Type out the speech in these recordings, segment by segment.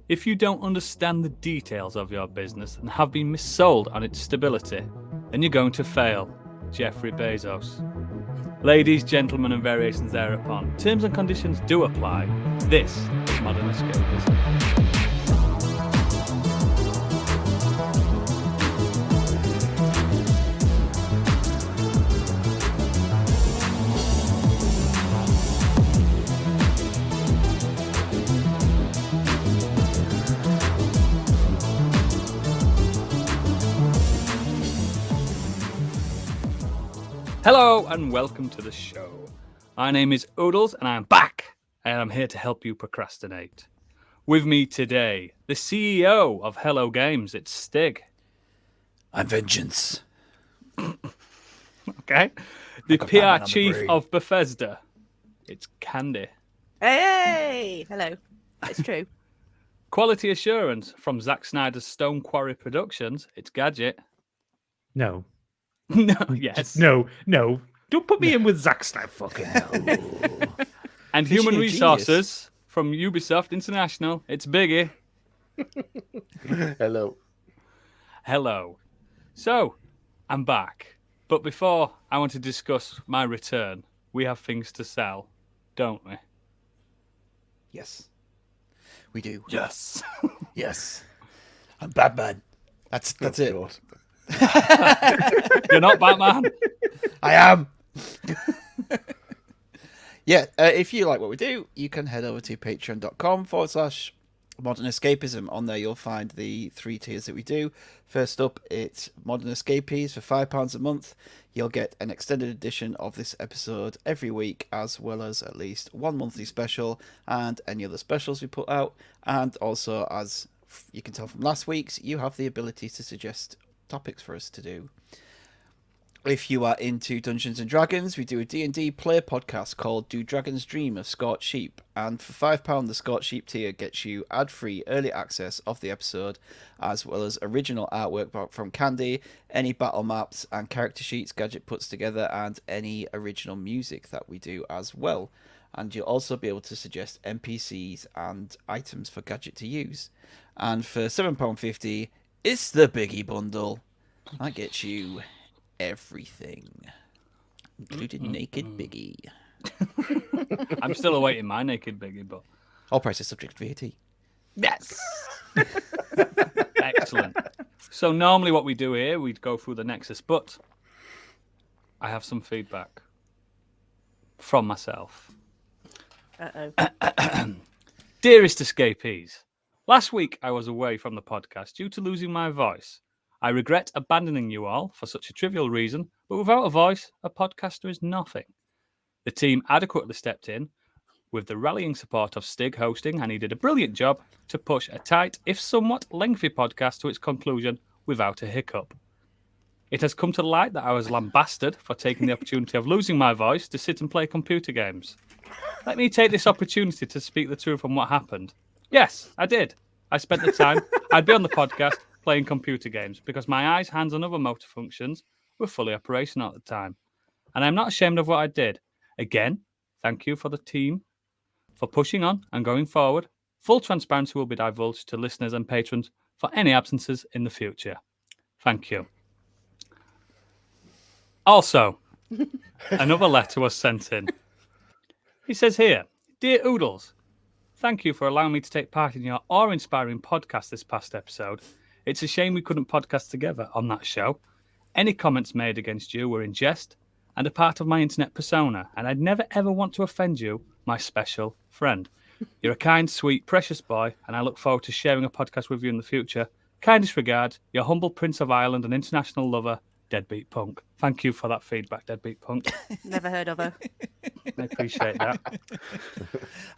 If you don't understand the details of your business and have been missold on its stability, then you're going to fail. Jeffrey Bezos. Ladies, gentlemen, and variations thereupon, terms and conditions do apply. This is Modern Escapism. Hello and welcome to the show. My name is Oodles and I'm back and I'm here to help you procrastinate. With me today, the CEO of Hello Games, it's Stig. I'm Vengeance. Okay. The PR chief of Bethesda, it's Candy. Hey! Hello. It's true. Quality assurance from Zack Snyder's Stone Quarry Productions, it's Gadget. No. No, yes. No. Don't put me in with Zack Snyder. Fucking hell. And human resources from Ubisoft International, it's Biggie. Hello. So, I'm back. But before I want to discuss my return, we have things to sell, don't we? Yes. We do. Yes. Yes. I'm Batman. That's it. God. You're not Batman. I am. Yeah, if you like what we do, you can head over to patreon.com/Modern Escapism. On there, you'll find the 3 tiers that we do. First up, it's Modern Escapees for £5 a month. You'll get an extended edition of this episode every week, as well as at least one monthly special and any other specials we put out. And also, as you can tell from last week's, you have the ability to suggest topics for us to do. If you are into Dungeons and Dragons, we do a D&D play podcast called Do Dragons Dream of Scorched Sheep, and for £5 the Scorched Sheep tier gets you ad-free early access of the episode, as well as original artwork from Candy, any battle maps and character sheets Gadget puts together, and any original music that we do as well. And you'll also be able to suggest NPCs and items for Gadget to use. And for £7.50, it's the Biggie Bundle. That gets you everything, including Naked Biggie. I'm still awaiting my Naked Biggie, but... All prices subject to VAT. Yes! Excellent. So normally what we do here, we'd go through the Nexus, but I have some feedback from myself. Uh-oh. Dearest escapees, last week I was away from the podcast due to losing my voice. I regret abandoning you all for such a trivial reason, but without a voice, a podcaster is nothing. The team adequately stepped in with the rallying support of Stig hosting, and he did a brilliant job to push a tight, if somewhat lengthy podcast to its conclusion without a hiccup. It has come to light that I was lambasted for taking the opportunity of losing my voice to sit and play computer games. Let me take this opportunity to speak the truth on what happened. Yes, I did. I spent the time I'd be on the podcast playing computer games because my eyes, hands, and other motor functions were fully operational at the time. And I'm not ashamed of what I did. Again, thank you for the team for pushing on and going forward. Full transparency will be divulged to listeners and patrons for any absences in the future. Thank you. Also, another letter was sent in. He says here, Dear Oodles, thank you for allowing me to take part in your awe-inspiring podcast this past episode. It's a shame we couldn't podcast together on that show. Any comments made against you were in jest and a part of my internet persona, and I'd never ever want to offend you, my special friend. You're a kind, sweet, precious boy, and I look forward to sharing a podcast with you in the future. Kindest regards, your humble Prince of Ireland and international lover, Deadbeat Punk. Thank you for that feedback, Deadbeat Punk. Never heard of her. I appreciate that.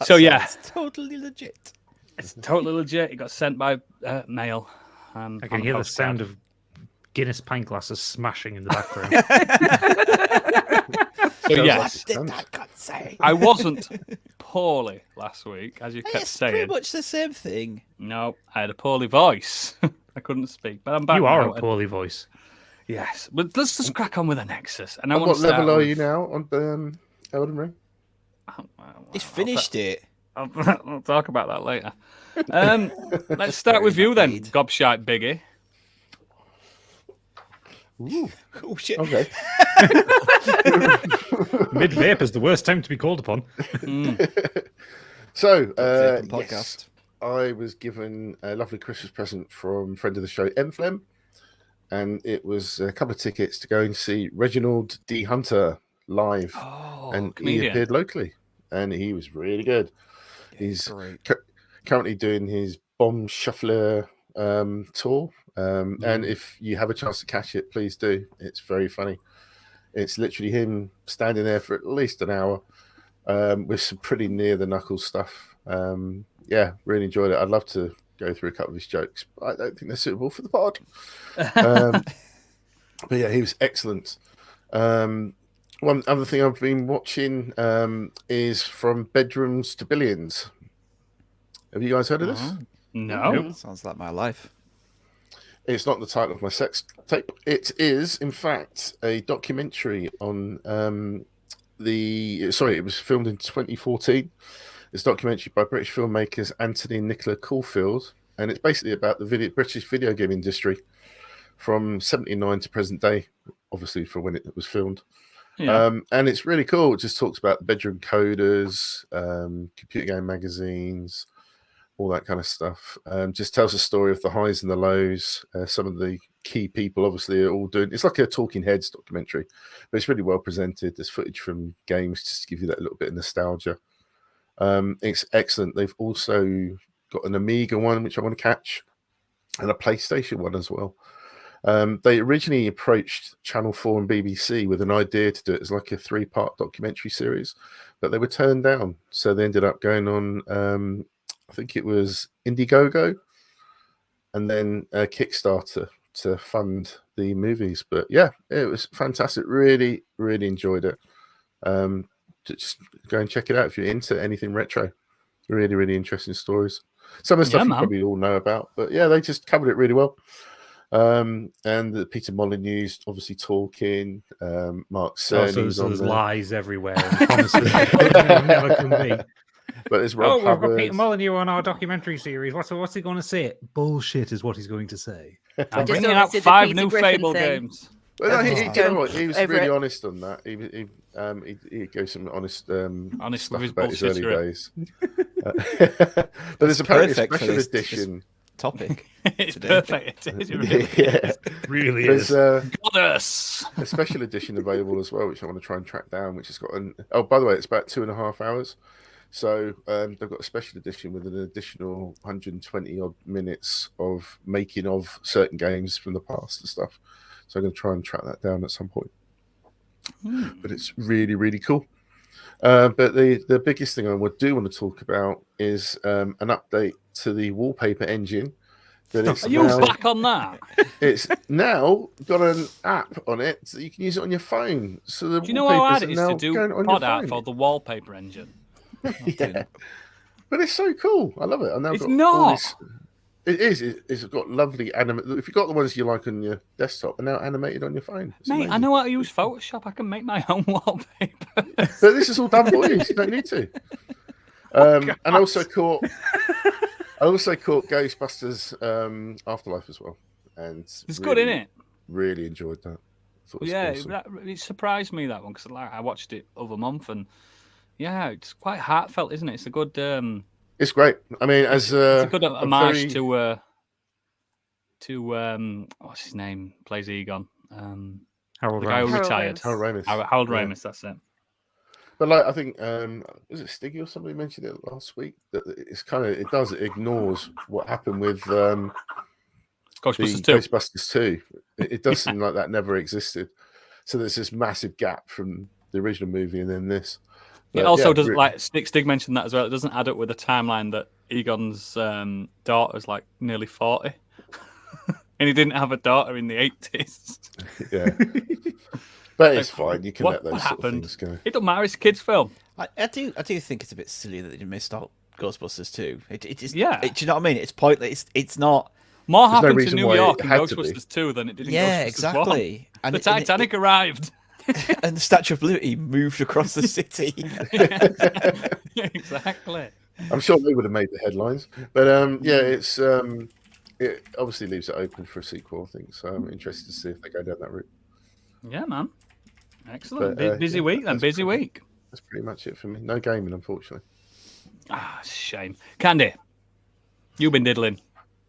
So, yeah. It's totally legit. It's totally legit. It got sent by mail. I can hear the sound of Guinness pint glasses smashing in the background. So, yes, What did that God say? I wasn't poorly last week, as you kept It's pretty saying. much the same thing. No, I had a poorly voice. I couldn't speak, but I'm back You are now. a poorly voice. Yes, but let's just crack on with the Nexus. And What level are you now on Elden Ring? Oh, well, He's finished it. I'll talk about that later. Let's start with you then, gobshite biggie. Ooh. Oh shit! Okay. Mid vape is the worst time to be called upon. So, Podcast. yes, I was given a lovely Christmas present from friend of the show, Emflem, and it was a couple of tickets to go and see Reginald D. Hunter live, and comedian. he appeared locally, and he was really good. He's Great. currently doing his Bomb Shuffler tour, and if you have a chance to catch it, please do. It's very funny. It's literally him standing there for at least an hour with some pretty near the knuckles stuff. Yeah, really enjoyed it. I'd love to go through a couple of his jokes, but I don't think they're suitable for the pod. But yeah, he was excellent. One other thing I've been watching is From Bedrooms to Billions. Have you guys heard of this? No. Sounds like my life. It's not the title of my sex tape. It is, in fact, a documentary on it was filmed in 2014. It's a documentary by British filmmakers Anthony and Nicola Caulfield, and it's basically about the British video game industry from 79 to present day, obviously for when it was filmed. Yeah. And it's really cool. It just talks about bedroom coders, computer game magazines, all that kind of stuff. Just tells the story of the highs and the lows. Some of the key people obviously are all doing, it's like a Talking Heads documentary, but it's really well presented. There's footage from games just to give you that little bit of nostalgia. It's excellent. They've also got an Amiga one, which I want to catch, and a PlayStation one as well. They originally approached Channel 4 and BBC with an idea to do it as like a 3-part documentary series, but they were turned down. So they ended up going on, I think it was Indiegogo, and then a Kickstarter to fund the movies. But yeah, it was fantastic. Really, really enjoyed it. Just go and check it out if you're into anything retro. Really, really interesting stories. Some of the stuff you probably all know about, but yeah, they just covered it really well. And Peter Molyneux's obviously talking. Mark Cerny's on there's there. lies everywhere. And promises that never can be. But there's Rob we've got Hubbard. Peter Molyneux on our documentary series. What's he going to say? Bullshit is what he's going to say. I'm Just bringing always out did the 5 Peter new Griffin Fable thing. games. Well, no, Just you know go what? He was over really it. honest on that. He gave some honest stuff with his about his early bullshittery. days. But there's apparently a perfect for special this edition. Topic. It's today. perfect. It is. It really Yeah, Really there's is. Goddess. a special edition available as well, which I want to try and track down. Which has got by the way, it's about 2.5 hours. So they've got a special edition with an additional 120 odd minutes of making of certain games from the past and stuff. So I'm going to try and track that down at some point. But it's really, really cool. But the biggest thing I do want to talk about is an update to the wallpaper engine. That it's Are you now, back on that? it's now got an app on it so you can use it on your phone. So the Do you know how hard wallpapers it is are to now do going on pod your art phone. for the wallpaper engine? Yeah. But it's so cool. I love it. I've now It's got not. all this... It is. It's got lovely If you've got the ones you like on your desktop, they're now animated on your phone. It's Mate, amazing. I know how to use Photoshop. I can make my own wallpaper. But this is all done for you. You don't need to. And I also caught Ghostbusters Afterlife as well, and It's good, isn't it? Really enjoyed that. Thought it was Yeah, awesome. it surprised me, that one, because I watched it other month, and yeah, it's quite heartfelt, isn't it? It's a good, It's great. I mean, as it's a good homage very... to what's his name? Plays Egon. Harold The guy who Ramis. retired. Harold Ramis. Harold Yeah. Ramis, that's it. But like, I think was it Stiggy or somebody mentioned it last week that it ignores what happened with Ghostbusters the 2. Ghostbusters 2. It does seem like that never existed. So there's this massive gap from the original movie and then this. It But, also yeah, doesn't, like Stig mentioned that as well. It doesn't add up with the timeline that Egon's daughter's like nearly 40, and he didn't have a daughter in the 80s. Yeah. But it's fine. You can let those what sort of happened? things go. It don't matter. It's a kids' film. I do think it's a bit silly that they missed out Ghostbusters 2. It just, Yeah. do you know what I mean? It's pointless. It's not. More There's no happened to reason New why it York in had to be. Ghostbusters 2 than it did in Yeah, Ghostbusters exactly. 1. The Titanic arrived. And the Statue of Liberty moved across the city. Yeah, exactly. I'm sure they would have made the headlines. But it obviously leaves it open for a sequel, I think. So I'm interested to see if they go down that route. Yeah, man. Excellent. But, busy week then. Busy week. That's pretty much it for me. No gaming, unfortunately. Ah, shame. Candy, you've been diddling.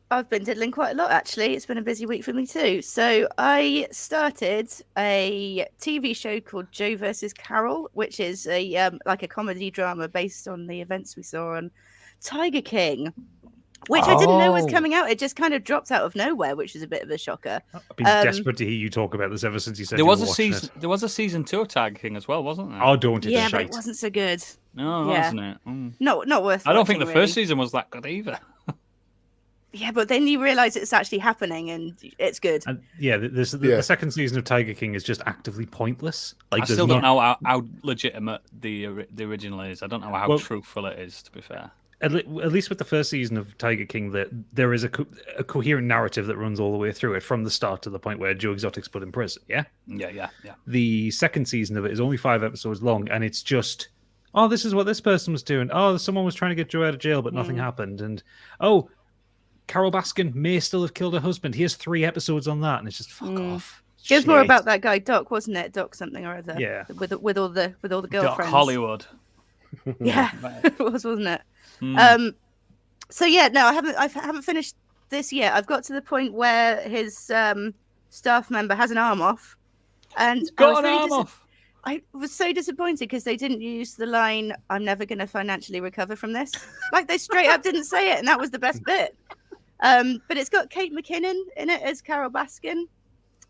I've been diddling quite a lot, actually. It's been a busy week for me too. So I started a TV show called Joe versus Carol, which is a like a comedy drama based on the events we saw on Tiger King, which I didn't know was coming out. It just kind of dropped out of nowhere, which is a bit of a shocker. I've been desperate to hear you talk about this ever since you said there was a season. There was a season 2 of Tiger King as well, wasn't there? Oh, don't Yeah, but it wasn't so good. No, wasn't it? Mm. Not worth. I don't think the watching, first really. season was that good either. Yeah, but then you realise it's actually happening and it's good. And the second season of Tiger King is just actively pointless. Like I still don't know how legitimate the original is. I don't know how truthful it is, to be fair. At least with the first season of Tiger King, there is a coherent narrative that runs all the way through it from the start to the point where Joe Exotic's put in prison. Yeah? Yeah. The second season of it is only 5 episodes long, and it's just, oh, this is what this person was doing. Oh, someone was trying to get Joe out of jail, but nothing happened. And, oh, Carol Baskin may still have killed her husband. Here's 3 episodes on that, and it's just fuck off. It was more about that guy Doc, wasn't it? Doc something or other. Yeah. With all the girlfriends. Doc Hollywood. Yeah, it was, wasn't it? So yeah, no, I haven't finished this yet. I've got to the point where his staff member has an arm off, and I was so disappointed because they didn't use the line, "I'm never going to financially recover from this." Like they straight up didn't say it, and that was the best bit. But it's got Kate McKinnon in it as Carol Baskin.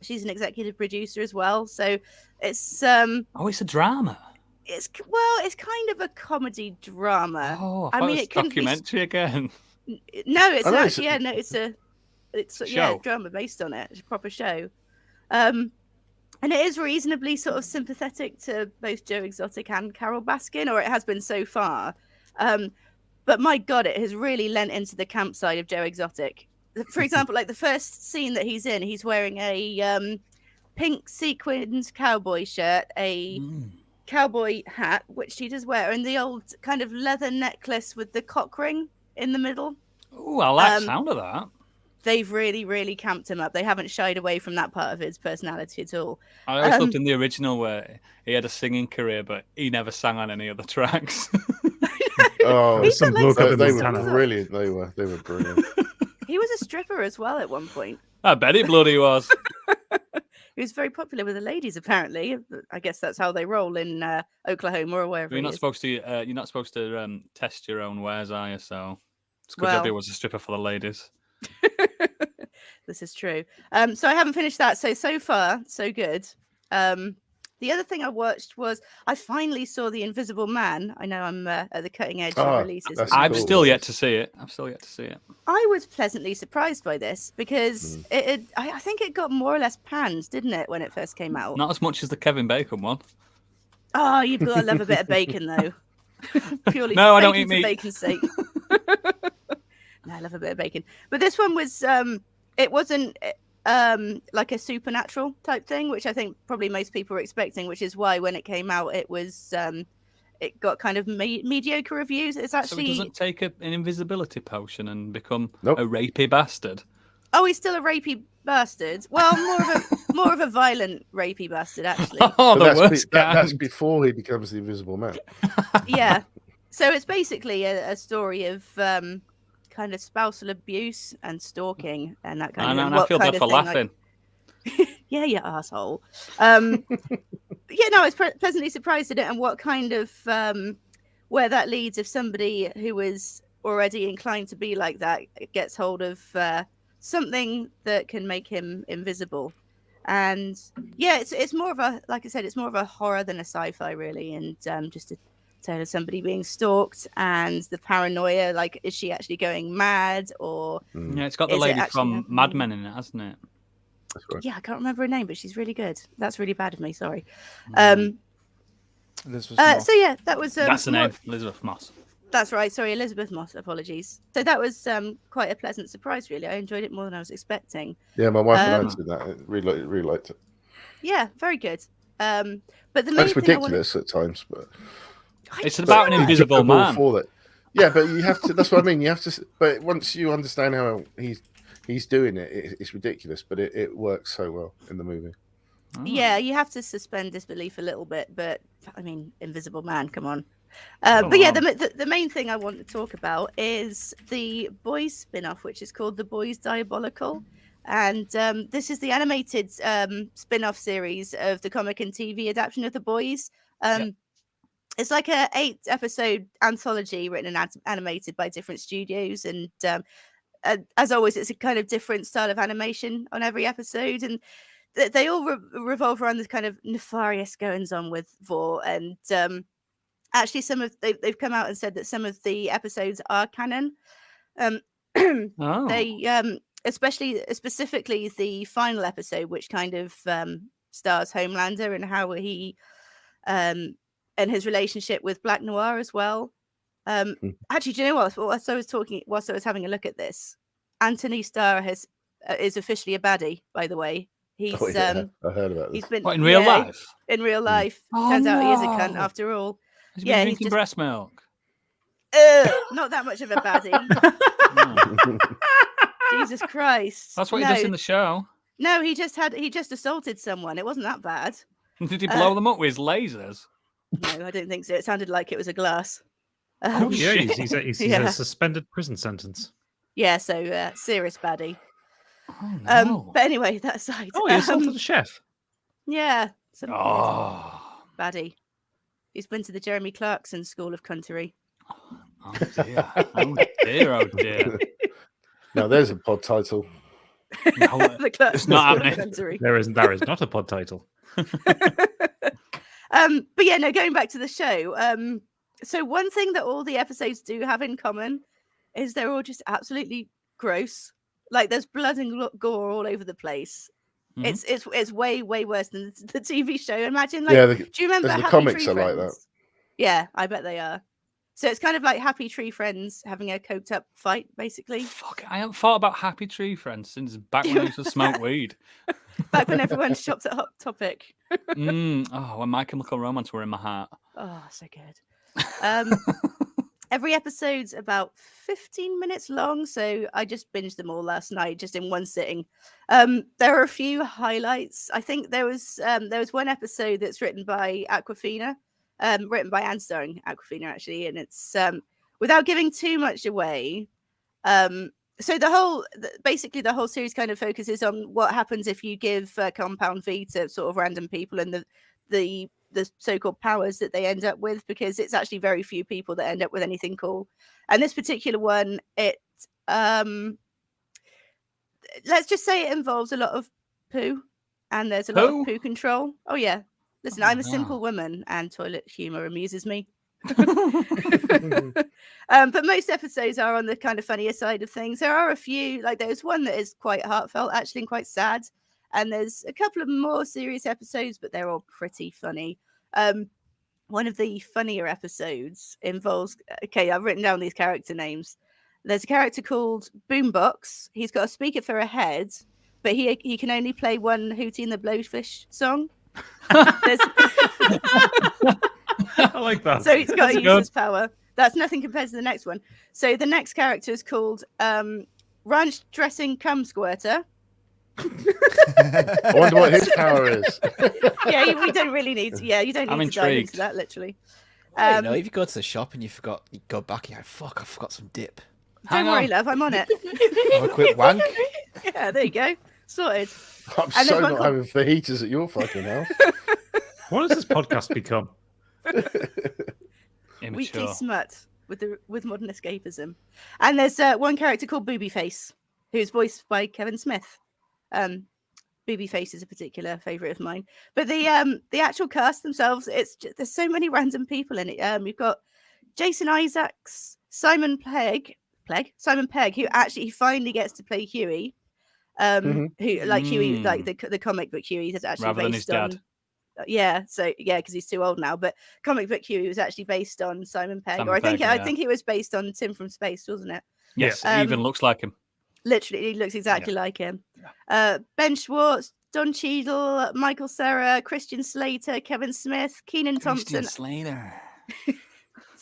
She's an executive producer as well, so it's it's a drama. It's kind of a comedy drama. Oh, I mean, it's documentary again. No, it's actually it's a drama based on it. It's a proper show, and it is reasonably sort of sympathetic to both Joe Exotic and Carol Baskin, or it has been so far. But my God, it has really lent into the camp side of Joe Exotic. For example, like the first scene that he's in, he's wearing a pink sequined cowboy shirt, a cowboy hat, which he does wear, and the old kind of leather necklace with the cock ring in the middle. Oh, I like the sound of that. They've really, really camped him up. They haven't shied away from that part of his personality at all. I always loved in the original where he had a singing career, but he never sang on any of the tracks. Oh, some bloke up in they the were brilliant. They were brilliant. He was a stripper as well at one point. I bet it bloody was. He was very popular with the ladies, apparently. I guess that's how they roll in Oklahoma or wherever. You're not supposed to test your own wares, are you? So it's good that he was a stripper for the ladies. This is true. So I haven't finished that. So far, so good. The other thing I watched was I finally saw The Invisible Man. I know I'm at the cutting edge of releases. I've still yet to see it. I was pleasantly surprised by this because I think it got more or less panned, didn't it, when it first came out? Not as much as the Kevin Bacon one. Oh, you've got to love a bit of bacon, though. Purely no, I don't eat meat. For bacon's sake. No, I love a bit of bacon. But this one was, it wasn't like a supernatural type thing, which I think probably most people were expecting, which is why when it came out, it was, it got kind of mediocre reviews. It's actually... So he doesn't take an invisibility potion and become a rapey bastard? Oh, he's still a rapey bastard. Well, more of a violent rapey bastard, actually. Oh, that's before he becomes the Invisible Man. Yeah. So it's basically a story of kind of spousal abuse and stalking and that kind of thing. I feel bad for laughing. Yeah, you asshole. Yeah, no, I was pleasantly surprised at it and what kind of where that leads if somebody who is already inclined to be like that gets hold of something that can make him invisible. And yeah, it's more of a, like I said, it's more of a horror than a sci-fi really, and just a tale of somebody being stalked and the paranoia, like is she actually going mad or yeah, it's got the lady from Mad Men in it, hasn't it? That's right. Yeah, I can't remember her name, but she's really good. That's really bad of me, sorry. Elizabeth Moss. So yeah, that was that's the name, Elizabeth Moss. That's right, sorry, Elizabeth Moss, apologies. So that was quite a pleasant surprise really. I enjoyed it more than I was expecting. Yeah, my wife and I did that. Really liked it. Yeah, very good. But the main it's thing ridiculous at times, but it's about an invisible man. For that. Yeah, but you have to. That's what I mean. You have to. But once you understand how he's doing it, it's ridiculous. But it works so well in the movie. Yeah, you have to suspend disbelief a little bit, but I mean, Invisible Man, come on. But yeah, the main thing I want to talk about is the Boys spin-off, which is called The Boys Diabolical. And this is the animated spin-off series of the comic and TV adaptation of The Boys. It's like a 8-episode anthology written and animated by different studios. And as always, it's a kind of different style of animation on every episode. And they all revolve around this kind of nefarious goings on with Vor. And actually, they've come out and said that some of the episodes are canon. They specifically the final episode, which kind of stars Homelander and how he and his relationship with Black Noir as well. Actually, do you know what? Whilst I was having a look at this, Anthony Starr is officially a baddie, by the way. He's I heard about this. He's been in real life. In real life, turns out he is a cunt after all. He's been drinking breast milk. Not that much of a baddie. Jesus Christ! That's what he does in the show. No, he just assaulted someone. It wasn't that bad. Did he blow them up with his lasers? No, I don't think so. It sounded like it was a glass. Yeah, he's a suspended prison sentence. Yeah, so serious baddie. Oh, no. But anyway, that aside. Oh, he assaulted a chef. Yeah. Baddie. He's been to the Jeremy Clarkson School of Cuntery. Oh dear. Oh dear. Oh dear. Now there's a pod title. No, it's not happening. There is not a pod title. But yeah, no, going back to the show. So one thing that all the episodes do have in common is they're all just absolutely gross. Like there's blood and gore all over the place. Mm-hmm. It's way worse than the TV show. Imagine, like, do you remember the Happy comics Tree are Friends? like that? Yeah, I bet they are. So it's kind of like Happy Tree Friends having a coked up fight, basically. Fuck, I haven't thought about Happy Tree Friends since back when I used to smoke weed. Back when everyone shopped at Hot Topic. When My Chemical Romance were in my heart. Oh, so good. Every episode's about 15 minutes long, so I just binged them all last night, just in one sitting. There are a few highlights. I think there was one episode that's written by Awkwafina, written by and starring Awkwafina, actually, and it's without giving too much away. So basically the whole series kind of focuses on what happens if you give Compound V to sort of random people and the so-called powers that they end up with, because it's actually very few people that end up with anything cool. And this particular one, let's just say it involves a lot of poo, and there's a lot of poo control. Oh yeah. Listen, I'm a simple woman, and toilet humor amuses me. But most episodes are on the kind of funnier side of things. There are a few, like there's one that is quite heartfelt, actually, and quite sad. And there's a couple of more serious episodes, but they're all pretty funny. One of the funnier episodes involves, I've written down these character names. There's a character called Boombox. He's got a speaker for a head, but he can only play one Hootie and the Blowfish song. I like that. So he's got to use his power. That's nothing compared to the next one. So the next character is called Ranch Dressing Cum Squirter. I wonder what his power is. Yeah, we don't really need to. Yeah, you don't need to dive into that, literally. If you go to the shop and you go back, you're like, fuck, I forgot some dip. Don't worry, love, I'm on it. Have a quick wank. Yeah, there you go. Sorted. I'm so not having fajitas at your fucking house. What has this podcast become? Weekly smut with modern escapism. And there's one character called Boobyface, who's voiced by Kevin Smith. Boobyface is a particular favorite of mine. But the actual cast themselves, there's so many random people in it. We've got Jason Isaacs, Simon Pegg, who actually finally gets to play Huey. Who like Huey, like the comic book Huey is actually rather based than on. his dad. Yeah, so because he's too old now. But comic book Huey was actually based on Simon Pegg, I think it was based on Tim from Space, wasn't it? Yes, it even looks like him. Literally, he looks exactly like him. Ben Schwartz, Don Cheadle, Michael Cera, Christian Slater, Kevin Smith, Keenan Thompson. Slater.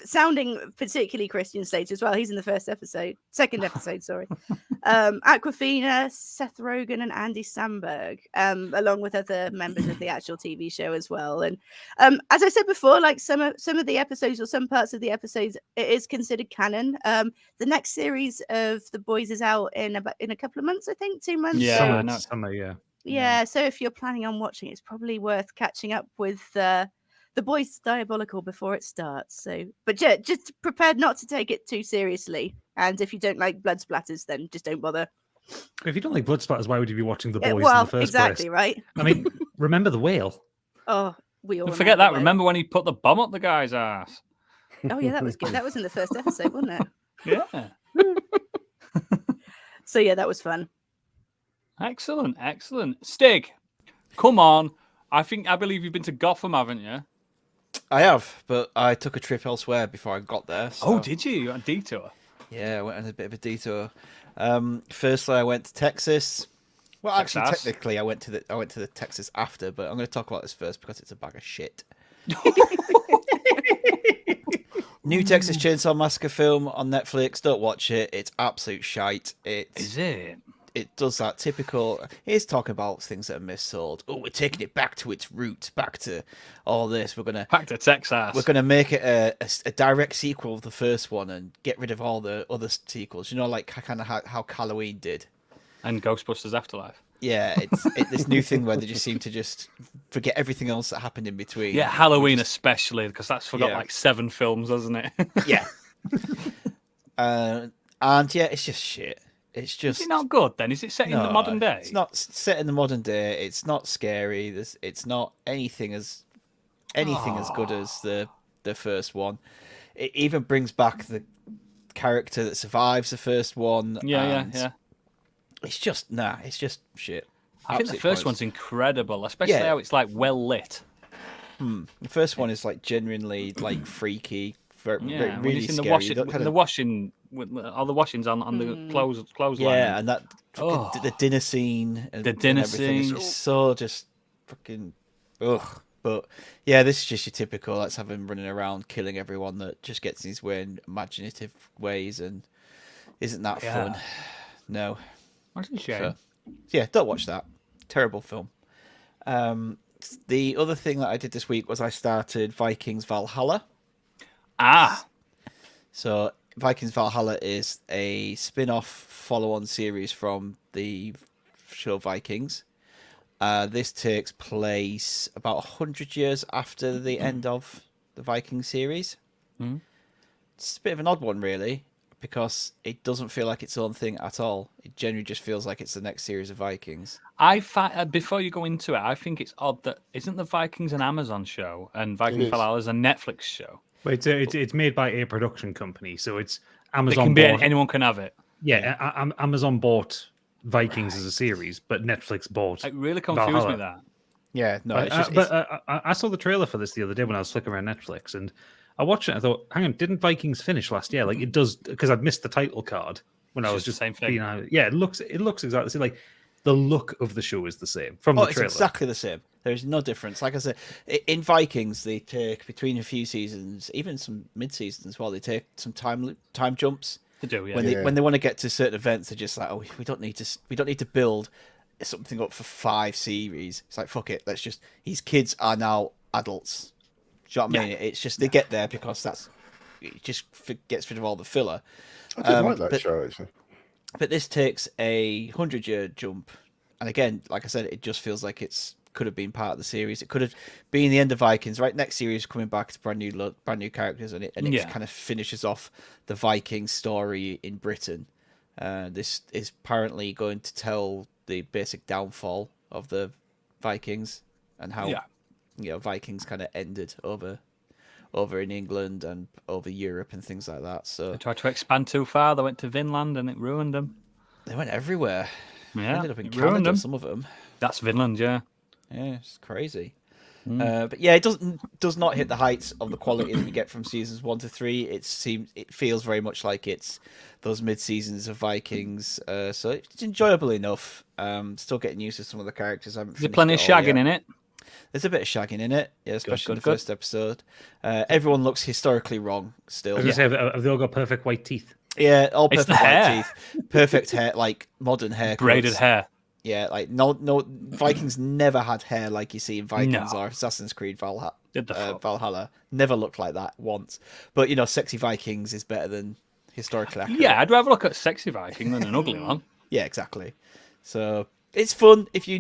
sounding particularly Christian Slater as well. He's in the second episode, sorry. Aquafina, Seth Rogen, and Andy Samberg, along with other members of the actual TV show as well. And as I said before, like some of the episodes or some parts of the episodes, it is considered canon. The next series of The Boys is out in a couple of months, I think, 2 months. Yeah, summer, yeah. Yeah, so if you're planning on watching, it's probably worth catching up with The Boys Diabolical before it starts. So, but just prepared not to take it too seriously. And if you don't like blood splatters, then just don't bother. If you don't like blood splatters, why would you be watching The Boys in Well, the first exactly, place? right? I mean, remember the whale? Oh, we all Don't forget that. the way. Remember when he put the bomb up the guy's ass? Oh yeah, that was good. That was in the first episode, wasn't it? Yeah. So yeah, that was fun. Excellent. Stig, come on. I believe you've been to Gotham, haven't you? I have, but I took a trip elsewhere before I got there. So... Oh, did you? You went on a detour? Yeah, I went on a bit of a detour. Firstly, I went to Texas. Well, actually, Texas. technically, I went to the Texas after, but I'm going to talk about this first because it's a bag of shit. New Texas Chainsaw Massacre film on Netflix. Don't watch it. It's absolute shite. Is it? It does that typical. It's talking about things that are missold. Oh, we're taking it back to its roots, back to all this. Back to Texas. We're gonna make it a direct sequel of the first one and get rid of all the other sequels. You know, like kind of how Halloween did. And Ghostbusters Afterlife. Yeah, it's this new thing where they just seem to just forget everything else that happened in between. Yeah, Halloween especially, because that's forgot like 7 films, hasn't it? Yeah. And yeah, it's just shit. It's just. Is it not good then? Is it set in the modern day? It's not set in the modern day. It's not scary. It's not anything as good as the first one. It even brings back the character that survives the first one. Yeah. It's just shit. I think the first one's incredible, especially how it's like well lit. The first one is like genuinely like freaky, really when it's in scary. the washing, all the washings on the clothesline. Yeah, and that the dinner scene. The dinner scene is so just fucking ugh. But yeah, this is just your typical. Let's have him running around killing everyone that just gets in his way in imaginative ways, and isn't that fun? No. That's a shame. So, yeah, don't watch that. Terrible film. The other thing that I did this week was I started Vikings Valhalla. So Vikings Valhalla is a spin-off follow-on series from the show Vikings. This takes place about 100 years after the end of the Viking series. It's a bit of an odd one, really, because it doesn't feel like its own thing at all. It generally just feels like it's the next series of Vikings. Before you go into it, I think it's odd that isn't the Vikings an Amazon show and Vikings Valhalla is a Netflix show. But it's made by a production company, so it's Amazon. Anyone can have it. Yeah, Amazon bought Vikings as a series, but Netflix bought. It really confused Valhalla. me that. Yeah, no, I saw the trailer for this the other day when I was flicking around Netflix, and I watched it. And I thought, hang on, didn't Vikings finish last year? Like it does, because I'd missed the title card when I was just the same thing. Yeah, it looks exactly the same. Like the look of the show is the same from the trailer. It's exactly the same. There's no difference. Like I said, in Vikings, they take between a few seasons, even some mid-seasons as well. They take some time jumps. They do, yeah. When they want to get to certain events, they're just like, oh, we don't need to build something up for 5 series. It's like, fuck it, let's just. These kids are now adults. Do you know what I mean? It's just they get there because it just gets rid of all the filler. I did like that show actually. But this takes a 100-year jump, and again, like I said, it just feels like could have been part of the series. It could have been the end of Vikings. Right, next series coming back, it's brand new characters, and it kind of finishes off the Viking story in Britain. This is apparently going to tell the basic downfall of the Vikings and how Vikings kind of ended over in England and over Europe and things like that. So They tried to expand too far. They went to Vinland and it ruined them. They went everywhere. Yeah, They ended up in it ruined Canada, them. some of them. That's Vinland, yeah. Yeah, it's crazy. But yeah, it does not hit the heights of the quality that you get from seasons 1 to 3. It feels very much like it's those mid seasons of Vikings. So it's enjoyable enough. Still getting used to some of the characters. I haven't Is there finished plenty of it all shagging yet. in it? There's a bit of shagging in it, yeah, especially in the good. first episode. Everyone looks historically wrong still. I was going to say, have they all got perfect white teeth? Yeah, all It's perfect the white hair. teeth, perfect hair, like modern hair, Braided hair. Yeah, like no, Vikings never had hair like you see in Vikings or Assassin's Creed Valhalla. Never looked like that once. But you know, sexy Vikings is better than historically accurate. Yeah, I'd rather look at sexy Viking than an ugly one. Yeah, exactly. So it's fun if you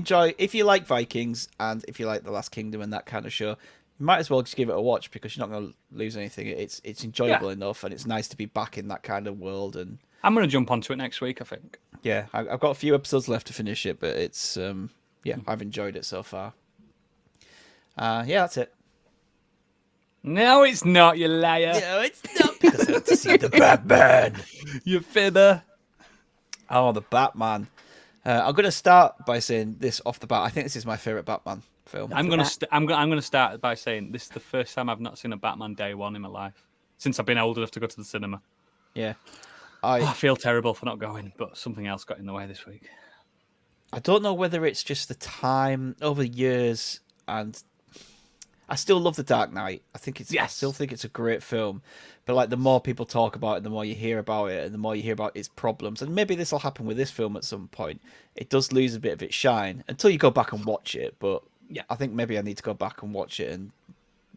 like Vikings and if you like The Last Kingdom and that kind of show. You might as well just give it a watch because you're not going to lose anything. It's enjoyable enough, and it's nice to be back in that kind of world. And I'm going to jump onto it next week, I think. yeah, I've got a few episodes left to finish it, but it's I've enjoyed it so far. Yeah, that's it. No, it's not, you liar. No, it's not because I want to see the Batman. You fibber. Oh, the Batman. I'm going to start by saying this off the bat. I think this is my favorite Batman film. I'm going to start by saying this is the first time I've not seen a Batman day one in my life since I've been old enough to go to the cinema. Yeah. I feel terrible for not going, but something else got in the way this week. I don't know whether it's just the time over the years, and I still love The Dark Knight. I still think it's a great film, but like the more people talk about it, the more you hear about it, and the more you hear about its problems, and maybe this will happen with this film at some point. It does lose a bit of its shine until you go back and watch it. But yeah, I think maybe I need to go back and watch it and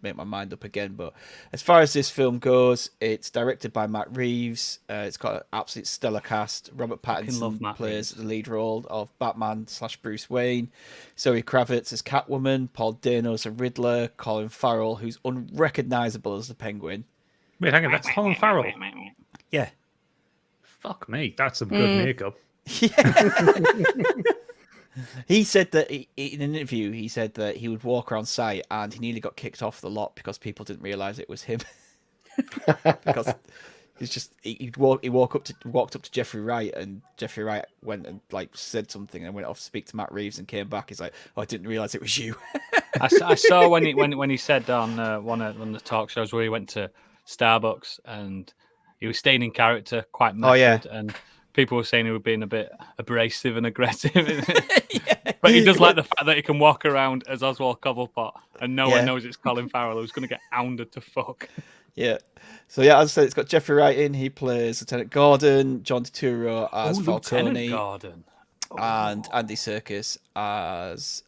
make my mind up again. But as far as this film goes, it's directed by Matt Reeves. It's got an absolute stellar cast. Robert Pattinson plays the lead role of Batman / Bruce Wayne. Zoe Kravitz as Catwoman. Paul Dano as the Riddler. Colin Farrell, who's unrecognizable as the Penguin. Wait, hang on, that's Colin Farrell. Yeah. Fuck me, that's some good makeup. Yeah. He said that in an interview, he said that he would walk around site and he nearly got kicked off the lot because people didn't realize it was him. Because he walked up to Jeffrey Wright, and Jeffrey Wright went and like said something and went off to speak to Matt Reeves and came back. He's like, "Oh, I didn't realize it was you." I saw when he said on one of the talk shows where he went to Starbucks and he was staying in character, quite method, and people were saying he was being a bit abrasive and aggressive. But he does like the fact that he can walk around as Oswald Cobblepot and no one knows it's Colin Farrell who's going to get hounded to fuck. Yeah. So yeah, as I said, it's got Jeffrey Wright in. He plays Lieutenant Gordon, John Turturro as Falcone, Lieutenant Gordon. And Andy Serkis as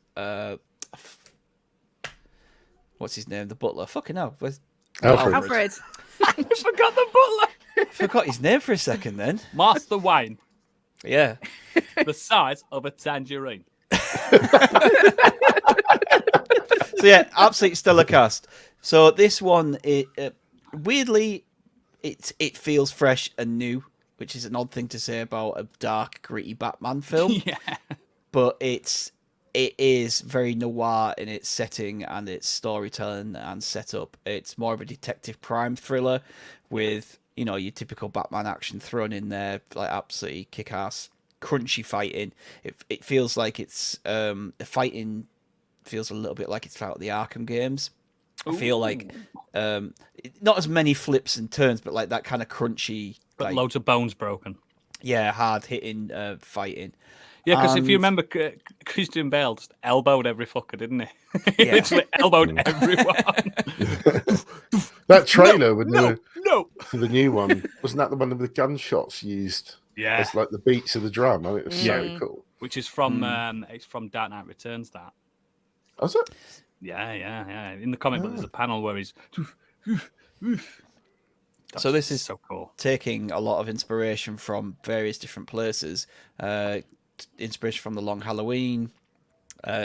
what's his name? The butler. Fucking hell. Where's Alfred. I forgot the butler. I forgot his name for a second then. Master Wine. Yeah. The size of a tangerine. So yeah, absolute stellar cast. So this one, weirdly, it feels fresh and new, which is an odd thing to say about a dark, gritty Batman film. Yeah. But it is very noir in its setting and its storytelling and setup. It's more of a detective crime thriller with, you know, your typical Batman action thrown in there, like absolutely kick-ass, crunchy fighting. It feels like it's the fighting feels a little bit like it's out of the Arkham games. I feel like not as many flips and turns, but like that kind of crunchy, but like, loads of bones broken. Yeah, hard hitting fighting. Yeah, because if you remember, Christian Bale just elbowed every fucker, didn't he? He literally elbowed everyone. That trailer no. For the new one, wasn't that the one with the gunshots used? Yeah, as like the beats of the drum. I mean, it was so cool. Which is from it's from Dark Knight Returns. That. Was it? Yeah. In the comic book, there's a panel where he's. So this is so cool. Taking a lot of inspiration from various different places. Inspiration from The Long Halloween,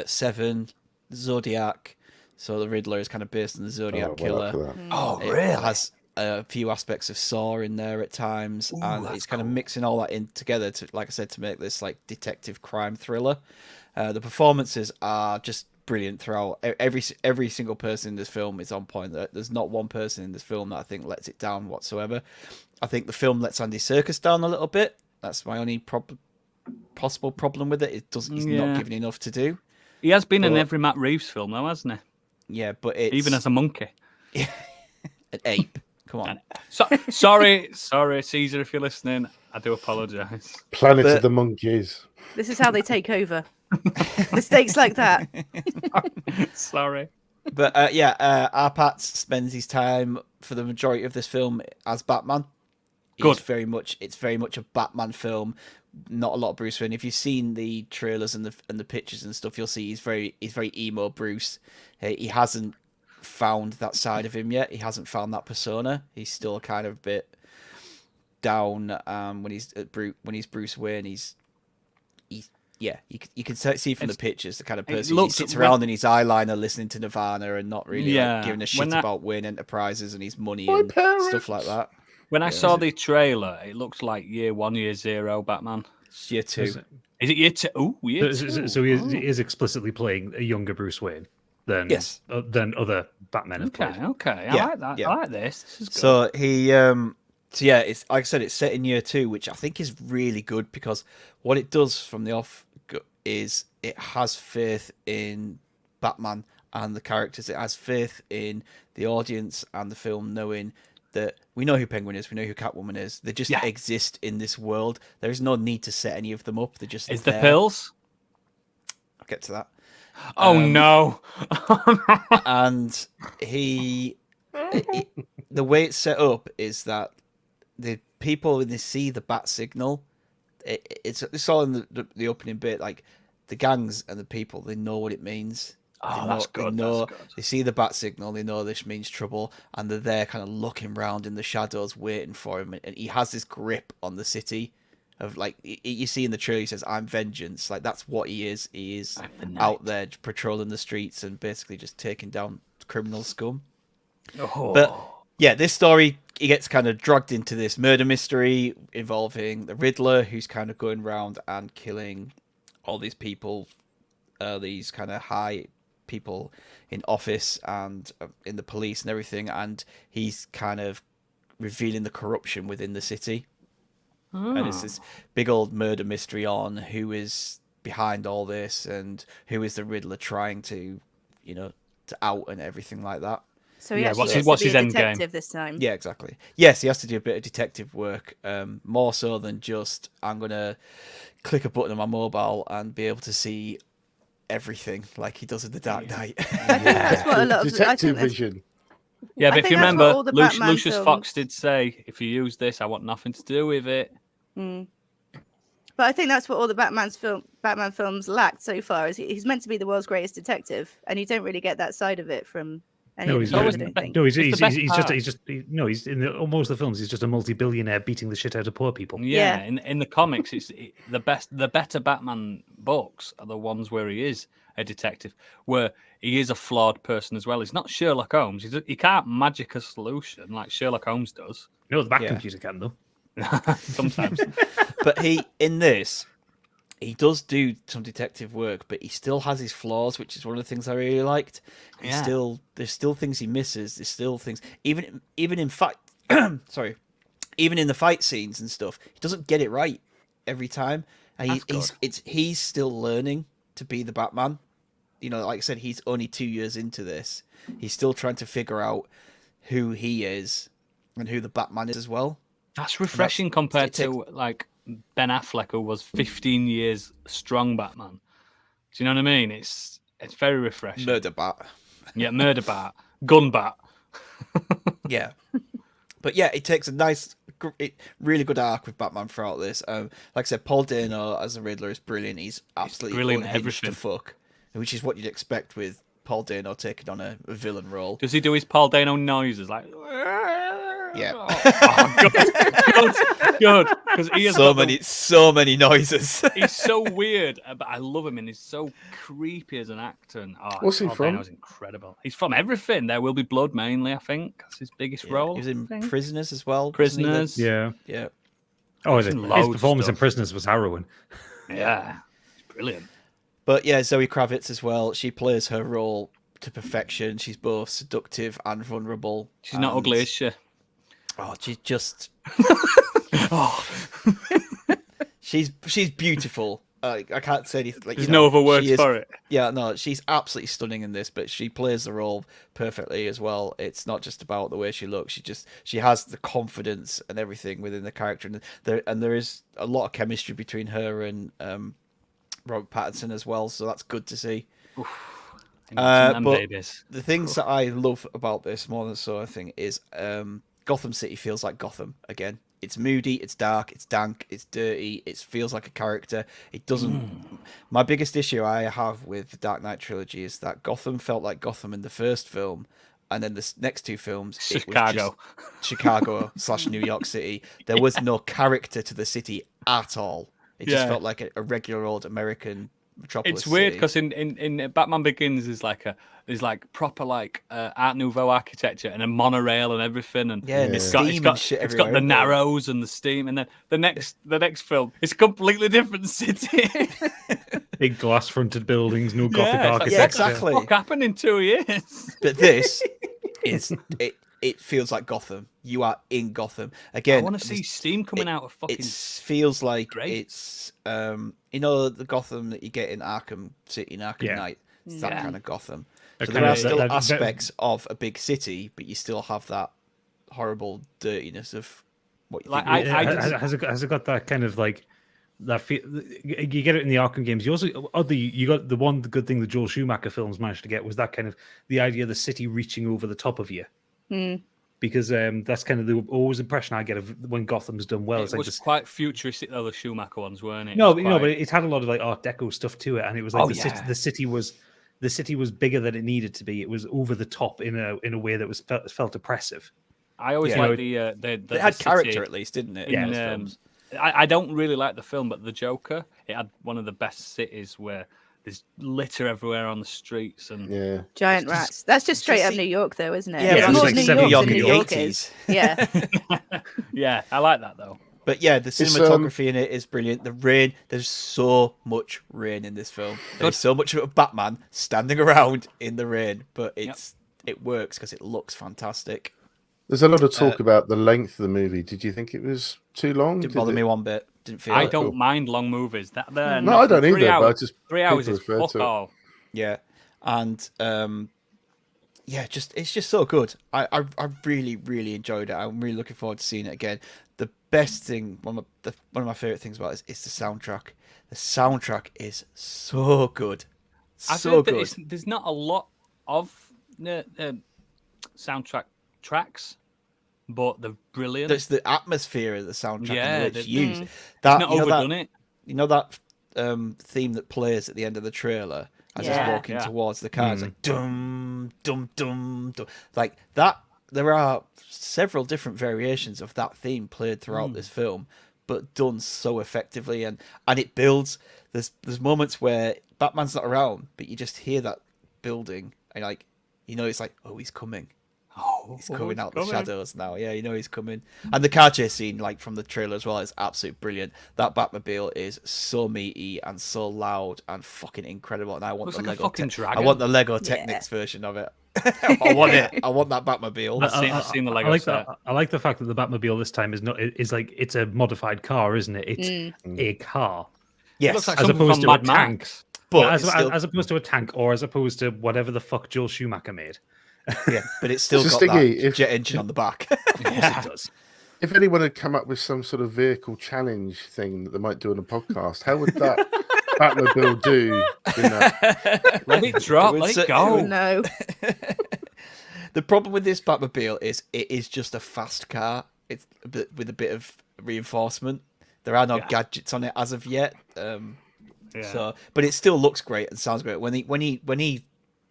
Seven, Zodiac. So the Riddler is kind of based on the Zodiac killer. Oh, really? It has a few aspects of Saw in there at times, and it's kind of mixing all that in together to, like I said, to make this like detective crime thriller. The performances are just brilliant throughout. Every single person in this film is on point. There's not one person in this film that I think lets it down whatsoever. I think the film lets Andy Serkis down a little bit. That's my only possible problem with it. He's not given enough to do. He has been in every Matt Reeves film, though, hasn't he? Yeah, but it's... even as a monkey. An ape. Come on. Sorry, Caesar, if you're listening. I do apologise. Planet of the Monkeys. This is how they take over. Mistakes like that. Sorry. But Arpat spends his time for the majority of this film as Batman. Good. It's very much a Batman film. Not a lot of Bruce Wayne. If you've seen the trailers and the pictures and stuff, you'll see he's very emo Bruce. He hasn't found that side of him yet. He hasn't found that persona. He's still kind of a bit down when he's Bruce Wayne. You can see from the pictures the kind of person he sits around in his eyeliner listening to Nirvana and not really giving a shit about Wayne Enterprises and his money and stuff like that. When I saw the trailer, it looked like year 1, year 0 Batman. It's year 2. Is it year 2? Oh, year 2. So he is explicitly playing a younger Bruce Wayne than other Batmen have played. Okay. I like that. Yeah. I like this. This is good. So he it's like I said, it's set in year 2, which I think is really good because what it does from the off is it has faith in Batman and the characters. It has faith in the audience and the film, knowing that we know who Penguin is, we know who Catwoman is. They just exist in this world. There is no need to set any of them up. They're just Is there. the pills? I'll get to that. Oh no! And the way it's set up is that the people, when they see the bat signal, it's all in the opening bit. Like the gangs and the people, they know what it means. That's good. They see the bat signal, they know this means trouble, and they're there kind of looking around in the shadows, waiting for him. And he has this grip on the city of, like, you see in the trailer, he says, "I'm vengeance." Like, that's what he is. He is out there patrolling the streets and basically just taking down criminal scum. But yeah, this story, he gets kind of dragged into this murder mystery involving the Riddler, who's kind of going around and killing all these people, these kind of high people in office and in the police and everything, and he's kind of revealing the corruption within the city. And it's this big old murder mystery on who is behind all this and who is the Riddler trying to, to out and everything like that. So he actually has to be a detective this time. Yeah, exactly. Yes, he has to do a bit of detective work, more so than just, I'm going to click a button on my mobile and be able to see everything like he does in The Dark Knight. I think that's what a lot of detective vision. Yeah, but if you remember, Lucius films... Fox did say, if you use this, I want nothing to do with it. But I think that's what all the Batman films lacked so far. Is he's meant to be the world's greatest detective, and you don't really get that side of it from any of the films, I don't think. No, he's in most of the films. He's just a multi-billionaire beating the shit out of poor people. Yeah. In the comics, the better Batman books are the ones where he is a detective, where he is a flawed person as well. He's not Sherlock Holmes. He can't magic a solution like Sherlock Holmes does. No, the computer can though. Sometimes. But he does do some detective work, but he still has his flaws, which is one of the things I really liked. There's still things he misses. There's still things, even in fight. Sorry, even in the fight scenes and stuff, he doesn't get it right every time. And he's still learning to be the Batman. Like I said, he's only 2 years into this. He's still trying to figure out who he is and who the Batman is as well. That's refreshing compared to like Ben Affleck, who was 15 years strong Batman. Do you know what I mean? It's very refreshing. Murder Bat. Yeah, Murder Bat. Gun Bat. Yeah. But yeah, it takes a really good arc with Batman throughout this. Like I said, Paul Dano as the Riddler is brilliant. He's absolutely brilliant. Unhinged to fuck, which is what you'd expect with Paul Dano taking on a villain role. Does he do his Paul Dano noises like? Yeah. Good. Because he has so many noises. He's so weird, but I love him, and he's so creepy as an actor. And what's he Paul from? Dano's incredible. He's from everything. There Will Be Blood, mainly. I think that's his biggest role. He was in Prisoners as well. Prisoners. Yeah. Oh, his performance in Prisoners was harrowing. Yeah, brilliant. But yeah, Zoe Kravitz as well. She plays her role to perfection. She's both seductive and vulnerable. She's not ugly, is she? Oh, she's just. She's beautiful. I can't say anything. Like, there's no other words for it. Yeah, no, she's absolutely stunning in this, but she plays the role perfectly as well. It's not just about the way she looks. She has the confidence and everything within the character, and there is a lot of chemistry between her and Robert Pattinson as well, so that's good to see. But The things that I love about this more than so, I think, is Gotham City feels like Gotham again. It's moody, it's dark, it's dank, it's dirty, it feels like a character. It doesn't... My biggest issue I have with the Dark Knight trilogy is that Gotham felt like Gotham in the first film, and then the next two films, Chicago. Chicago / New York City. There was no character to the city at all. It just felt like a regular old American metropolis. It's weird city. because in Batman Begins is like proper like Art Nouveau architecture and a monorail and everything, and it's got the Narrows and the steam, and then the next film it's a completely different city. Big glass fronted buildings, no Gothic architecture. Yeah, exactly. What happened in 2 years? But this is it feels like Gotham. You are in Gotham again. I want to see steam coming out of fucking. It feels like great. It's the Gotham that you get in Arkham City and Arkham Knight. It's that kind of Gotham. So there are still aspects of a big city, but you still have that horrible dirtiness of what you think. Has it got that kind of like that feel? You get it in the Arkham games. You also you got the one good thing the Joel Schumacher films managed to get was that kind of the idea of the city reaching over the top of you. Because that's kind of the always impression I get of when Gotham's done well. It was quite futuristic though, the Schumacher ones, weren't it? But it had a lot of like Art Deco stuff to it, and it was like the city was bigger than it needed to be. It was over the top in a way that was felt oppressive. I always liked it had character at least, didn't it? Yeah. I don't really like the film, but the Joker, it had one of the best cities where there's litter everywhere on the streets and giant rats. That's just straight up New York, though, isn't it? Yeah, it's more like New York than in New the York 80s. is. Yeah, yeah, I like that though. But yeah, the cinematography in it is brilliant. The rain, there's so much rain in this film. There's so much of Batman standing around in the rain, but it works because it looks fantastic. There's a lot of talk about the length of the movie. Did you think it was too long? Didn't bother me one bit. Didn't feel. I don't mind long movies. No, I don't either. But I just 3 hours is fuck all. Yeah, and it's just so good. I really really enjoyed it. I'm really looking forward to seeing it again. The best thing, one of my favorite things about it is the soundtrack. The soundtrack is so good, so good. There's not a lot of soundtrack tracks, but they're brilliant. It's the atmosphere of the soundtrack that it's used. It's not overdone it. You know that theme that plays at the end of the trailer as he's walking towards the car. It's like dum dum dum dum, like that. There are several different variations of that theme played throughout this film, but done so effectively, and it builds. There's moments where Batman's not around, but you just hear that building, and it's like, oh, he's coming. He's coming out the shadows now. Yeah, he's coming. And the car chase scene, like from the trailer as well, is absolutely brilliant. That Batmobile is so meaty and so loud and fucking incredible. And I want the Lego. I want the Lego Technics version of it. I want it. I want that Batmobile. I've seen the Lego set. I like the fact that the Batmobile this time is like it's a modified car, isn't it? It's a car. Yes, it looks like as opposed to a tank. But as opposed to a tank, or as opposed to whatever the fuck Joel Schumacher made. Yeah, but it's still got that jet engine on the back. Of course it does. If anyone had come up with some sort of vehicle challenge thing that they might do on a podcast, how would that Batmobile do? Let it drop, let it go. No. The problem with this Batmobile is it is just a fast car. It's with a bit of reinforcement. There are no gadgets on it as of yet. So, but it still looks great and sounds great. When he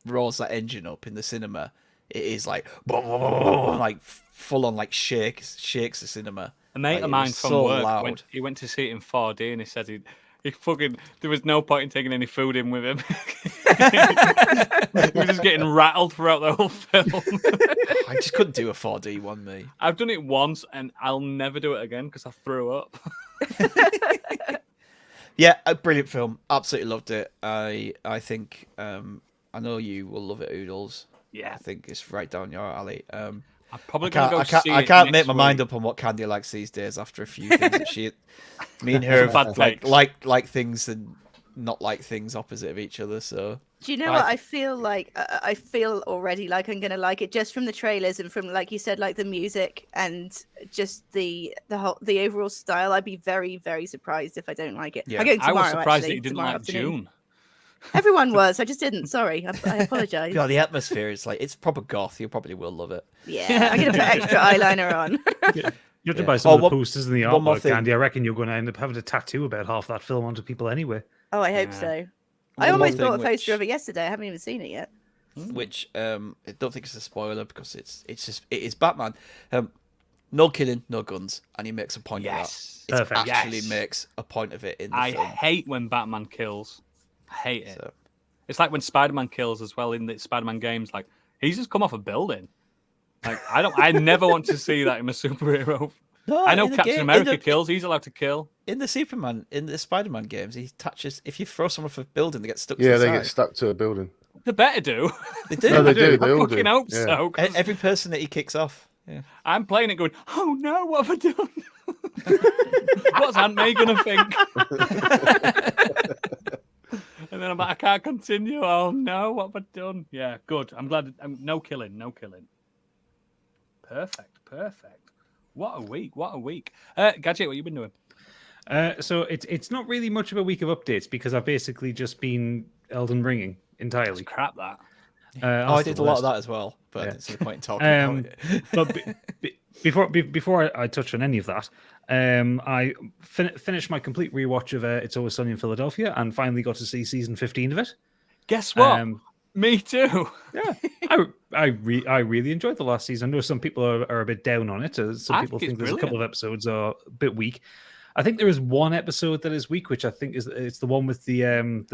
roars that engine up in the cinema, it is like full on, like shakes the cinema. A mate of mine from work he went to see it in 4D, and he said he fucking there was no point in taking any food in with him. He was just getting rattled throughout the whole film. I just couldn't do a 4D one, me. I've done it once, and I'll never do it again because I threw up. Yeah, a brilliant film. Absolutely loved it. I think I know you will love it, Oodles. Yeah, I think it's right down your alley. I'm probably gonna go see it. I can't make my mind up on what Candy likes these days after a few things that me and her have like things, and not like things opposite of each other. So do you know what I feel like? I feel already like I'm gonna like it just from the trailers and from, like you said, like the music and just the overall style. I'd be very, very surprised if I don't like it. Yeah. I'm going tomorrow, I was surprised actually, that you didn't tomorrow like afternoon. June. Everyone was. I just didn't. Sorry. I apologize. God, the atmosphere is like, it's proper goth. You probably will love it. Yeah, I'm gonna put extra eyeliner on. You have to buy some of the posters and the one more artwork, thing. Andy. I reckon you're going to end up having to tattoo about half that film onto people anyway. Oh, I hope Yeah. so. One I more almost bought a thing poster which- of it yesterday. I haven't even seen it yet. Which I don't think it's a spoiler because it is Batman. No killing, no guns, and he makes a point Yes. of that. It Perfect. actually Yes. makes a point of it in the I film. hate when Batman kills. I hate it. So, It's like when Spider-Man kills as well in the Spider-Man games. Like, he's just come off a building. Like, I never want to see that in a superhero. no, I know in the Captain game- America in the, kills. He's allowed to kill. in the Spider-Man games. He touches. If you throw someone off a building, they get stuck. Yeah, to the they side. get stuck to a building. They better do. They do. No, they do. They I all fucking do. hope Yeah. so. 'Cause Every person that he kicks off. Yeah. I'm playing it going, oh no, what have I done? What's Aunt May going to think? And then I'm like, I can't continue. Oh no, what have I done? Yeah, good. I'm glad. No killing. Perfect. What a week. Gadget, what you been doing? So it's not really much of a week of updates because I've basically just been Elden Ringing entirely. It's crap, that. I did a lot of that as well, but Yeah. it's no point in talking about it. But before I touch on any of that, I finished my complete rewatch of It's Always Sunny in Philadelphia and finally got to see season 15 of it. Guess what? Um, Me too. Yeah, I really enjoyed the last season. I know some people are a bit down on it. Some I people think think it's there's a couple of episodes are a bit weak. I think there is one episode that is weak, which I think it's the one with the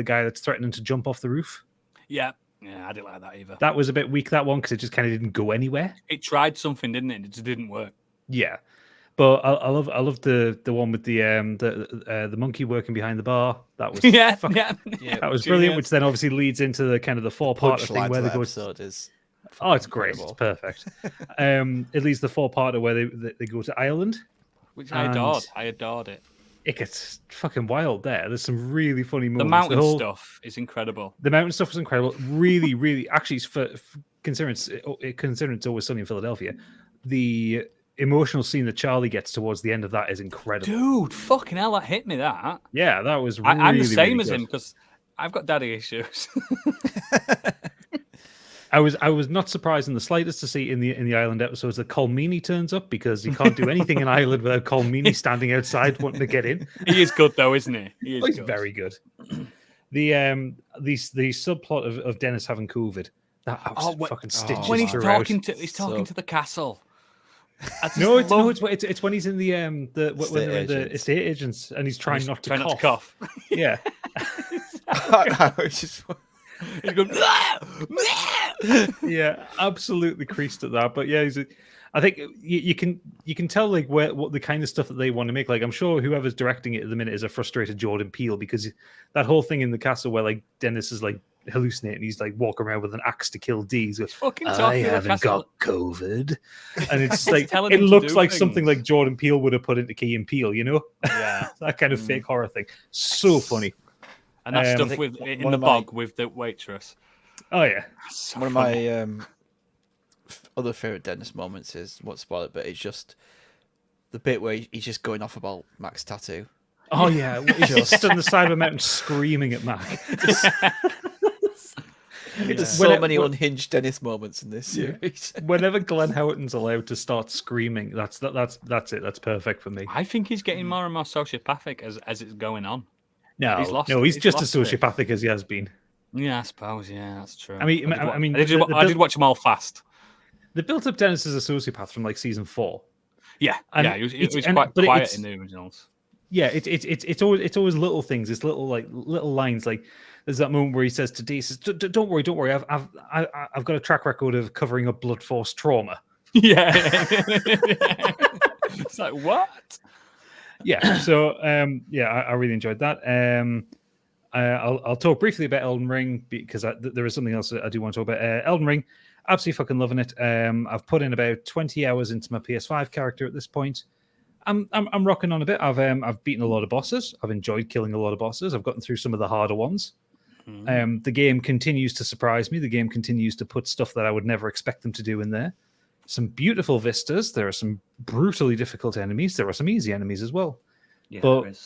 guy that's threatening to jump off the roof. Yeah, I didn't like that either. That was a bit weak, that one, because it just kind of didn't go anywhere. It tried something, didn't it? It just didn't work. Yeah, but I love the one with the monkey working behind the bar. That was Yeah. that was brilliant. Which then obviously leads into the kind of the four-part thing Punchline where to they that go. episode is Oh, it's great. incredible. It's perfect. It leads the four-parter where they go to Ireland. Which I adored. I adored it. It gets fucking wild there. There's some really funny The moments. mountain stuff is incredible. The mountain stuff was incredible. Really, really. Actually, for considering it's Always Sunny in Philadelphia, the emotional scene that Charlie gets towards the end of that is incredible. Dude, fucking hell, that hit me, that. Yeah, that was really, I'm the same really as good. him because I've got daddy issues. I was not surprised in the slightest to see in the Island episodes that Colmini turns up because you can't do anything in Ireland without Colmini standing outside wanting to get in. He is good though, isn't he? He's very good. The subplot of Dennis having COVID, that fucking stitches when he's throughout. talking to the castle. No, it's when he's in the when they're in the agents. estate agents and he's trying not to Try cough. not to cough. Yeah, It's just- He's going, yeah, absolutely creased at that. But yeah, I think you can tell like what the kind of stuff that they want to make. Like I'm sure whoever's directing it at the minute is a frustrated Jordan Peele because that whole thing in the castle where like Dennis is like hallucinating, he's like walking around with an axe to kill D. He's like, fucking I talking to the haven't castle. got COVID, and it's like telling it him to looks do like something things. like Jordan Peele would have put into Key and Peele, you know? Yeah. That kind of fake horror thing. So funny. And that I stuff think with in one the of my- bog with the waitress. Oh yeah. So One of funny. my other favorite Dennis moments is what's spoil it, but it's just the bit where he's just going off about Mac's tattoo. Oh yeah. He's just on the side of a mountain screaming at Mac. There's When so it- many when- unhinged Dennis moments in this series. Whenever Glenn Howerton's allowed to start screaming, that's it. That's perfect for me. I think he's getting more and more sociopathic as it's going on. No, He's lost he's it. just He's as lost it. sociopathic as he has been. Yeah, I suppose. Yeah, that's true. I mean, I mean, I did watch them all fast. The built-up Dennis is a sociopath from like season 4. Yeah, And yeah, he was it's- quite but quiet it's- in the originals. Yeah, it's always little things. It's little lines. Like there's that moment where he says to Dee, says, "Don't worry. I've got a track record of covering up blood force trauma." Yeah, it's like what? Yeah. So I really enjoyed that. I'll talk briefly about Elden Ring because there is something else that I do want to talk about. Elden Ring, absolutely fucking loving it. I've put in about 20 hours into my PS5 character at this point, I'm rocking on a bit. I've beaten a lot of bosses. I've enjoyed killing a lot of bosses. I've gotten through some of the harder ones. The game continues to surprise me. The game continues to put stuff that I would never expect them to do in there. Some beautiful vistas. There are some brutally difficult enemies. There are some easy enemies as well. Yeah, but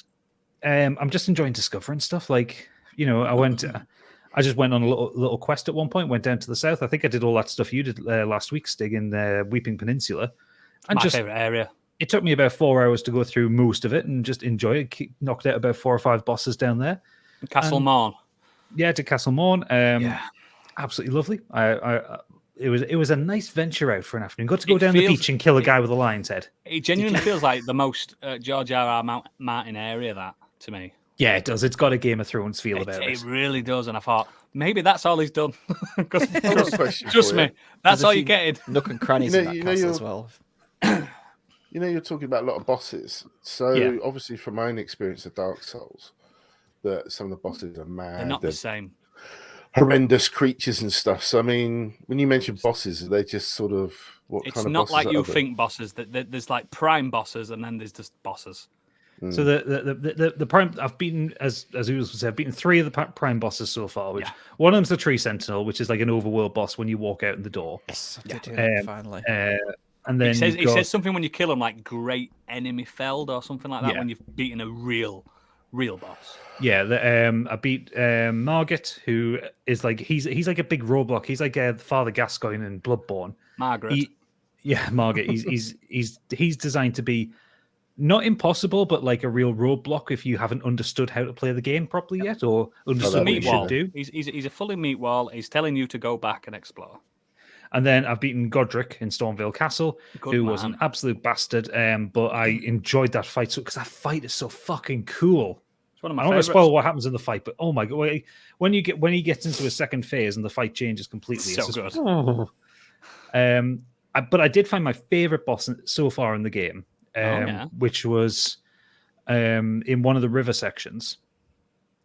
I'm just enjoying discovering stuff. Like, you know, I just went on a little quest at one point. Went down to the south. I think I did all that stuff you did last week, Stig, in Weeping Peninsula. And my favorite area. It took me about 4 hours to go through most of it and just enjoy it. Knocked out about 4 or 5 bosses down there. Castle Morn. Yeah, to Castle Morn. Absolutely lovely. It was a nice venture out for an afternoon. Got to go down the beach and kill a guy with a lion's head. It genuinely feels like the most George R.R. Martin area, that, to me. Yeah, it does. It's got a Game of Thrones feel about it. It really does. And I thought, maybe that's all he's done. Trust me, that's all you're getting. Nook and crannies in that castle as well. You know, you're talking about a lot of bosses. So obviously, from my own experience of Dark Souls, that some of the bosses are mad. They're not the same. Horrendous creatures and stuff. So I mean, when you mention bosses, are they just sort of what kind of bosses? It's not like you are they? think bosses. There's like prime bosses, and then there's just bosses. So the prime, I've beaten, as Oodles would say, I've beaten 3 of the prime bosses so far. Which one of them's the Tree Sentinel, which is like an overworld boss when you walk out in the door. Yes, finally. And then it says something when you kill him, like great enemy felled or something like that. When you've beaten a real boss. Yeah, I beat Margit, who is like he's like a big roadblock. He's like Father Gascoigne in Bloodborne. Margaret. Margit. He's designed to be not impossible, but like a real roadblock if you haven't understood how to play the game properly yet or understood what you should do. He's a fully meat wall. He's telling you to go back and explore. And then I've beaten Godric in Stormvale Castle, who was an absolute bastard. But I enjoyed that fight because that fight is so fucking cool. It's one of my I don't want favorites. to spoil what happens in the fight, but oh my god, when he gets into a second phase and the fight changes completely, it's so good. But I did find my favorite boss so far in the game, which was in one of the river sections.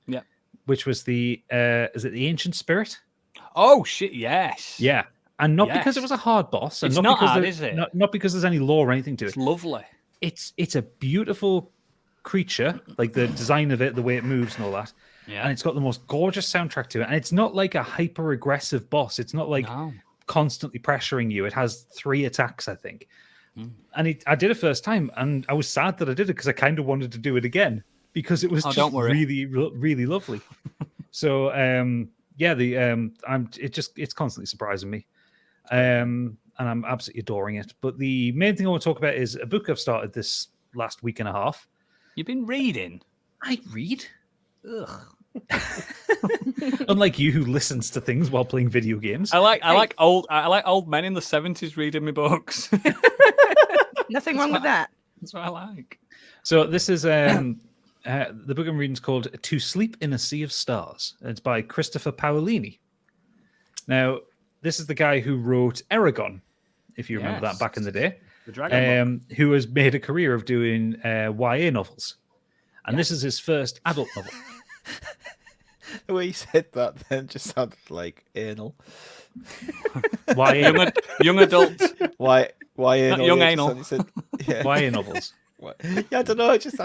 Yeah, which was is it the Ancient Spirit? Oh shit! Yes. Yeah. And not because it was a hard boss, and it's not not because hard, is it? Not because there's any lore or anything to it. It's lovely. It's a beautiful creature, like the design of it, the way it moves, and all that. Yeah. And it's got the most gorgeous soundtrack to it. And it's not like a hyper aggressive boss. It's not like constantly pressuring you. It has 3 attacks, I think. And I did it first time, and I was sad that I did it because I kind of wanted to do it again because it was just really, really lovely. So it's constantly surprising me. And I'm absolutely adoring it. But the main thing I want to talk about is a book I've started this last week and a half. You've been reading? I read. Ugh. Unlike you, who listens to things while playing video games. I like old men in the 70s reading me books. Nothing wrong with that. That's what I like. So this is the book I'm reading is called To Sleep in a Sea of Stars. It's by Christopher Paolini. Now, this is the guy who wrote Eragon, if you remember that back in the day. The Dragon book. Who has made a career of doing YA novels. And this is his first adult novel. The way you said that then just sounded like anal. YA. Young adult. Why anal? Not young anal. Said, YA novels. Yeah, I don't know. Just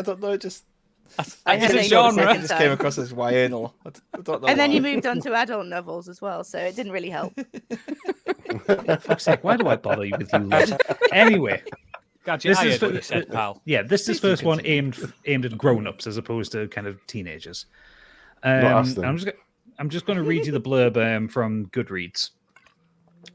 It's a genre. It just came across as YA anal. I don't know. And then you moved on to adult novels as well, so it didn't really help. For fuck's sake, why do I bother you with you lot? Anyway. Gotcha. This is what you said, pal. Yeah, this is first one aimed at grown-ups as opposed to kind of teenagers. Not us, I'm just going to read you the blurb from Goodreads.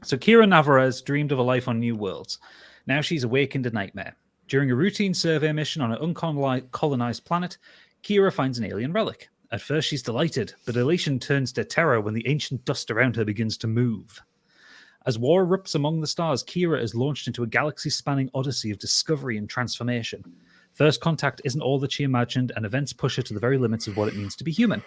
So Kira Navarez dreamed of a life on new worlds. Now she's awakened a nightmare. During a routine survey mission on an uncolonized planet, Kira finds an alien relic. At first she's delighted, but elation turns to terror when the ancient dust around her begins to move. As war erupts among the stars, Kira is launched into a galaxy-spanning odyssey of discovery and transformation. First contact isn't all that she imagined, and events push her to the very limits of what it means to be human.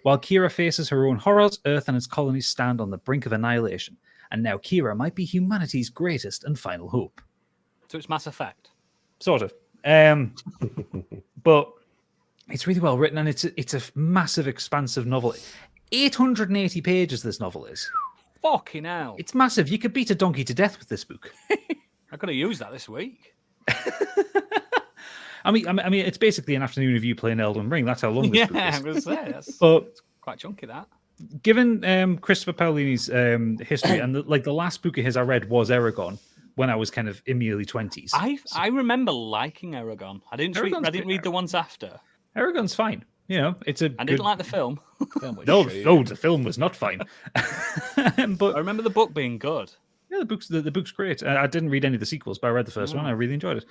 While Kira faces her own horrors, Earth and its colonies stand on the brink of annihilation. And now Kira might be humanity's greatest and final hope. So it's Mass Effect. Sort of. But it's really well written, and it's a massive, expansive novel. 880 pages this novel is. Fucking hell. It's massive. You could beat a donkey to death with this book. I'm going to use that this week. I mean, it's basically an afternoon of you playing Elden Ring. That's how long this book is. I'm going to say that's quite chunky. That given Christopher Paolini's history and the last book of his I read was Eragon when I was kind of in my early 20s. I remember liking Eragon. I didn't read the ones after. Eragon's fine. You know, I didn't like the film. The film was not fine. But I remember the book being good. Yeah, the book's great. I didn't read any of the sequels, but I read the first one. I really enjoyed it.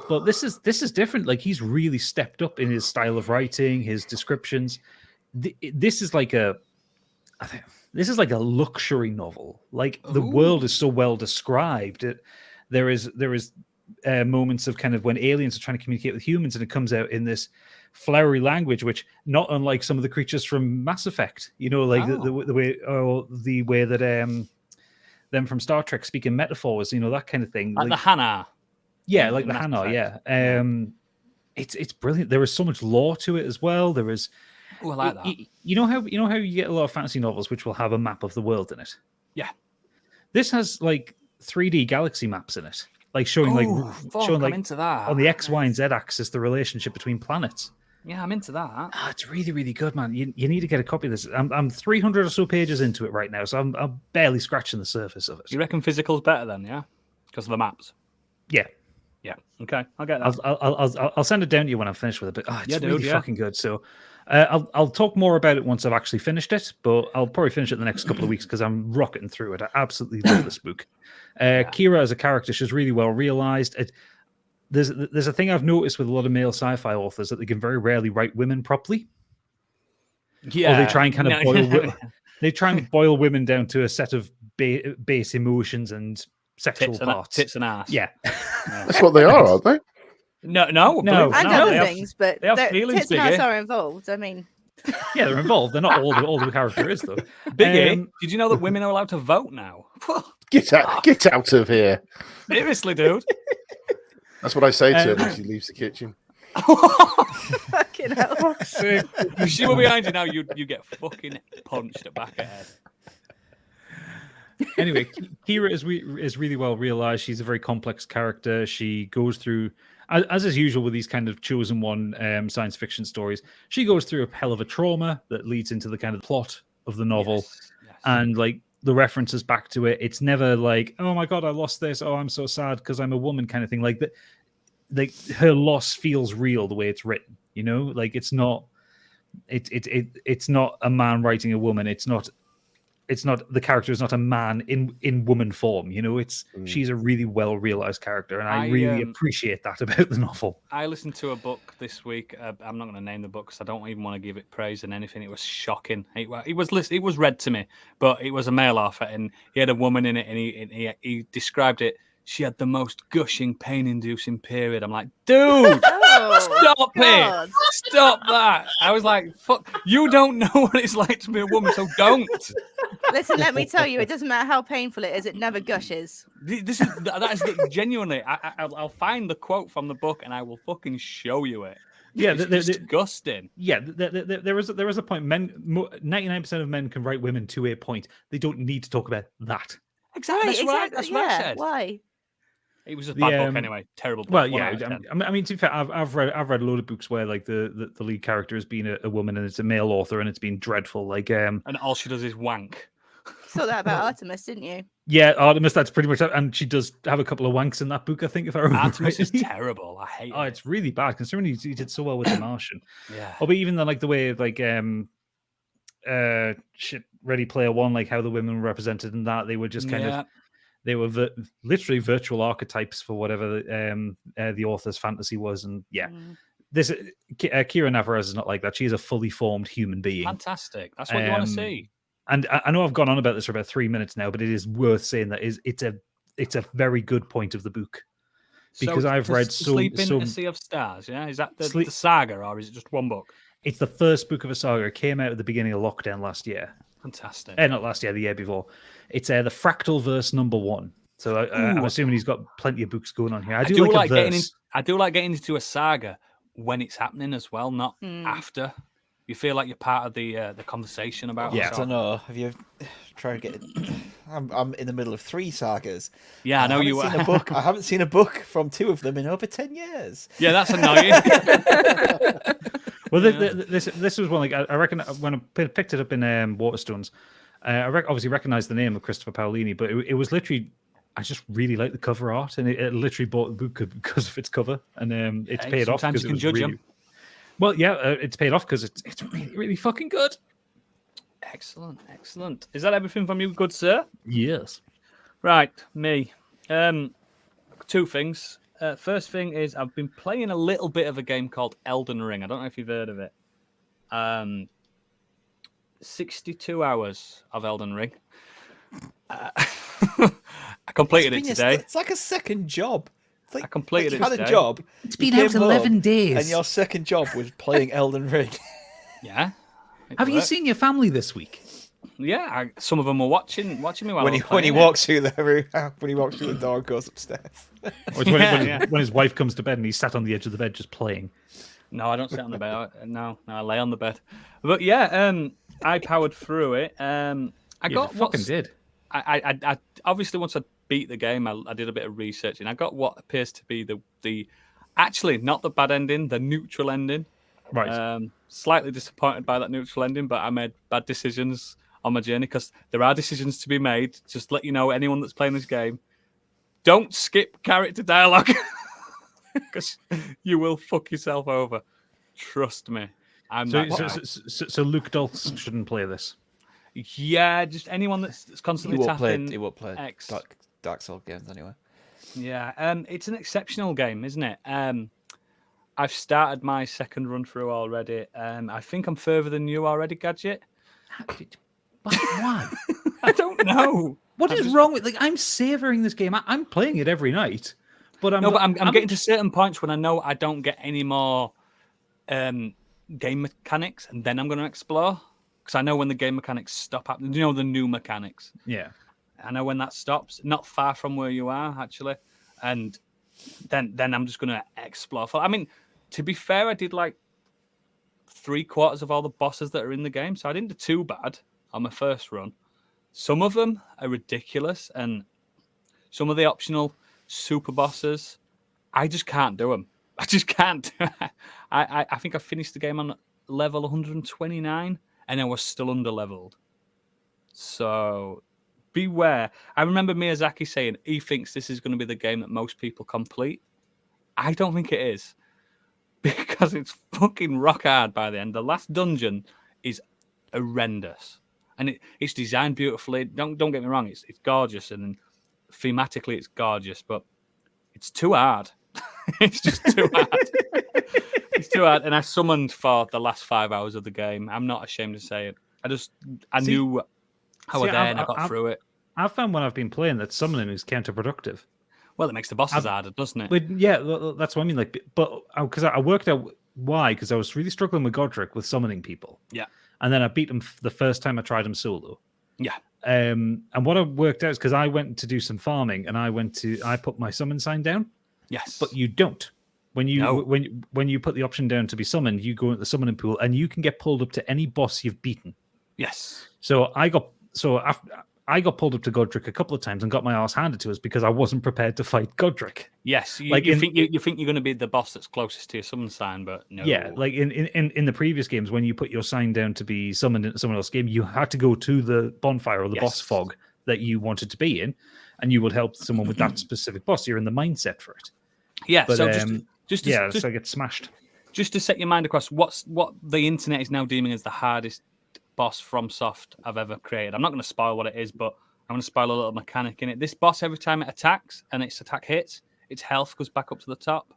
But this is different. Like, he's really stepped up in his style of writing, his descriptions. This is like a luxury novel. Like, the world is so well described. There is moments of kind of when aliens are trying to communicate with humans, and it comes out in this flowery language, which not unlike some of the creatures from Mass Effect. You know, like the way that them from Star Trek speak in metaphors. You know, that kind of thing. Like the Hanar. Yeah, like the Hanar. Yeah. It's brilliant. There is so much lore to it as well. There is. Oh, I like that. You know how you get a lot of fantasy novels which will have a map of the world in it. Yeah. This has like 3D galaxy maps in it, like showing I'm into that. On the X, Y, and Z axis the relationship between planets. Yeah, I'm into that. It's really, really good, man. You need to get a copy of this. I'm 300 or so pages into it right now, so I'm barely scratching the surface of it. You reckon physical's better then, yeah? Because of the maps. Yeah. Yeah. Okay, I'll get that. I'll send it down to you when I'm finished with it. But it's really fucking good. So I'll talk more about it once I've actually finished it. But I'll probably finish it in the next couple of weeks because I'm rocketing through it. I absolutely love this book. Kira as a character, she's really well realized. There's a thing I've noticed with a lot of male sci-fi authors that they can very rarely write women properly. Yeah, or they try and kind of boil women down to a set of base emotions and sexual parts. Tits and ass. Yeah. That's what they are, aren't they? No. And other things, but they have feelings. Tits and ass are involved. I mean, yeah, they're involved. They're not all the character is though. Biggie, did you know that women are allowed to vote now? Get out of here! Seriously, dude. That's what I say to him as he leaves the kitchen. Fucking hell. If she were behind you now, you get fucking punched at back of head. Anyway, Kira is really well realized. She's a very complex character. She goes through, as is usual with these kind of chosen one science fiction stories, she goes through a hell of a trauma that leads into the kind of plot of the novel. Yes. And like the references back to it, it's never like, oh my God, I lost this. Oh, I'm so sad because I'm a woman kind of thing. Like that, like her loss feels real the way it's written, you know, like it's not a man writing a woman. It's not the character is not a man in woman form, you know. She's a really well realized character, and I really appreciate that about the novel. I listened to a book this week. I'm not going to name the book because I don't even want to give it praise and anything. It was shocking. It was read to me, but it was a male author, and he had a woman in it, and he described it. She had the most gushing, pain-inducing period. I'm like, dude, stop it. Stop that. I was like, fuck, you don't know what it's like to be a woman, so don't. Listen, let me tell you, it doesn't matter how painful it is, it never gushes. That is genuinely, I'll find the quote from the book and I will fucking show you it. Yeah, it's disgusting. Yeah, there is a point. 99% of men can write women to a point. They don't need to talk about that. Exactly. That's what I said. Why? It was a bad book anyway. Terrible book. Well, yeah. I mean, to be fair, I've read a load of books where like the lead character has been a woman and it's a male author and it's been dreadful. Like, and all she does is wank. You saw that about Artemis, didn't you? Yeah, Artemis. That's pretty much it. And she does have a couple of wanks in that book, I think. If I remember, Artemis is terrible. I hate it. It's really bad considering he did so well with The Martian. Yeah. But even then, like the way like Ready Player One, like how the women were represented in that, they were just kind of. They were literally virtual archetypes for whatever the author's fantasy was, and this Kira Navarez is not like that. She's a fully formed human being. Fantastic. That's what you want to see. And I know I've gone on about this for about 3 minutes now, but it is worth saying that it's a very good point of the book because I've read Sleep in a Sea of Stars. Yeah, is that the saga or is it just one book? It's the first book of a saga. It came out at the beginning of lockdown last year. Fantastic. Not last year, the year before. It's the Fractal Verse #1. So I'm assuming he's got plenty of books going on here. I do like getting into a saga when it's happening as well, not after. You feel like you're part of the conversation about it. Yeah, I don't know. Have you tried I'm in the middle of 3 sagas. Yeah, I know you are. are. I haven't seen a book from 2 of them in over 10 years. Yeah, that's annoying. Well, this was one, like, I reckon when I picked it up in Waterstones, I obviously recognized the name of Christopher Paolini, but it was literally, I just really liked the cover art, and it literally bought the book because of its cover, and it's paid off because it was really... Him. Well, yeah, it's paid off because it's really, really fucking good. Excellent. Is that everything from you, good sir? Yes. Right, me. 2 things. First thing is I've been playing a little bit of a game called Elden Ring. I don't know if you've heard of it. 62 hours of Elden Ring. I completed it today. It's like a second job. Like, I completed it today. You had a job. It's been out 11 days. And your second job was playing Elden Ring. Yeah. Have you seen your family this week? Yeah, some of them were watching me while when he walks through the door and goes upstairs. Or when his wife comes to bed and he's sat on the edge of the bed just playing. No, I don't sit on the bed. No, I lay on the bed. But yeah, I powered through it. I obviously once I beat the game, I did a bit of research and I got what appears to be the actually not the bad ending, the neutral ending. Right. Slightly disappointed by that neutral ending, but I made bad decisions on my journey because there are decisions to be made. Just let you know, anyone that's playing this game, don't skip character dialogue because you will fuck yourself over. Trust me. So Luke Dulce shouldn't play this. Yeah, just anyone that's constantly tapping. He won't play Dark Souls games anyway. Yeah, it's an exceptional game, isn't it? I've started my second run through already. I think I'm further than you already, Gadget. Why? I don't know. What is wrong with I'm savoring this game. I'm playing it every night, but I'm getting to certain points when I know I don't get any more game mechanics, and then I'm going to explore because I know when the game mechanics stop happening. You know, the new mechanics. Yeah, I know when that stops. Not far from where you are actually, and then I'm just going to explore. I mean, to be fair, I did like 3/4 of all the bosses that are in the game, so I didn't do too bad on my first run. Some of them are ridiculous, and some of the optional super bosses, I just can't do them. I just can't. I think I finished the game on level 129, and I was still under-leveled. So beware. I remember Miyazaki saying he thinks this is going to be the game that most people complete. I don't think it is, because it's fucking rock hard by the end. The last dungeon is horrendous. And it's designed beautifully. Don't get me wrong, it's gorgeous, and thematically it's gorgeous, but it's too hard. It's just too hard. It's too hard. And I summoned for the last 5 hours of the game. I'm not ashamed to say it. I knew I was there and I got through it. I've found when I've been playing that summoning is counterproductive. Well, it makes the bosses harder, doesn't it? But yeah, that's what I mean. But because I worked out why, because I was really struggling with Godric with summoning people. Yeah. And then I beat him the first time I tried him solo. Yeah. And what I worked out is because I went to do some farming and I put my summon sign down. Yes. But you don't. When you put the option down to be summoned, you go into the summoning pool and you can get pulled up to any boss you've beaten. Yes. So I got pulled up to Godric a couple of times and got my ass handed to us because I wasn't prepared to fight Godric. Yes, you think you're going to be the boss that's closest to your summon sign, but no. Yeah, like in the previous games, when you put your sign down to be summoned into someone else's game, you had to go to the bonfire or the boss fog that you wanted to be in, and you would help someone with that specific boss. You're in the mindset for it. Yeah, but, so so I get smashed. Just to set your mind across, what the internet is now deeming as the hardest boss from Soft I've ever created. I'm not going to spoil what it is, but I'm going to spoil a little mechanic in it. This boss, every time it attacks and its attack hits, its health goes back up to the top.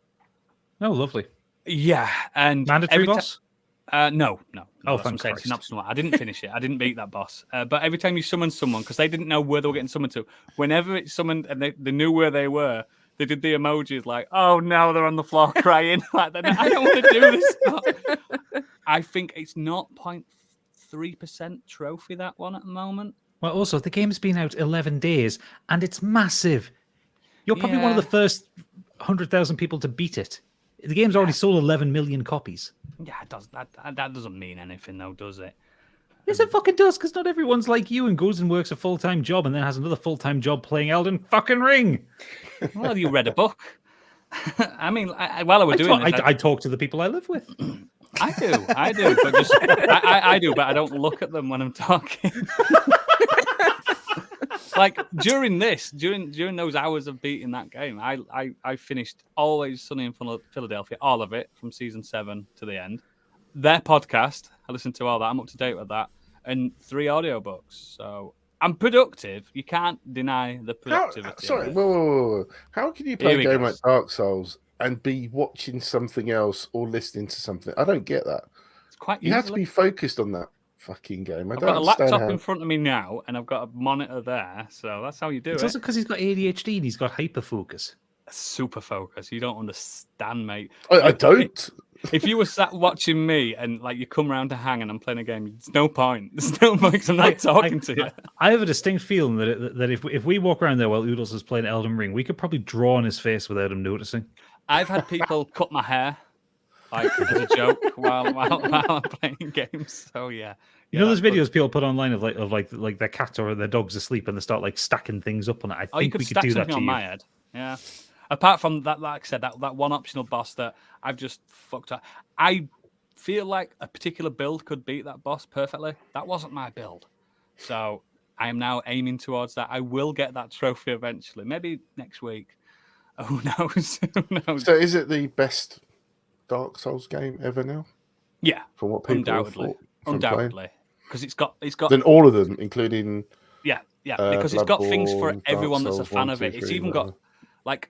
Oh, lovely. Yeah, and mandatory boss? No. Oh, thank Christ. It's an optional one. I didn't finish it. I didn't beat that boss. But every time you summon someone, because they didn't know where they were getting summoned to, whenever it's summoned and they knew where they were, they did the emojis like, oh, no, they're on the floor crying. Like, I don't want to do this. I think it's 0.3% trophy, that one at the moment. Well, also, the game's been out 11 days, and it's massive. You're probably one of the first 100,000 people to beat it. The game's already sold 11 million copies. Yeah, it does. That doesn't mean anything, though, does it? Yes, it fucking does, because not everyone's like you and goes and works a full-time job and then has another full-time job playing Elden fucking Ring. Well, you read a book. I mean, while I was doing this, I talk to the people I live with. I do, but just I do, but I don't look at them when I'm talking. Like during those hours of beating that game, I finished Always Sunny in Philadelphia, all of it from season 7 to the end. Their podcast, I listened to all that. I'm up to date with that, and 3 audiobooks. So I'm productive. You can't deny the productivity. Whoa. How can you play a game like Dark Souls and be watching something else or listening to something? I don't get that. It's quite. You have to be focused on that fucking game. I've got a laptop in front of me now, and I've got a monitor there, so that's how you do it. It's also because he's got ADHD and he's got hyperfocus. Super focus. You don't understand, mate. I don't. If you were sat watching me and like you come around to hang and I'm playing a game, there's no point. There's no point because I'm not talking to you. I have a distinct feeling that if we walk around there while Oodles is playing Elden Ring, we could probably draw on his face without him noticing. I've had people cut my hair like as a joke while I'm playing games. So yeah. You know those videos people put online of like their cat or their dog's asleep and they start like stacking things up on it. I think we could do that to on you. My head. Yeah. Apart from that, like I said, that one optional boss that I've just fucked up. I feel like a particular build could beat that boss perfectly. That wasn't my build. So I am now aiming towards that. I will get that trophy eventually. Maybe next week. Who knows? Who knows? So is it the best Dark Souls game ever now? Yeah. From what people undoubtedly. Because it's got then all of them, including because it's got things for everyone that's a fan of it. It's even got like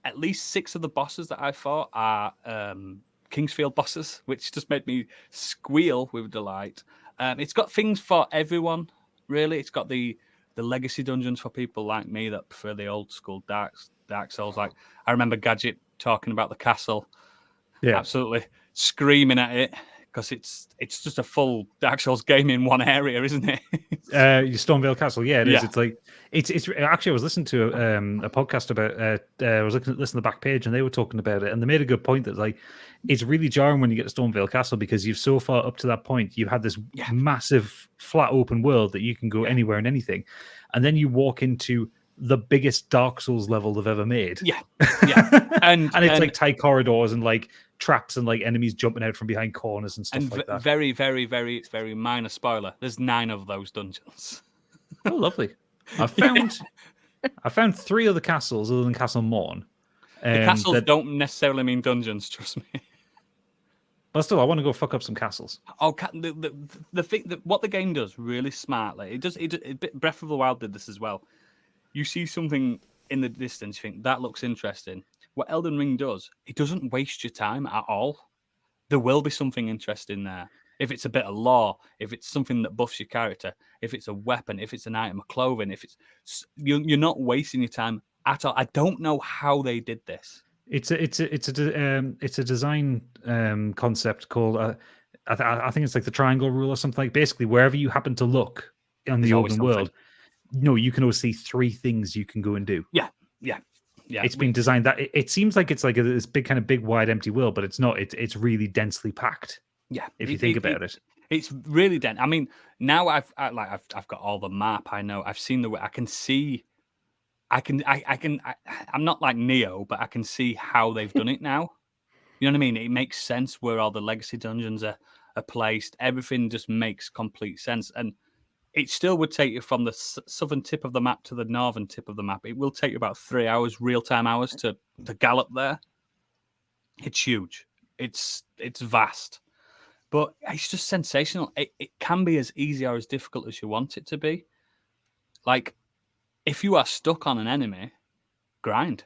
at least 6 of the bosses that I fought are Kingsfield bosses, which just made me squeal with delight. It's got things for everyone, really. It's got the legacy dungeons for people like me that prefer the old school Dark Souls. Like I remember Gadget talking about the castle, absolutely screaming at it. Because it's just a full Dark Souls game in one area, isn't it? Your Stormvale Castle, it is. It's like it's actually I was listening to a podcast about I was listening to the back page and they were talking about it and they made a good point that like it's really jarring when you get to Stormvale Castle because you've so far up to that point you've had this massive flat open world that you can go anywhere and anything, and then you walk into the biggest Dark Souls level they've ever made. And it's like tight corridors and like traps and like enemies jumping out from behind corners and stuff like that. Very, very, very, it's very minor spoiler. There's 9 of those dungeons. Oh, lovely. I found 3 other castles other than Castle Morn. The castles don't necessarily mean dungeons, trust me. But still, I want to go fuck up some castles. Oh, the thing that what the game does really smartly, it does. Breath of the Wild did this as well. You see something in the distance, you think that looks interesting. What Elden Ring does, it doesn't waste your time at all. There will be something interesting there. If it's a bit of lore, if it's something that buffs your character, if it's a weapon, if it's an item of clothing, if it's you're not wasting your time at all. I don't know how they did this. It's a design concept called I think it's like the triangle rule or something. Like basically, wherever you happen to look in the open world, you can always see 3 things you can go and do. Yeah. It's been designed that it seems like it's like this big wide empty world, but it's not. It's really densely packed. Yeah, if you think about it, it's really dense. I mean, now I've got all the map. I know I've seen I can see. I'm not like Neo, but I can see how they've done it now. You know what I mean? It makes sense where all the legacy dungeons are placed. Everything just makes complete sense, and it still would take you from the southern tip of the map to the northern tip of the map. It will take you about 3 hours, real-time hours, to gallop there. It's huge. It's vast. But it's just sensational. It can be as easy or as difficult as you want it to be. Like, if you are stuck on an enemy, grind.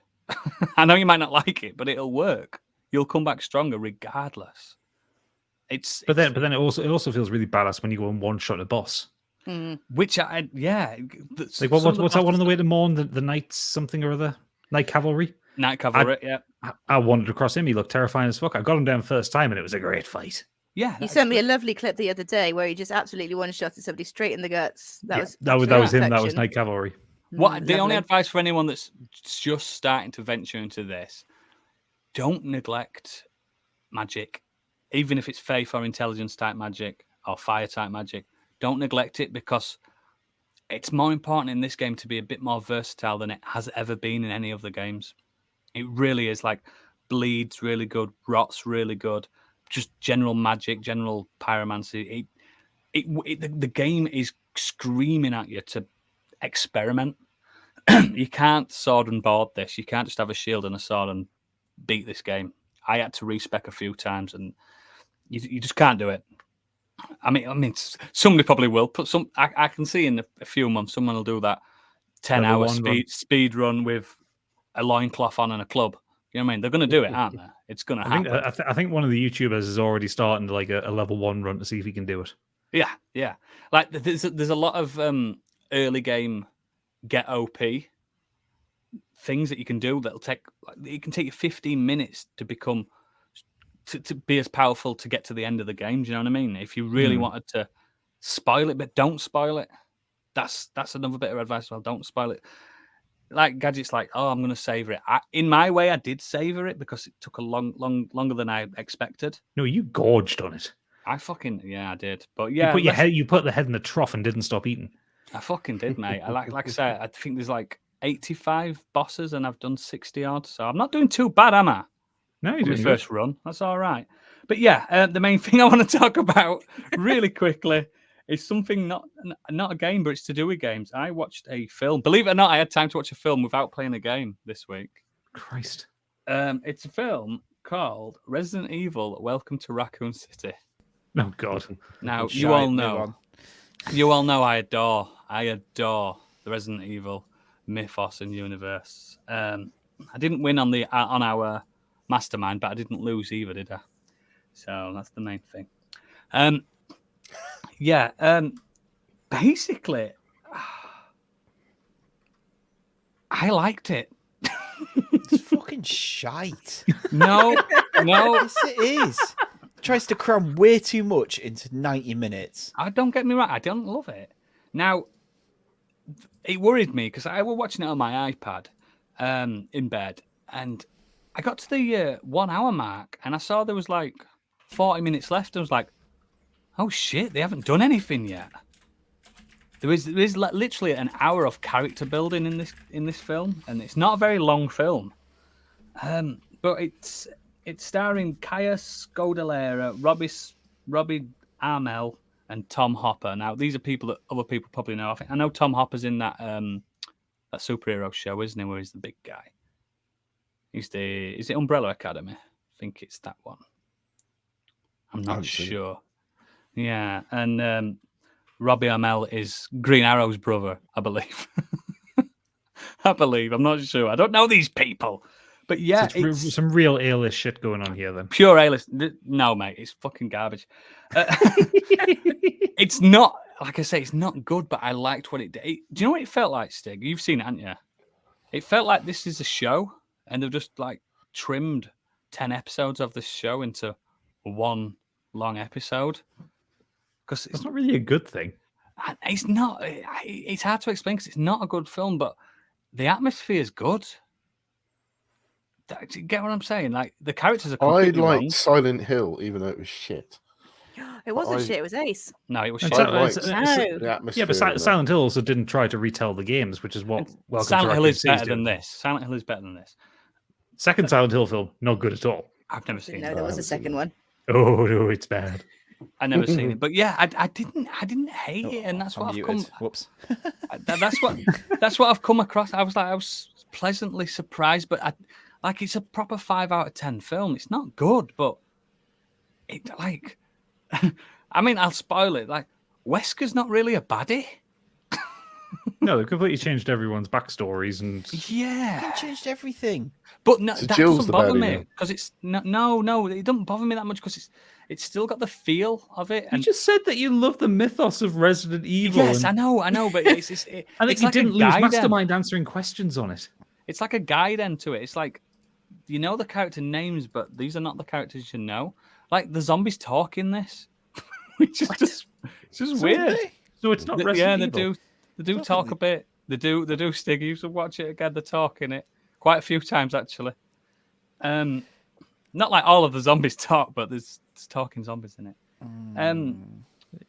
I know you might not like it, but it'll work. You'll come back stronger regardless. But then it also feels really badass when you go and one-shot a boss. Which like what's that one on the way to Morn? The Knights something or other? Night Cavalry. I wandered across him. He looked terrifying as fuck. I got him down first time, and it was a great fight. Yeah, you sent me a lovely clip the other day where he just absolutely one-shotted somebody straight in the guts. That was him. That was Night Cavalry. The only advice for anyone that's just starting to venture into this: don't neglect magic, even if it's faith or intelligence type magic. or fire type magic. Don't neglect it, because it's more important in this game to be a bit more versatile than it has ever been in any other games. It really is. Like, bleed's really good, rot's really good, just general magic, general pyromancy. The game is screaming at you to experiment. You can't sword and board this. You can't just have a shield and a sword and beat this game. I had to respec a few times, and you just can't do it. I mean, somebody probably will. Put some. I can see in a few months someone will do that 10-hour speed run with a loincloth on and a club. You know what I mean? They're going to do it, aren't they? It's going to happen. I think one of the YouTubers is already starting to like a level 1 run to see if he can do it. Yeah. Like there's a lot of early game get OP things that you can do that'll take. It can take you 15 minutes to become to be as powerful to get to the end of the game. Do you know what I mean? If you really wanted to spoil it, but don't spoil it. That's another bit of advice as well. Don't spoil it. Like Gadget's like, oh, I'm going to savor it. In my way, I did savor it because it took a longer than I expected. No, you gorged on it. I did. But yeah, you put the head in the trough and didn't stop eating. I fucking did, mate. Like I say, I think there's like 85 bosses and I've done 60 odd, so I'm not doing too bad, am I? No, you didn't. First run, that's all right. But yeah, the main thing I want to talk about really quickly is something not a game, but it's to do with games. I watched a film. Believe it or not, I had time to watch a film without playing a game this week. Christ. It's a film called Resident Evil: Welcome to Raccoon City. Oh God. Now you all know I adore the Resident Evil mythos and universe. I didn't win on our mastermind, but I didn't lose either, did I? So that's the main thing. Basically, I liked it. It's fucking shite. No. Yes, it is. It tries to cram way too much into 90 minutes. Don't get me wrong, I don't love it. Now, it worried me because I was watching it on my iPad in bed, and I got to the 1 hour mark, and I saw there was like 40 minutes left. I was like, oh shit, they haven't done anything yet. There is literally an hour of character building in this film, and it's not a very long film. But it's starring Kaya Scodelario, Robbie Amell, and Tom Hopper. Now these are people that other people probably know. I know Tom Hopper's in that superhero show, isn't he? Where he's the big guy. Is it Umbrella Academy? I think it's that one. I'm not sure. Yeah, and Robbie Amell is Green Arrow's brother, I believe. I'm not sure. I don't know these people. But yeah, so it's some real A-list shit going on here then. Pure A-list. No, mate, it's fucking garbage. It's not, like I say, it's not good, but I liked what it did. Do you know what it felt like, Stig? You've seen it, haven't you? It felt like this is a show, and they've just like trimmed 10 episodes of this show into one long episode. Because it's not really a good thing. It's not. It's hard to explain because it's not a good film, but the atmosphere is good. Do you get what I'm saying? Like the characters are completely wrong. Silent Hill, even though it was shit. It wasn't shit. It was ace. No, it was shit. Yeah, but Silent Hill also didn't try to retell the games, which is what Silent Hill is better than this. Silent Hill is better than this. Second Silent Hill film, not good at all. I've never seen it. No, there was a second one. Oh no, it's bad. I never seen it, but yeah, I didn't hate it, and that's what I've come. Whoops. That's what I've come across. I was pleasantly surprised, but it's a proper 5 out of 10 film. It's not good, but it like, I mean, I'll spoil it. Like Wesker's not really a baddie. No, they've completely changed everyone's backstories and they changed everything. But no, that doesn't bother me because it's no, it doesn't bother me that much because it's still got the feel of it. And you just said that you love the mythos of Resident Evil. Yes, I know, but it's I think you didn't lose Mastermind answering questions on it. It's like a guide end to it. It's like you know the character names, but these are not the characters you know. Like the zombies talk in this, which is just weird. So it's not Resident Evil. They do talk a bit. They do. Stig, you used to watch it again. They're talking it quite a few times actually. Not like all of the zombies talk, but there's talking zombies in it.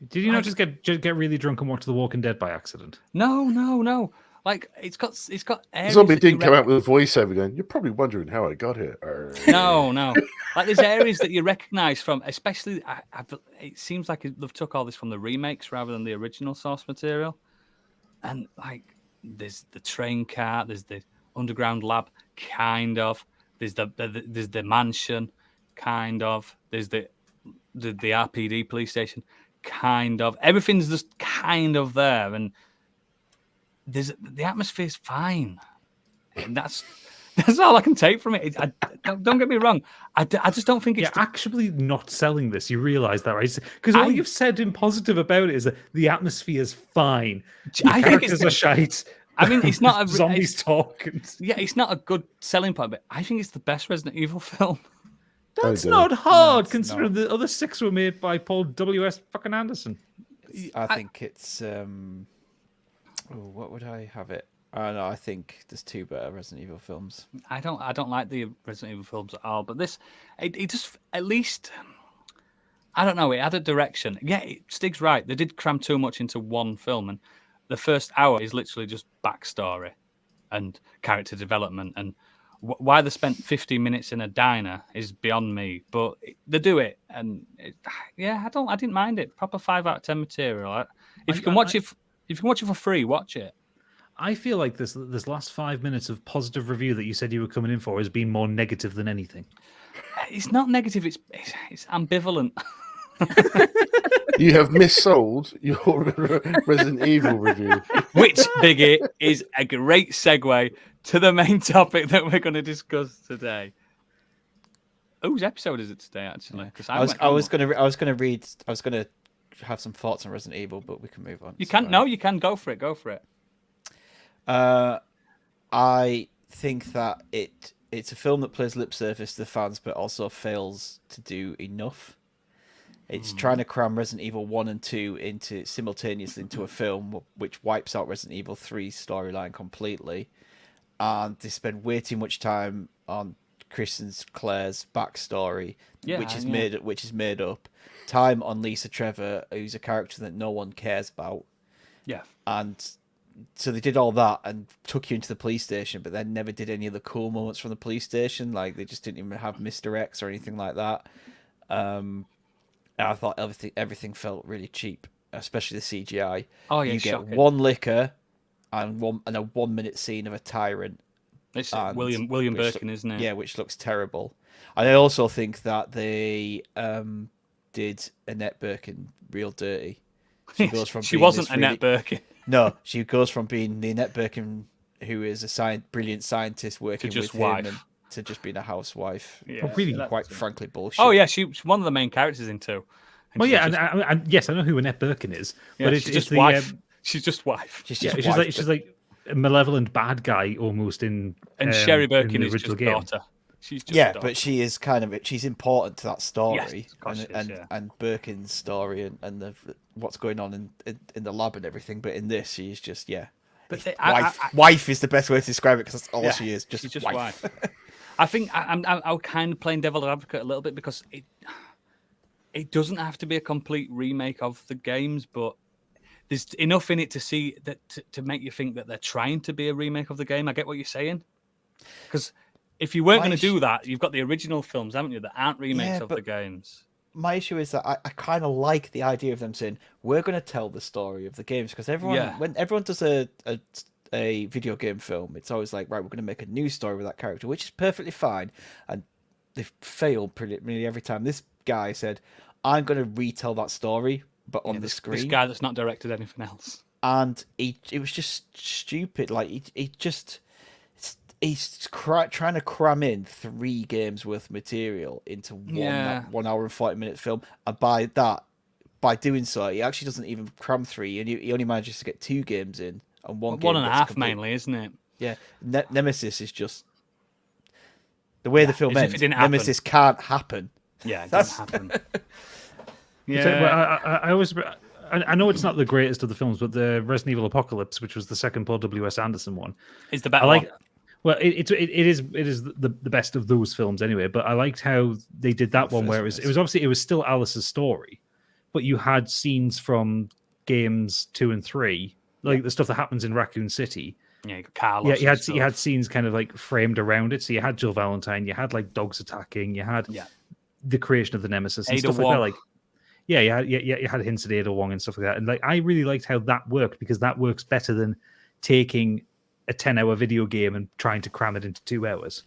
Did you not just get really drunk and watch The Walking Dead by accident? No. Like it's got areas Zombie that you didn't come out with a voiceover going, "You're probably wondering how I got here." No. Like there's areas that you recognise from, especially. It seems like they've took all this from the remakes rather than the original source material. And like, there's the train car, there's the underground lab, kind of. There's the mansion, kind of. There's the RPD police station, kind of. Everything's just kind of there, and the atmosphere's fine. And that's all I can take from it. Don't get me wrong. I just don't think it's actually not selling this. You realise that, right? Because all you've said in positive about it is that the atmosphere's fine. I think it's a shite. I mean, it's not a zombies talk. Yeah, it's not a good selling point, but I think it's the best Resident Evil film. That's not hard, considering the other 6 were made by Paul W.S. fucking Anderson. I think it's what would I have it? No, I think there's 2 better Resident Evil films. I don't like the Resident Evil films at all, but this it just, at least, I don't know, it had a direction. Yeah, Stig's right. They did cram too much into one film, and the first hour is literally just backstory and character development, and why they spent 15 minutes in a diner is beyond me. But they do it, and I didn't mind it. Proper 5 out of 10 material. If you can watch it for free, watch it. I feel like this last 5 minutes of positive review that you said you were coming in for has been more negative than anything. It's not negative. It's ambivalent. You have missold your Resident Evil review. Which, Biggie, is a great segue to the main topic that we're going to discuss today. Whose episode is it today, actually? Because I was going to have some thoughts on Resident Evil, but we can move on. You can go for it. I think that it's a film that plays lip service to the fans, but also fails to do enough. It's trying to cram Resident Evil 1 and 2 simultaneously into a film, which wipes out Resident Evil 3's storyline completely. And they spend way too much time on Claire's backstory, which is made up. Time on Lisa Trevor, who's a character that no one cares about. Yeah. And so they did all that and took you into the police station, but then never did any of the cool moments from the police station. Like, they just didn't even have Mr. X or anything like that. I thought everything felt really cheap, especially the CGI. Oh yeah, you shocking. get one liquor and a 1 minute scene of a tyrant. It's William Birkin, isn't it? Yeah, which looks terrible. And I also think that they did Annette Birkin real dirty. She wasn't Annette Birkin. No, she goes from being the Annette Birkin who is a brilliant scientist working with him to just being a housewife. Yeah, really, quite frankly, bullshit. Oh yeah, she's one of the main characters in 2. Well, yeah, and yes, I know who Annette Birkin is, but it's just wife. She's just wife. She's like a malevolent bad guy almost in. And Sherry Birkin is just game. daughter. She's just but she is she's important to that story, yes, and Birkin's story and what's going on in the lab and everything. But in this, she's just But wife is the best way to describe it, because that's all she is. Just wife. I think I'm kind of playing devil's advocate a little bit, because it doesn't have to be a complete remake of the games, but there's enough in it to see that to make you think that they're trying to be a remake of the game. I get what you're saying, because if you weren't going to do that, you've got the original films, haven't you, that aren't remakes of the games. My issue is that I kind of like the idea of them saying we're going to tell the story of the games, because when everyone does a video game film, it's always like, right, we're going to make a new story with that character, which is perfectly fine, and they've failed pretty every time. This guy said, I'm going to retell that story, but on the screen. This guy that's not directed anything else. And it was just stupid. Like, he's trying to cram in 3 games worth of material into 1 hour and 40-minute film, and by doing so, he actually doesn't even cram 3, and he only manages to get 2 games in. And one and a half mainly, isn't it? Yeah, Nemesis is just the way the film ends. Nemesis can't happen. Yeah, it doesn't happen. I know it's not the greatest of the films, but the Resident Evil Apocalypse, which was the second Paul W.S. Anderson one, is the better one. Well, it is the best of those films anyway. But I liked how they did that one, where it was still Alice's story, but you had scenes from games 2 and 3, like the stuff that happens in Raccoon City. Yeah, you got Carlos. You had scenes kind of like framed around it. So you had Jill Valentine, you had like dogs attacking, you had the creation of the Nemesis and stuff like that. Like, you had hints at Ada Wong and stuff like that. And like, I really liked how that worked, because that works better than taking a 10-hour video game and trying to cram it into 2 hours.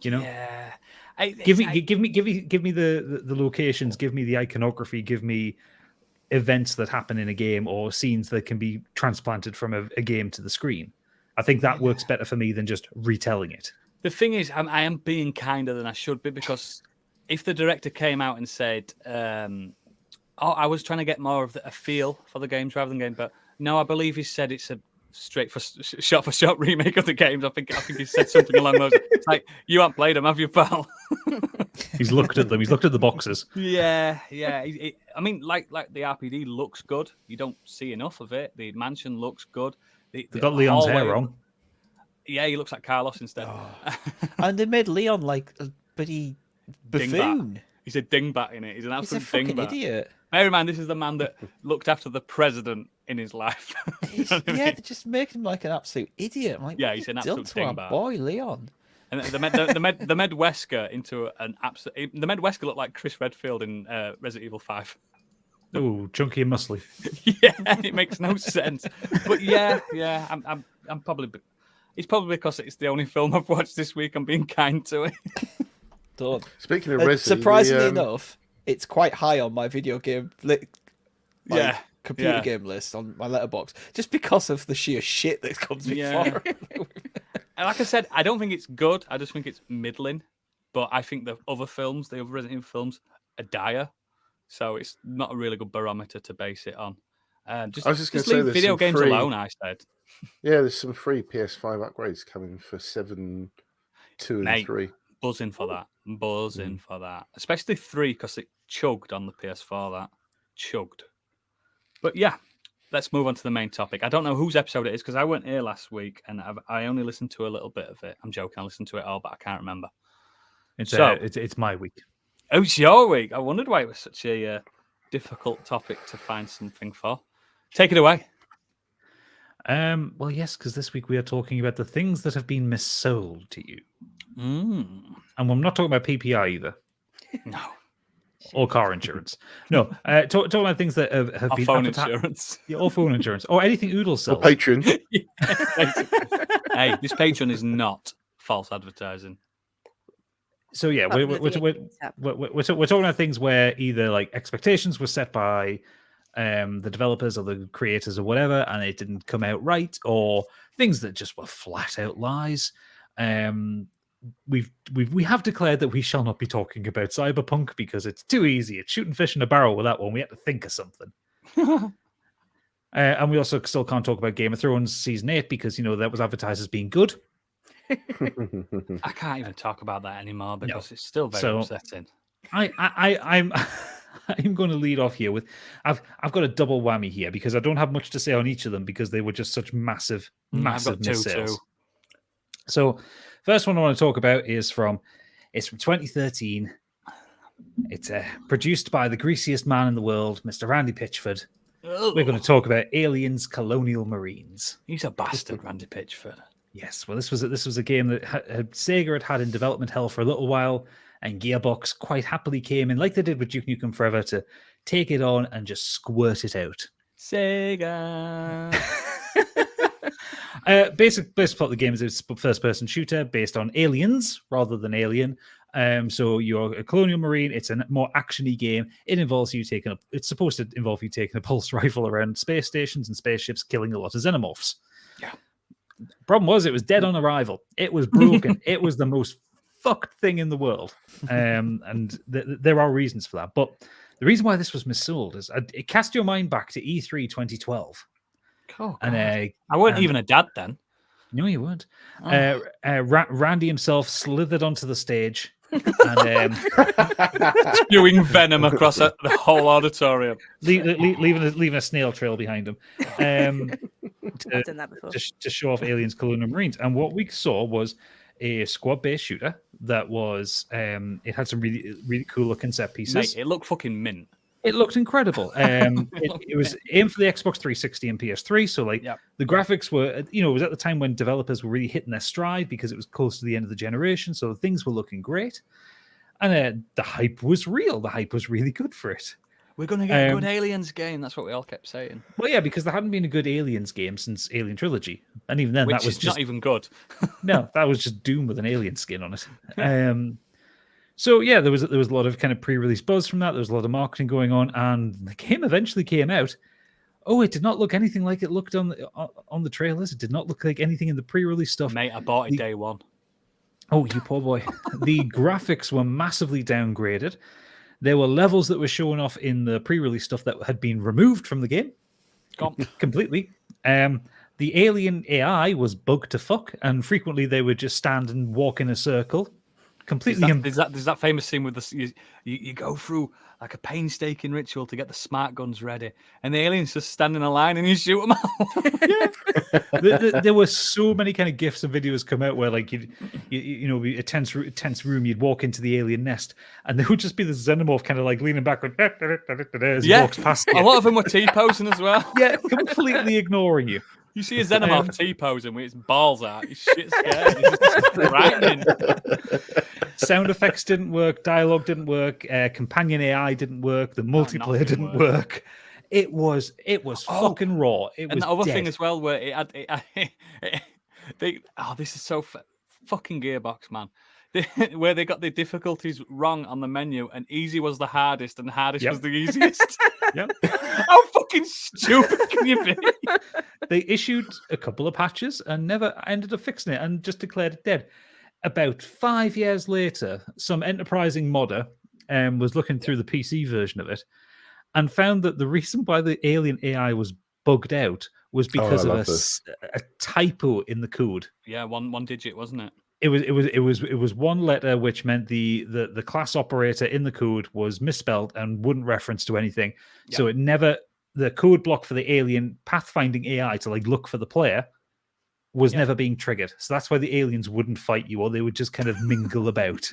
You know? Yeah. Give me the locations, give me the iconography, give me events that happen in a game or scenes that can be transplanted from a game to the screen. I think that works better for me than just retelling it. The thing is, I am being kinder than I should be, because if the director came out and said, I was trying to get more of a feel for the games rather than game, but no, I believe he said it's a shot-for-shot remake of the games. I think he said something along those. It's like, you haven't played them, have you, pal? He's looked at them. He's looked at the boxes. Yeah. I mean, like the RPD looks good. You don't see enough of it. The mansion looks good. They've got Leon's hair wrong. Yeah, he looks like Carlos instead. Oh. And they made Leon like a bloody buffoon. He's a dingbat in it. He's an absolute fucking dingbat. Idiot. Bear in mind, this is the man that looked after the president in his life. They just make him like an absolute idiot. I'm like, yeah, he's an absolute dingbat. Our boy, Leon. And the Med Wesker into an absolute. The Med Wesker looked like Chris Redfield in Resident Evil 5. Oh, chunky and muscly. Yeah, it makes no sense. But yeah, I'm probably. It's probably because it's the only film I've watched this week. I'm being kind to it. Don't. Speaking of Resident, surprisingly enough, it's quite high on my video game computer game list on my letterbox, just because of the sheer shit that comes before. And like I said, I don't think it's good. I just think it's middling. But I think the other films, the other Resident Evil films, are dire. So it's not a really good barometer to base it on. I was just going to say, leave video games alone, I said. Yeah, there's some free PS5 upgrades coming for 7, 2, and 3. Buzzing for that. Buzzing for that. Especially 3, because it chugged on the PS4, that. Chugged. But yeah, let's move on to the main topic. I don't know whose episode it is, because I weren't here last week, and I only listened to a little bit of it. I'm joking, I listened to it all, but I can't remember. It's my week. Oh, it's your week. I wondered why it was such a difficult topic to find something for. Take it away. Well, yes, because this week we are talking about the things that have been missold to you. And I'm not talking about PPI either. No. Or car insurance. No. Talking about things that have been... phone insurance. Yeah, or phone insurance. Or anything Oodle sells. Or Patreon. Hey, this Patreon is not false advertising. So yeah, we're talking about things where either like expectations were set by the developers or the creators or whatever, and it didn't come out right, or things that just were flat out lies. We have declared that we shall not be talking about Cyberpunk because it's too easy. It's shooting fish in a barrel with that one. We had to think of something. And we also still can't talk about Game of Thrones season 8 because that was advertised as being good. I can't even talk about that anymore because it's still very upsetting. I'm going to lead off here with I've got a double whammy here because I don't have much to say on each of them because they were just such massive missales. So first one I want to talk about is from 2013. It's produced by the greasiest man in the world, Mr. Randy Pitchford. We're going to talk about Aliens Colonial Marines. He's a bastard, Randy Pitchford. Yes, well, this was a game that Sega had in development hell for a little while, and Gearbox quite happily came in, like they did with Duke Nukem Forever, to take it on and just squirt it out. Sega. Basic plot of the game is it's a first-person shooter based on aliens rather than Alien. So you're a colonial marine. It's a more actiony game. It's supposed to involve you taking a pulse rifle around space stations and spaceships, killing a lot of xenomorphs. Yeah. Problem was, it was dead on arrival. It was broken. It was the most fucked thing in the world. And there are reasons for that. But the reason why this was missold is it cast your mind back to E3 2012. Oh, and I weren't even a dad then. No, you weren't. Randy himself slithered onto the stage and spewing venom across the whole auditorium, leaving a snail trail behind him. I've done that before. To show off Aliens Colonial Marines. And what we saw was a squad-based shooter that was it had some really, really cool looking set pieces. Mate, it looked fucking mint. It looked incredible. It was aimed for the Xbox 360 and PS3. So the graphics were, it was at the time when developers were really hitting their stride because it was close to the end of the generation. So things were looking great. And the hype was real. The hype was really good for it. We're going to get a good Aliens game. That's what we all kept saying. Well, yeah, because there hadn't been a good Aliens game since Alien Trilogy. And even then, Which that was is not even good. No, that was just Doom with an alien skin on it. So yeah, there was a lot of kind of pre-release buzz from that. There was a lot of marketing going on, and the game eventually came out. Oh, it did not look anything like it looked on the trailers. It did not look like anything in the pre-release stuff. Mate, I bought it day one. Oh, you poor boy. The graphics were massively downgraded. There were levels that were showing off in the pre-release stuff that had been removed from the game completely. The alien AI was bugged to fuck, and frequently they would just stand and walk in a circle. Completely. There's that famous scene with the you go through like a painstaking ritual to get the smart guns ready, and the aliens just stand in a line and you shoot them out. There were so many kind of GIFs and videos come out where like a tense room, you'd walk into the alien nest, and there would just be the xenomorph kind of like leaning back as he walks past you. A lot of them were T-posing as well. Yeah, completely ignoring you. You see a xenomorph T-posing with its balls out. He's shit scared. He's just frightening. Sound effects didn't work. Dialogue didn't work. Companion AI didn't work. The multiplayer didn't work. It was fucking raw. It was the other dead. thing as well, where this is so fucking Gearbox, man. Where they got the difficulties wrong on the menu, and easy was the hardest, and hardest was the easiest. Yep. How fucking stupid can you be? They issued a couple of patches and never ended up fixing it, and just declared it dead. About 5 years later, some enterprising modder was looking through the PC version of it and found that the reason why the alien AI was bugged out was because of a typo in the code. Yeah, one digit, wasn't it? It was one letter, which meant the class operator in the code was misspelled and wouldn't reference to anything. Yep. So the code block for the alien pathfinding AI to like look for the player was never being triggered. So that's why the aliens wouldn't fight you, or they would just kind of mingle about.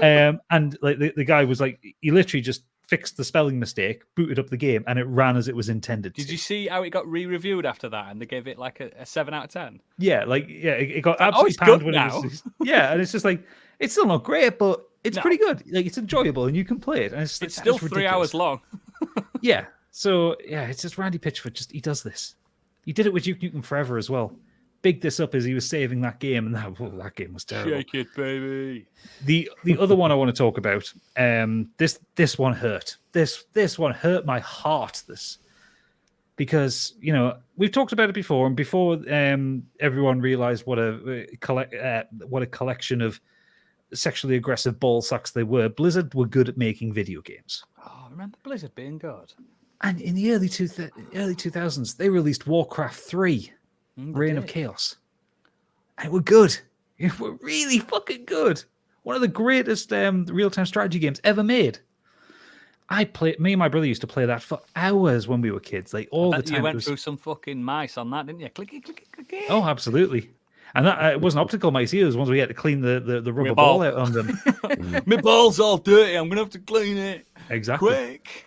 And like the guy was like, he literally just fixed the spelling mistake, booted up the game, and it ran as it was intended. Did you see how it got re-reviewed after that, and they gave it like a 7 out of 10? Yeah, it got absolutely panned when it was. Yeah, and it's just like, it's still not great, but it's pretty good. Like, it's enjoyable, and you can play it. And it's still 3 hours long. Yeah, so yeah, it's just Randy Pitchford. He does this. He did it with Duke Nukem Forever as well. Bigged this up as he was saving that game, and that game was terrible. Shake it, baby. The other one I want to talk about, this one hurt. This one hurt my heart. Because we've talked about it before, and before everyone realized what a collection of sexually aggressive ball sacks they were. Blizzard were good at making video games. Oh, I remember Blizzard being good. And in the early 2000s, they released Warcraft 3. Reign of Chaos. And it were good. It were really fucking good. One of the greatest real-time strategy games ever made. Me and my brother used to play that for hours when we were kids. Like all the time. You went through some fucking mice on that, didn't you? Click it. Oh, absolutely. And that it wasn't optical mice either. It was ones where you had to clean the rubber ball out on them. My ball's all dirty. I'm going to have to clean it. Exactly. Quick.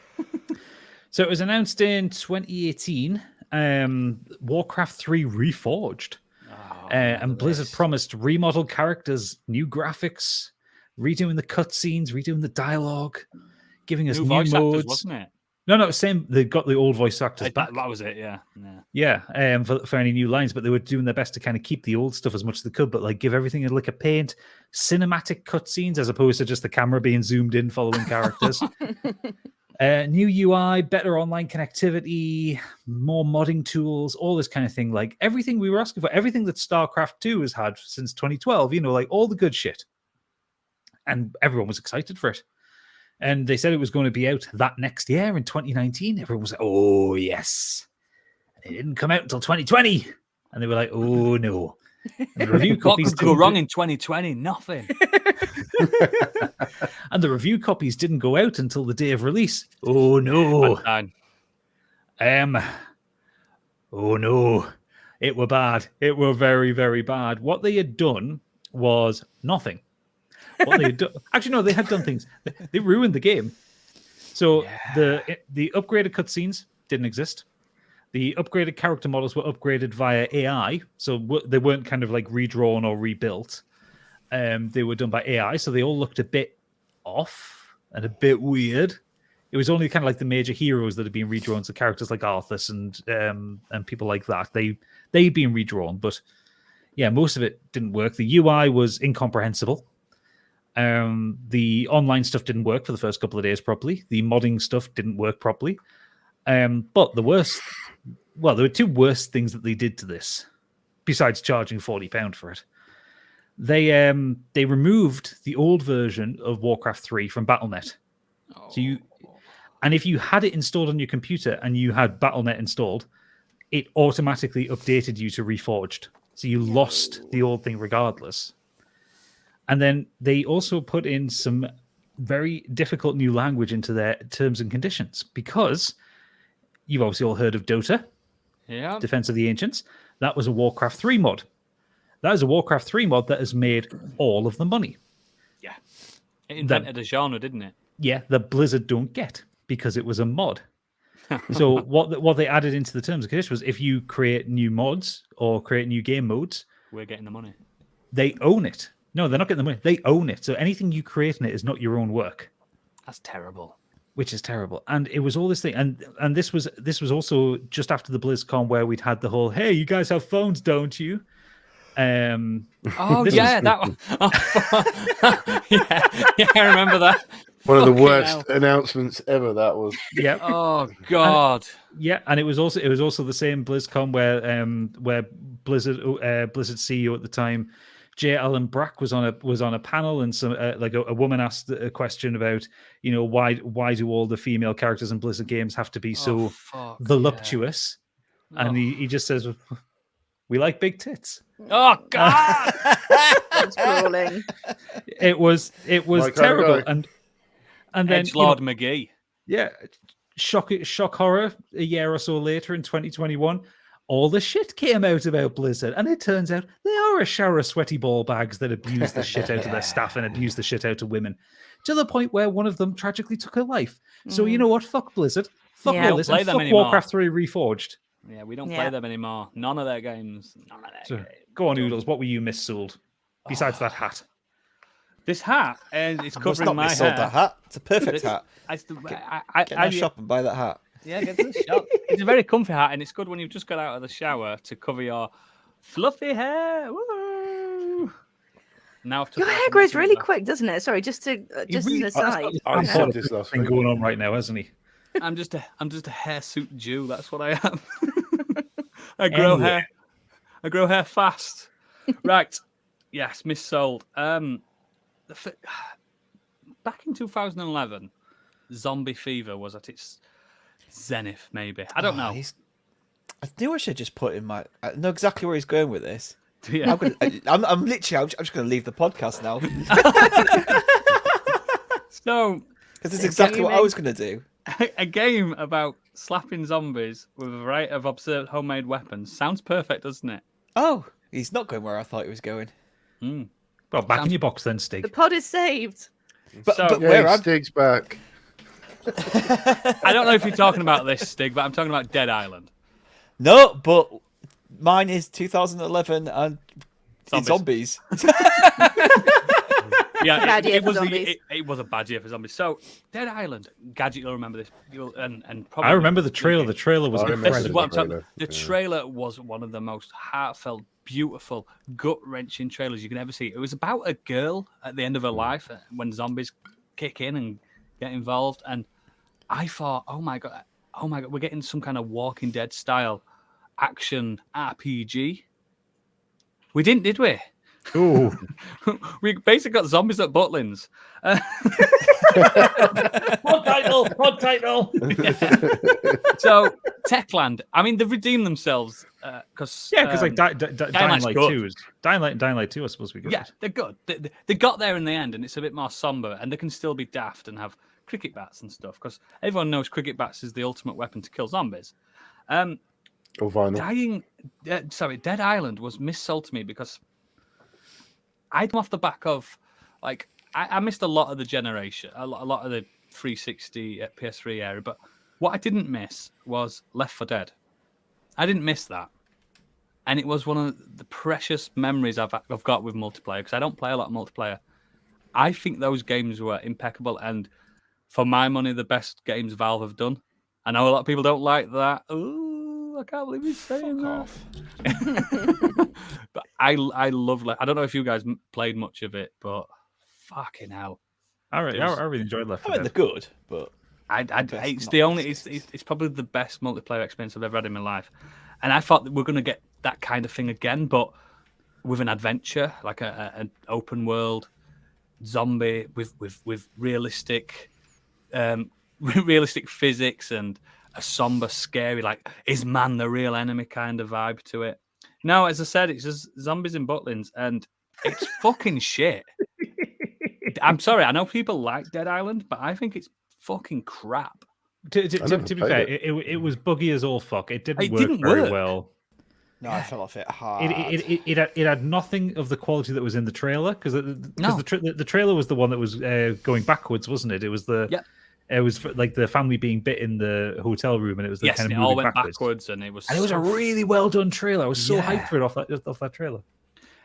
So it was announced in 2018. Warcraft 3 Reforged. And Blizzard promised remodeled characters, new graphics, redoing the cutscenes, redoing the dialogue, giving us new voice modes. Actors, wasn't it? No, same. They got the old voice actors back. That was it, yeah. Yeah, for any new lines, but they were doing their best to kind of keep the old stuff as much as they could, but like give everything a lick of paint, cinematic cutscenes as opposed to just the camera being zoomed in following characters. New UI, better online connectivity, more modding tools, all this kind of thing. Like everything we were asking for, everything that StarCraft 2 has had since 2012, like all the good shit. And everyone was excited for it. And they said it was going to be out that next year in 2019. Everyone was like, oh, yes. And it didn't come out until 2020. And they were like, oh, no. And the review copies what could go wrong in 2020? Nothing. And the review copies didn't go out until the day of release. Oh no. Oh no. It were bad. It were very, very bad. What they had done was nothing. What they had done, actually, no, they had done things. They ruined the game. So the upgraded cutscenes didn't exist. The upgraded character models were upgraded via AI, so they weren't kind of like redrawn or rebuilt. They were done by AI, so they all looked a bit off and a bit weird. It was only kind of like the major heroes that had been redrawn, so characters like Arthas and people like that. They'd been redrawn, but yeah, most of it didn't work. The UI was incomprehensible. The online stuff didn't work for the first couple of days properly. The modding stuff didn't work properly. But there were two worst things that they did to this, besides charging £40 for it. They removed the old version of Warcraft 3 from Battle.net. And if you had it installed on your computer and you had Battle.net installed, it automatically updated you to Reforged. So you lost the old thing regardless. And then they also put in some very difficult new language into their terms and conditions, because you've obviously all heard of Dota, Defense of the Ancients. That was a Warcraft 3 mod. That is a Warcraft 3 mod that has made all of the money. Yeah. It invented a genre, didn't it? Yeah, that Blizzard don't get, because it was a mod. So what they added into the terms and conditions was, if you create new mods or create new game modes, we're getting the money. They own it. No, they're not getting the money. They own it. So anything you create in it is not your own work. That's terrible. Which is terrible. And it was all this thing. And this was also just after the BlizzCon, where we'd had the whole, hey, you guys have phones, don't you? That one. yeah, I remember that. One of the worst announcements ever. That was. Yeah. Oh God. And it was also the same BlizzCon where Blizzard CEO at the time, J. Allen Brack, was on a panel, and some a woman asked a question about, why do all the female characters in Blizzard games have to be so voluptuous? Yeah. And he just says, we like big tits. Oh God. That's crawling. It was terrible. And then Edgelord McGee. Yeah. Shock horror a year or so later in 2021. All the shit came out about Blizzard, and it turns out they are a shower of sweaty ball bags that abuse the shit out of their staff and abuse the shit out of women, to the point where one of them tragically took her life. So you know what? Fuck Blizzard. Fuck all this. And fuck Warcraft 3 Reforged. Yeah, we don't play them anymore. None of their games. Games. Go on, Oodles. What were you missold? Besides that hat. This hat, and it's covering my hair. That hat. It's a perfect hat. Get in the shop and buy that hat. Yeah, get to the shop. It's a very comfy hat, and it's good when you've just got out of the shower to cover your fluffy hair. Woo! Now your hair grows really quick, doesn't it? Sorry, just as an aside. I said this last week. Going on right now, hasn't he? I'm just a hirsute Jew. That's what I am. I grow hair. I grow hair fast. Right. Yes, missold. Back in 2011, zombie fever was at its zenith, maybe. I don't know. I knew I should just put in my. I know exactly where he's going with this. Yeah. I'm just going to leave the podcast now. So, because it's exactly what I was going to do. A game about slapping zombies with a variety of absurd homemade weapons sounds perfect, doesn't it? Oh, he's not going where I thought he was going. Well, back in your box then, Stig. The pod is saved. But where Stig's back. I don't know if you're talking about this, Stig, but I'm talking about Dead Island. No, but mine is 2011 and zombies. Yeah, it was a bad year for zombies. So, Dead Island, Gadget, you'll remember this. And probably I remember the trailer. The trailer was incredible. This is what I'm talking. The trailer was one of the most heartfelt, beautiful, gut-wrenching trailers you can ever see. It was about a girl at the end of her life when zombies kick in and get involved. And I thought, oh my god, we're getting some kind of Walking Dead style action RPG. We didn't, did we? Ooh. We basically got zombies at Butlins. Pod title. So, Techland, I mean, they've redeemed themselves because like Dying Light 2 is Dying Light 2 is supposed to be good. Yeah, they're good. They got there in the end, and it's a bit more somber, and they can still be daft and have cricket bats and stuff because everyone knows cricket bats is the ultimate weapon to kill zombies. Or vinyl. Dead Island was missold to me because I'd come off the back of, like, I missed a lot of the generation, a lot of the 360 PS3 area. But what I didn't miss was Left 4 Dead. I didn't miss that. And it was one of the precious memories I've got with multiplayer, because I don't play a lot of multiplayer. I think those games were impeccable, and for my money, the best games Valve have done. I know a lot of people don't like that. Ooh, I can't believe he's saying that. But I love. I don't know if you guys played much of it, but fucking hell, I really enjoyed Left 4 Dead. They're good, but it's probably the best multiplayer experience I've ever had in my life. And I thought that we're going to get that kind of thing again, but with an adventure, like an open world zombie with realistic realistic physics and a somber, scary, like, is man the real enemy kind of vibe to it. No, as I said, it's just zombies in Butlins, and it's fucking shit. I'm sorry, I know people like Dead Island, but I think it's fucking crap. To be fair, it was buggy as all fuck. It didn't work very well. No, I fell off it hard. It had nothing of the quality that was in the trailer, because the trailer was the one that was going backwards, wasn't it? It was it was like the family being bit in the hotel room, and it was the kind of it all went backwards, and it was a really well done trailer. I was so hyped for it off that trailer.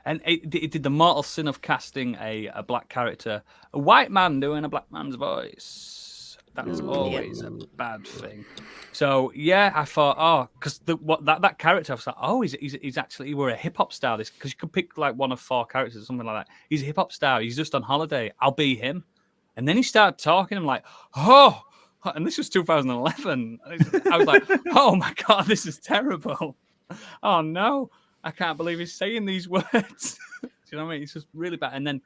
And it did the mortal sin of casting a black character, a white man doing a black man's voice. That's always a bad thing. So yeah, I thought, because that character, I was like, he's actually, he were a hip hop star. This, because you could pick like one of 4 characters or something like that. He's a hip hop star. He's just on holiday. I'll be him. And then he started talking. I'm like, and this was 2011. I was like, oh my god, this is terrible. Oh no, I can't believe he's saying these words. Do you know what I mean? It's just really bad. And then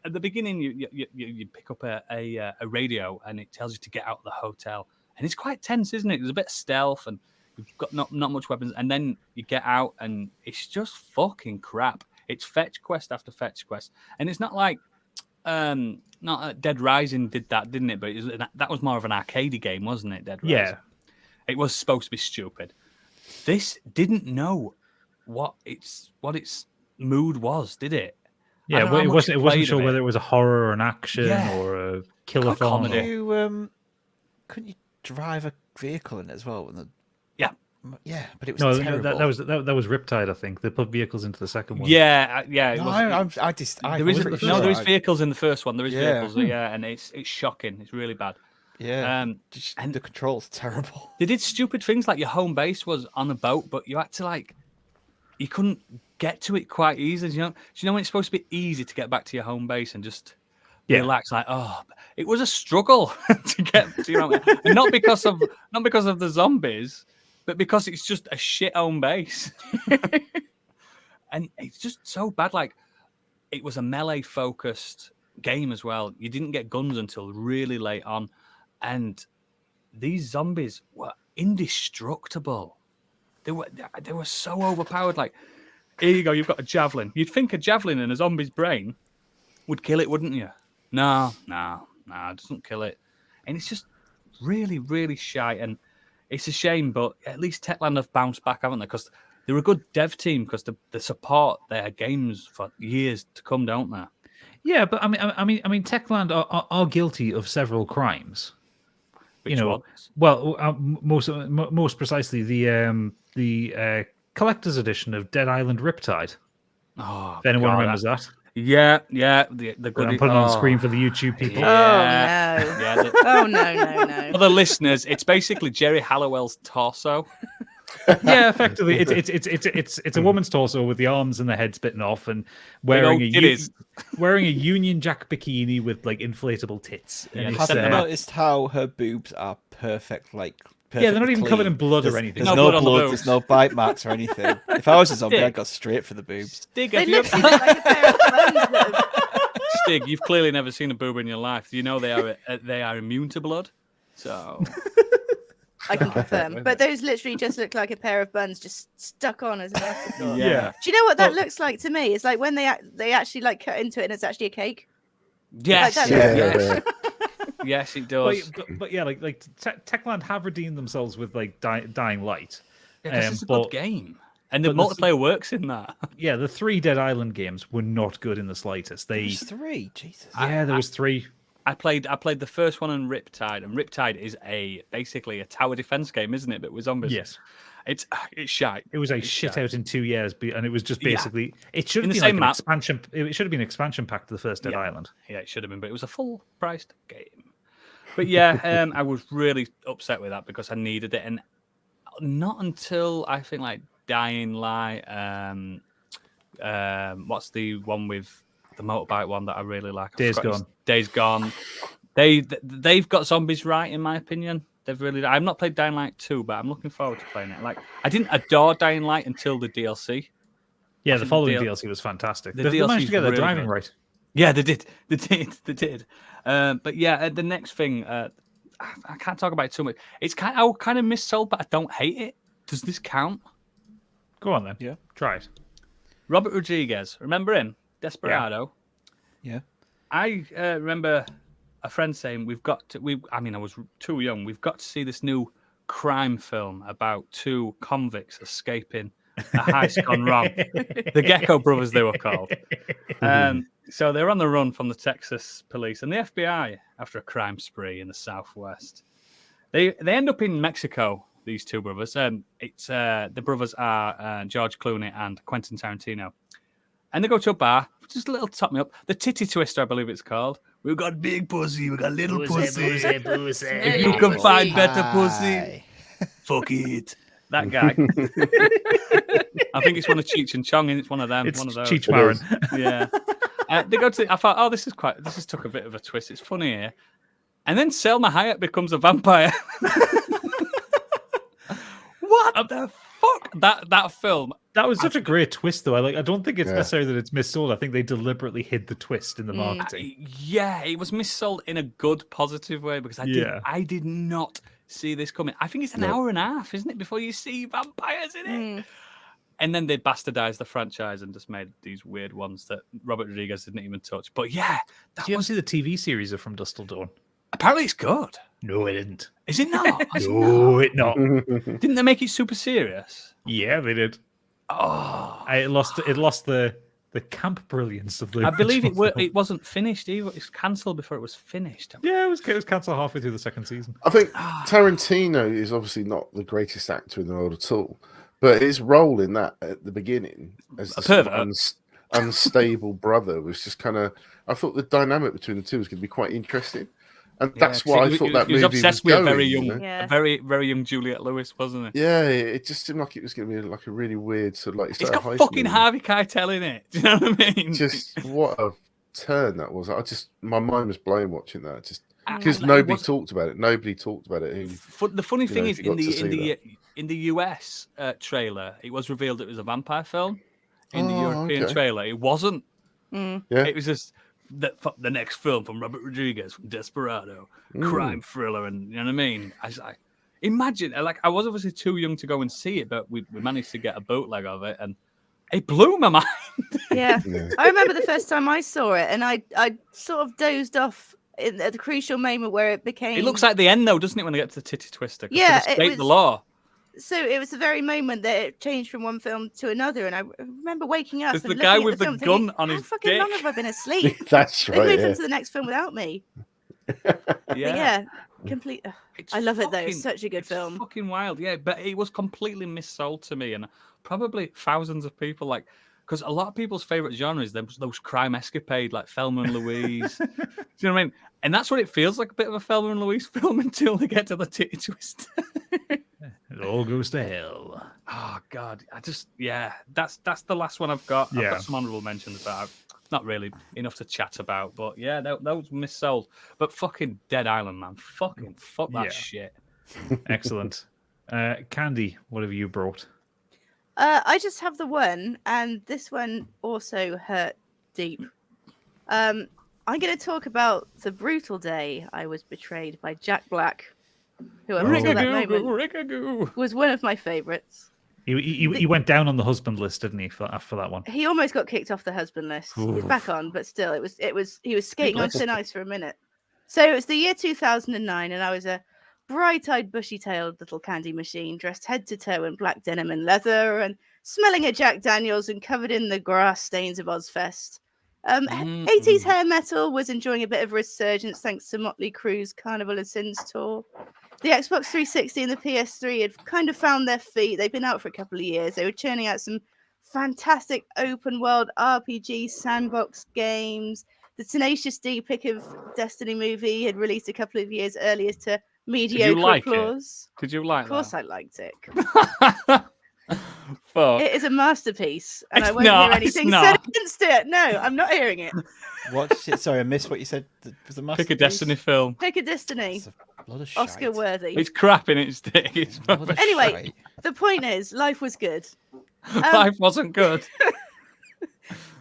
at the beginning, you pick up a radio, and it tells you to get out of the hotel, and it's quite tense, isn't it? There's a bit of stealth, and you've got not much weapons, and then you get out, and it's just fucking crap. It's fetch quest after fetch quest, and it's not like Dead Rising did that, didn't it? But that was more of an arcadey game, wasn't it? Dead Rising. Yeah, it was supposed to be stupid. This didn't know what its mood was, did it? Yeah, it wasn't sure whether it was a horror or an action or a killer-thon. Couldn't you drive a vehicle in it as well? Yeah, but it was terrible. That was Riptide, I think. They put vehicles into the second one. Yeah. There is vehicles in the first one. There is vehicles, and it's shocking. It's really bad. Yeah, and the controls terrible. They did stupid things, like your home base was on a boat, but you had to you couldn't get to it quite easily. Do you know when it's supposed to be easy to get back to your home base and just relax? Like, it was a struggle to get to, and not because of the zombies, but because it's just a shit home base. And it's just so bad. Like, it was a melee focused game as well. You didn't get guns until really late on, and these zombies were indestructible. They were so overpowered. Like, here you go, you've got a javelin. You'd think a javelin in a zombie's brain would kill it, wouldn't you? No, it doesn't kill it. And it's just really, really shy. And it's a shame, but at least Techland have bounced back, haven't they? Because they're a good dev team, because they support their games for years to come, don't they? Yeah, but I mean, Techland are guilty of several crimes. Which ones? Well, most precisely the collector's edition of Dead Island Riptide. Oh, if anyone remembers that. Yeah. The good. I'm putting it on screen for the YouTube people. Yeah. Oh no. For the listeners, it's basically Jerry Halliwell's torso. Yeah, effectively, it's a woman's torso with the arms and the head bitten off, and wearing a Union Jack bikini with like inflatable tits. Yeah, have you noticed how her boobs are perfect? Yeah, they're not even covered in blood or anything. There's no blood, there's no bite marks or anything. If I was a zombie, I'd go straight for the boobs. Stig, they literally look like a pair of buns. Stig, you've clearly never seen a boob in your life. You know they are immune to blood. So I can confirm. But those literally just look like a pair of buns just stuck on as an afterthought. Yeah. Do you know what that looks like to me? It's like when they actually cut into it and it's actually a cake. Yes. Yes. Yes, it does. But yeah, like Techland have redeemed themselves with like Dying Light. Yeah, it's a good game, and the multiplayer works in that. Yeah, the 3 Dead Island games were not good in the slightest. There's 3, Jesus. Yeah, there was 3. I played the first one on Riptide, and Riptide is basically a tower defense game, isn't it? But with zombies. Yes. It's shite. It was shit out in 2 years, and it was just basically it should In have the been like same an map. expansion. It should have been an expansion pack to the first Dead Island. Yeah, it should have been, but it was a full priced game. But yeah, I was really upset with that because I needed it, and not until I think like Dying Light. What's the one with the motorbike one that I really like? Days Gone. Days Gone. They've got zombies right, in my opinion. They've really. I've not played Dying Light 2, but I'm looking forward to playing it. Like, I didn't adore Dying Light until the DLC. Yeah, the following DLC was fantastic. The They DLC managed to get their really driving good. right. Yeah, they did. They did. But yeah, the next thing, I can't talk about it too much. It's kind of missold, but I don't hate it. Does this count? Go on then. Yeah. Try it. Robert Rodriguez, remember him? Desperado. Yeah. I remember a friend saying I was too young. We've got to see this new crime film about two convicts escaping a heist gone wrong. The Gecko Brothers, they were called. So they're on the run from the Texas police and the FBI after a crime spree in the Southwest. They end up in Mexico. These two brothers. The brothers are George Clooney and Quentin Tarantino. And they go to a bar, just a little top me up. The Titty Twister, I believe it's called. We've got big pussy, we've got little pussy. If you can find better pussy, fuck it. That guy. I think it's one of Cheech and Chong, and it's one of them. It's one of those. Cheech Marin. Yeah. They go to. I thought, this has took a bit of a twist. It's funny here. And then Selma Hayek becomes a vampire. What the fuck? That film. That was such a great twist, though. I don't think it's necessarily that it's missold. I think they deliberately hid the twist in the marketing. Yeah, it was missold in a good, positive way because I did not see this coming. I think it's an hour and a half, isn't it, before you see vampires in it? And then they bastardized the franchise and just made these weird ones that Robert Rodriguez didn't even touch. But yeah, did you ever see the TV series of From Dusk Till Dawn? Apparently, it's good. No, it didn't. Is it not? No, it not. Didn't they make it super serious? Yeah, they did. Oh, It lost the camp brilliance of the. I believe it wasn't finished either. It was cancelled before it was finished. Yeah, it was cancelled halfway through the second season. I think Tarantino is obviously not the greatest actor in the world at all, but his role in that at the beginning as the sort of unstable brother was just kind of. I thought the dynamic between the two was going to be quite interesting. And that's why I thought that movie was obsessed with going, a very young, a very, very young Juliette Lewis, wasn't it? Yeah, it just seemed like it was going to be like a really weird sort of like. It's got fucking Harvey Keitel in it. Do you know what I mean? Just what a turn that was. My mind was blown watching that. Just because nobody talked about it. Nobody talked about it. The funny thing is, in the US trailer, it was revealed it was a vampire film. In the European trailer, it wasn't. Yeah, it was just. The next film from Robert Rodriguez from Desperado, crime thriller, and you know what I mean. Imagine, I was obviously too young to go and see it, but we managed to get a bootleg of it, and it blew my mind. Yeah. I remember the first time I saw it, and I sort of dozed off at the crucial moment where it became. It looks like the end, though, doesn't it, when they get to the Titty Twister? Yeah, it was the law. So it was the very moment that it changed from one film to another, and I remember waking up. There's the guy with the gun on his fucking dick. long have I been asleep? That's right. They moved on to the next film without me. Yeah, complete. I love it though. It's such a good film. Fucking wild, yeah. But it was completely missold to me, and probably thousands of people because a lot of people's favorite genre is those crime escapade like Thelma and Louise. Do you know what I mean? And that's what it feels like, a bit of a Thelma and Louise film until they get to the Titty Twist. It all goes to hell. Oh God, that's the last one I've got. I've got some honorable mentions that I've not really enough to chat about, but yeah, those missold. But fucking Dead Island, man, fuck that shit. Excellent. Candy, what have you brought? I just have the one, and this one also hurt deep. I'm going to talk about the brutal day I was betrayed by Jack Black, who up until that moment was one of my favourites. He went down on the husband list, didn't he? For that one, he almost got kicked off the husband list. He's back on, but still, he was skating on thin ice for a minute. So it was the year 2009, and I was a bright-eyed, bushy-tailed little candy machine, dressed head to toe in black denim and leather, and smelling a Jack Daniels and covered in the grass stains of Ozfest. 80s hair metal was enjoying a bit of a resurgence thanks to Motley Crue's Carnival of Sins tour. The Xbox 360 and the PS3 had kind of found their feet. They've been out for a couple of years. They were churning out some fantastic open world RPG sandbox games. The Tenacious D Pick of Destiny movie had released a couple of years earlier to mediocre applause. Did you like it? Of course I liked it. Fuck. It is a masterpiece, and I won't hear anything said against it. No, I'm not hearing it. Sorry, I missed what you said. Was the masterpiece? Pick a Destiny film. Pick a Destiny. Oscar worthy. It's crap in its day. Anyway, the point is, life was good. Life wasn't good.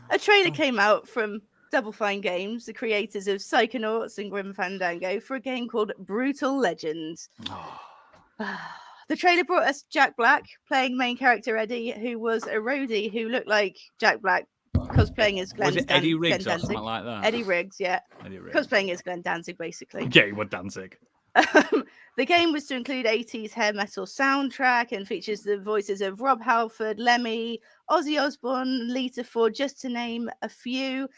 A trailer came out from Double Fine Games, the creators of Psychonauts and Grim Fandango, for a game called Brutal Legends. The trailer brought us Jack Black playing main character Eddie, who was a roadie who looked like Jack Black cosplaying as Glenn. Was it Eddie Riggs or something like that? Eddie Riggs, yeah. Eddie Riggs. Cosplaying as Glenn Danzig, basically. Yeah, he was Danzig. The game was to include 80s hair metal soundtrack and features the voices of Rob Halford, Lemmy, Ozzy Osbourne, Lita Ford, just to name a few.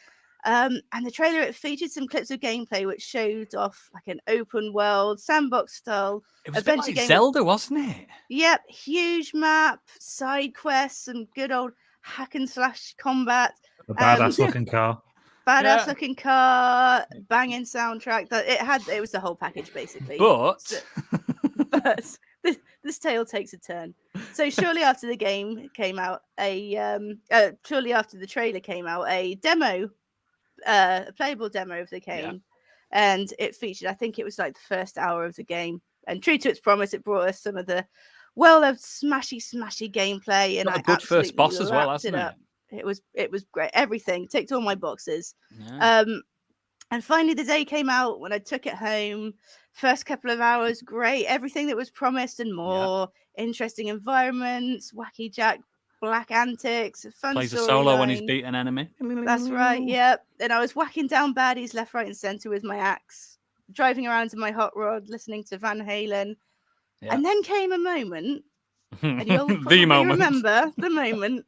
And the trailer, it featured some clips of gameplay which showed off like an open world sandbox style It was adventure like game. Zelda, wasn't it? Yep, huge map, side quests, some good old hack and slash combat. A badass looking car. Badass looking car, banging soundtrack. That it was the whole package basically. But this tale takes a turn. So shortly after the game came out, shortly after the trailer came out, a demo. A playable demo of the game, and it featured, I think it was like the first hour of the game, and true to its promise, it brought us some of the well-loved smashy gameplay, and got a good first boss as well, hasn't it? It was great. Everything ticked all my boxes. Yeah. And finally the day came out when I took it home. First couple of hours, great, everything that was promised and more. Interesting environments, wacky Jack Black antics, fun. Plays a solo when he's beat an enemy. That's right, yep. And I was whacking down baddies left, right, and center with my axe, driving around in my hot rod, listening to Van Halen. Yeah. And then came a moment, and you'll remember the moment.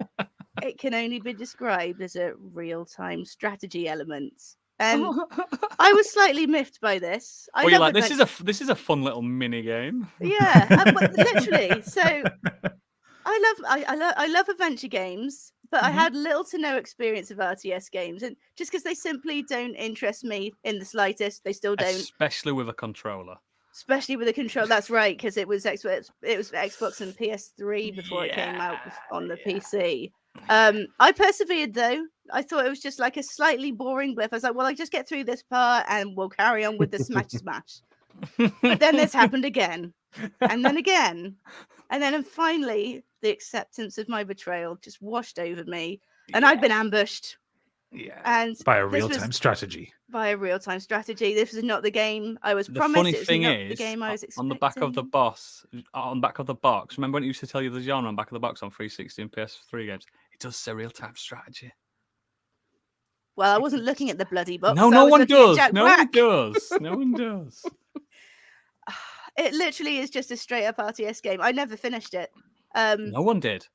It can only be described as a real-time strategy element. And I was slightly miffed by this. You're like, this is a fun little mini game. Yeah, literally. So I love adventure games, but I had little to no experience of RTS games, and just because they simply don't interest me in the slightest, they still don't. Especially with a controller. That's right, because it was Xbox and PS3 before it came out on the PC. I persevered though. I thought it was just like a slightly boring blip. I was like, well, I just get through this part and we'll carry on with the smash. But then this happened again, and then again. And then finally, the acceptance of my betrayal just washed over me. And I'd been ambushed. Yeah. And by a real-time strategy. This was not the game I was promised. The funny thing is, the game I was expecting. on the back of the box, remember when it used to tell you the genre on the back of the box on 360 and PS3 games? It does say real-time strategy. Well, I wasn't looking at the bloody box. No one does. No one does. It literally is just a straight up RTS game. I never finished it. No one did.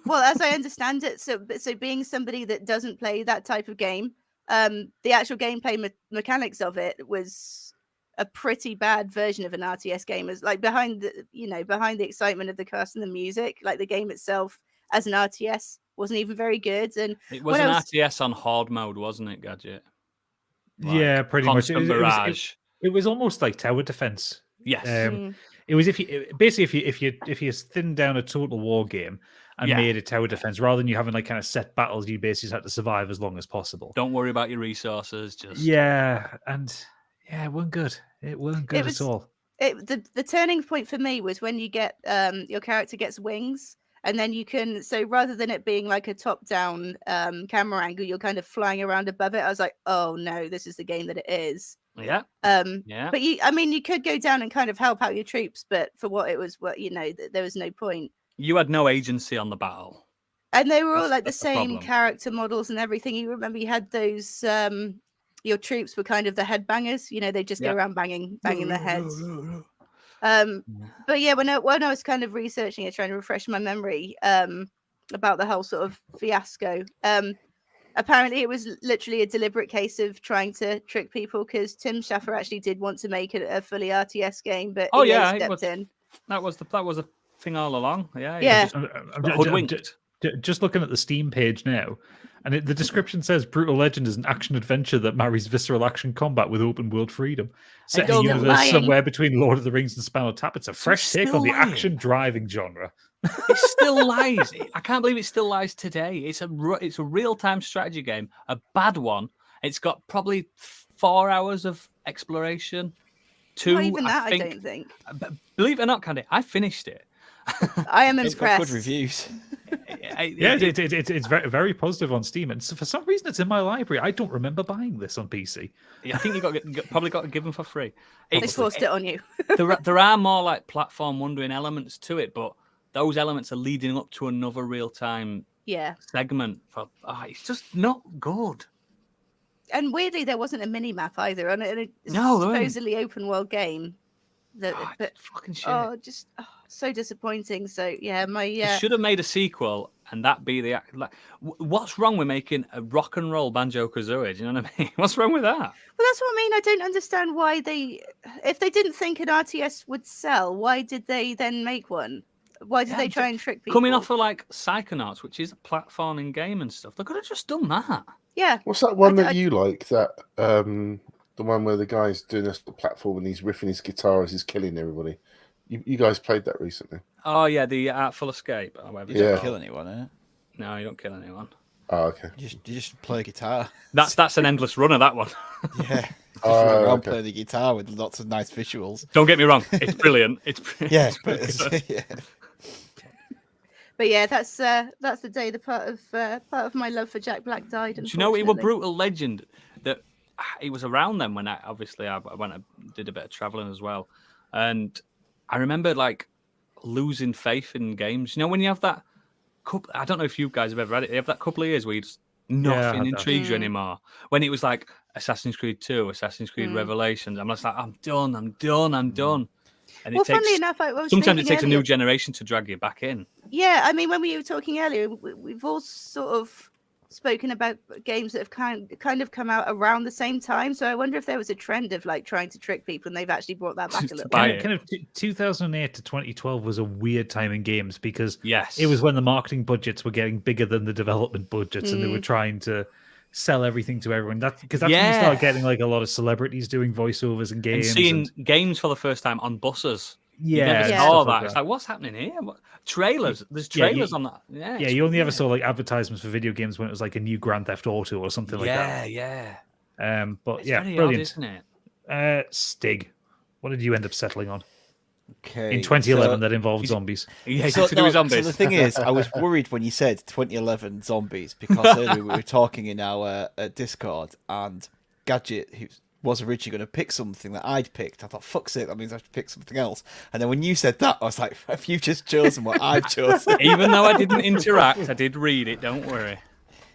Well, as I understand it, so being somebody that doesn't play that type of game, the actual gameplay mechanics of it was a pretty bad version of an RTS game. As like behind the excitement of the cast and the music, like the game itself as an RTS wasn't even very good. And it was an RTS on hard mode, wasn't it, Gadget? Like, yeah, pretty much. It was almost like tower defense. Yes. It was if you thinned down a total war game and made a tower defense rather than you having like kind of set battles, you basically had to survive as long as possible. Don't worry about your resources. Just it wasn't good. It wasn't good at all. The turning point for me was when you get your character gets wings, and then you can, so rather than it being like a top down camera angle, you're kind of flying around above it. I was like, oh no, this is the game that it is. Yeah. But you could go down and kind of help out your troops, but for what it was, there was no point. You had no agency on the battle. And they were all like the same character models and everything. You remember you had those, your troops were kind of the headbangers. They just go around banging their heads. But yeah, when I was kind of researching it, trying to refresh my memory about the whole sort of fiasco, apparently it was literally a deliberate case of trying to trick people, because Tim Schafer actually did want to make a fully RTS game, but EA stepped in. That was a thing all along. Yeah. Just looking at the Steam page now, and the description says Brutal Legend is an action adventure that marries visceral action combat with open world freedom. Set in a universe somewhere between Lord of the Rings and Spinal Tap. It's a fresh take on the action driving genre. It still lies. I can't believe it still lies today. It's a real-time strategy game, a bad one. It's got probably 4 hours of exploration. Not even that, I don't think. Believe it or not, Candy, I finished it. I am impressed. It's got good reviews. It's very, very positive on Steam, and so for some reason it's in my library. I don't remember buying this on PC. I think you probably got to give them for free. They forced it on you. there are more like platform wondering elements to it, but those elements are leading up to another real-time segment. It's just not good. And weirdly, there wasn't a mini-map either on it. Supposedly open-world game. Fucking shit. So disappointing. So yeah, They should have made a sequel, and that be the what's wrong with making a rock and roll Banjo-Kazooie? Do you know what I mean? What's wrong with that? Well, that's what I mean. I don't understand why if they didn't think an RTS would sell, why did they then make one? Why did they try and trick people? Coming off of like Psychonauts, which is a platforming game and stuff, they could have just done that. Yeah. What's that one that you like? That the one where the guy's doing a platform and he's riffing his guitar as he's killing everybody. You guys played that recently? Oh yeah, the Artful Escape. You don't kill anyone, eh? No, you don't kill anyone. Oh, okay. You just play guitar. That's an endless runner, that one. Yeah. Run around playing the guitar with lots of nice visuals. Don't get me wrong, it's brilliant. Yeah. But yeah, that's the day the part of my love for Jack Black died. Do you know it was Brutal Legend that it was around then when I went and did a bit of traveling as well, and I remember like losing faith in games. You know, when you have that couple, I don't know if you guys have ever had it. You have that couple of years where you just nothing intrigues you anymore. When it was like Assassin's Creed 2, Assassin's Creed Revelations, I'm just like, I'm done. And funnily enough, sometimes it takes a new generation to drag you back in. Yeah, I mean, when we were talking earlier, we've all sort of spoken about games that have kind of come out around the same time. So I wonder if there was a trend of like trying to trick people, and they've actually brought that back a little bit. Kind of 2008 to 2012 was a weird time in games because it was when the marketing budgets were getting bigger than the development budgets, and they were trying to sell everything to everyone. That's when you start getting like a lot lot of voiceovers in games, and seeing games for the first time on buses. All that. It's like, what's happening here? Trailers. There's trailers on that. Yeah, you only ever saw like advertisements for video games when it was like a new Grand Theft Auto or something like that. But it's brilliant, odd, isn't it? Stig, what did you end up settling on? Okay, in 2011, that involved zombies. Yeah, so zombies. The thing is, I was worried when you said 2011 zombies because earlier we were talking in our Discord, and Gadget, who was originally going to pick something that I'd picked, I thought, fuck's sake, that means I have to pick something else. And then when you said that, I was like, have you just chosen what I've chosen? Even though I didn't interact, I did read it. Don't worry.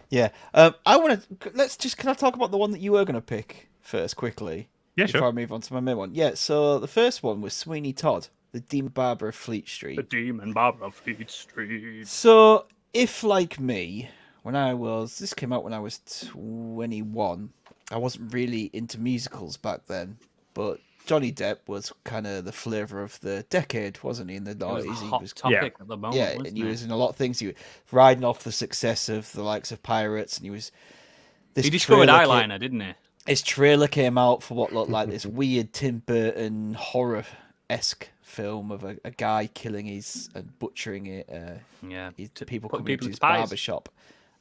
Yeah, I want to. Can I talk about the one that you were going to pick first, quickly? Yeah, sure. Before I move on to my main one. Yeah, so the first one was Sweeney Todd, the Demon Barber of Fleet Street. The Demon Barber of Fleet Street. So, if like me, this came out when I was 21, I wasn't really into musicals back then, but Johnny Depp was kind of the flavour of the decade, wasn't he? In the 90s, he was topic at the moment. Yeah, and he was in a lot of things. He was riding off the success of the likes of Pirates, and he was. He discovered eyeliner, didn't he? His trailer came out for what looked like this weird Tim Burton horror-esque film of a guy killing and butchering it. People coming into his barber shop,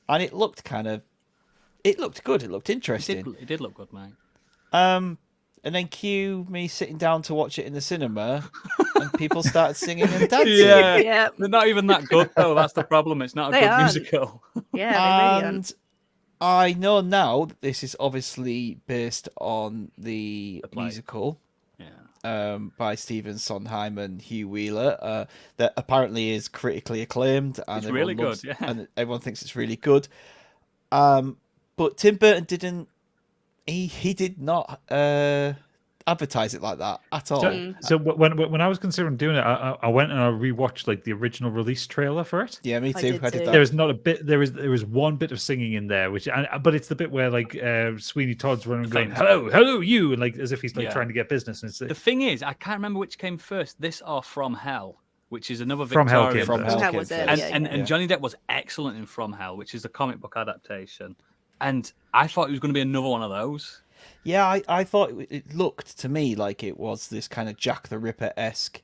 and it looked good. It looked interesting. It did look good, mate. And then cue me sitting down to watch it in the cinema, and people started singing and dancing. Yeah. They're not even that good though. That's the problem. It's not a good musical. Yeah, they really aren't. I know now that this is obviously based on the musical by Stephen Sondheim and Hugh Wheeler that apparently is critically acclaimed. And it's really good, and everyone thinks it's really good. But Tim Burton didn't. He did not advertise it like that at all. So when I was considering doing it, I went and I rewatched like the original release trailer for it. Yeah, me too. I did that. too. There is not a bit. There was one bit of singing in there, but it's the bit where like Sweeney Todd's running, going, "Hello, you," and like as if he's like trying to get business. And it's, the thing is, I can't remember which came first, this or From Hell, which is another From Hell Victorian. came first. That was it, And Johnny Depp was excellent in From Hell, which is the comic book adaptation. And I thought it was going to be another one of those. Yeah, I thought it looked to me like it was this kind of Jack the Ripper-esque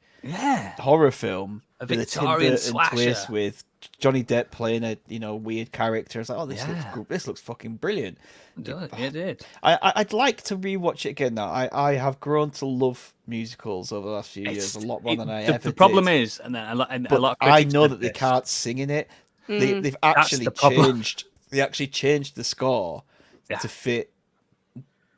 horror film. A with Victorian Tim Burton slasher. twist with Johnny Depp playing a weird character. It's like, oh, this looks fucking brilliant. It did. I'd like to rewatch it again now. I have grown to love musicals over the last few years a lot more than I ever did. The problem is, and a lot of I critics know said that they this. can't sing in it. They've actually the problem. changed. They actually changed the score to fit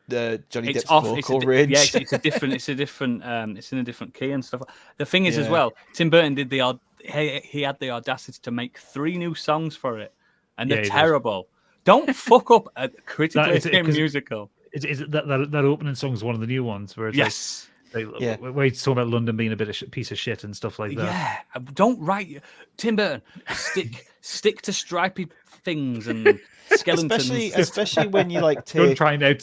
the Johnny Depp's vocal range. Yeah, it's a different. It's in a different key and stuff. The thing is, as well, Tim Burton did he had the audacity to make 3 new songs for it, and they're terrible. Don't fuck up a critically acclaimed musical. That opening song is one of the new ones where it's where he's talking about London being a bit of piece of shit and stuff like that. Yeah, don't write Tim Burton. Stick to stripy things and skeletons. Especially when you like take don't try and out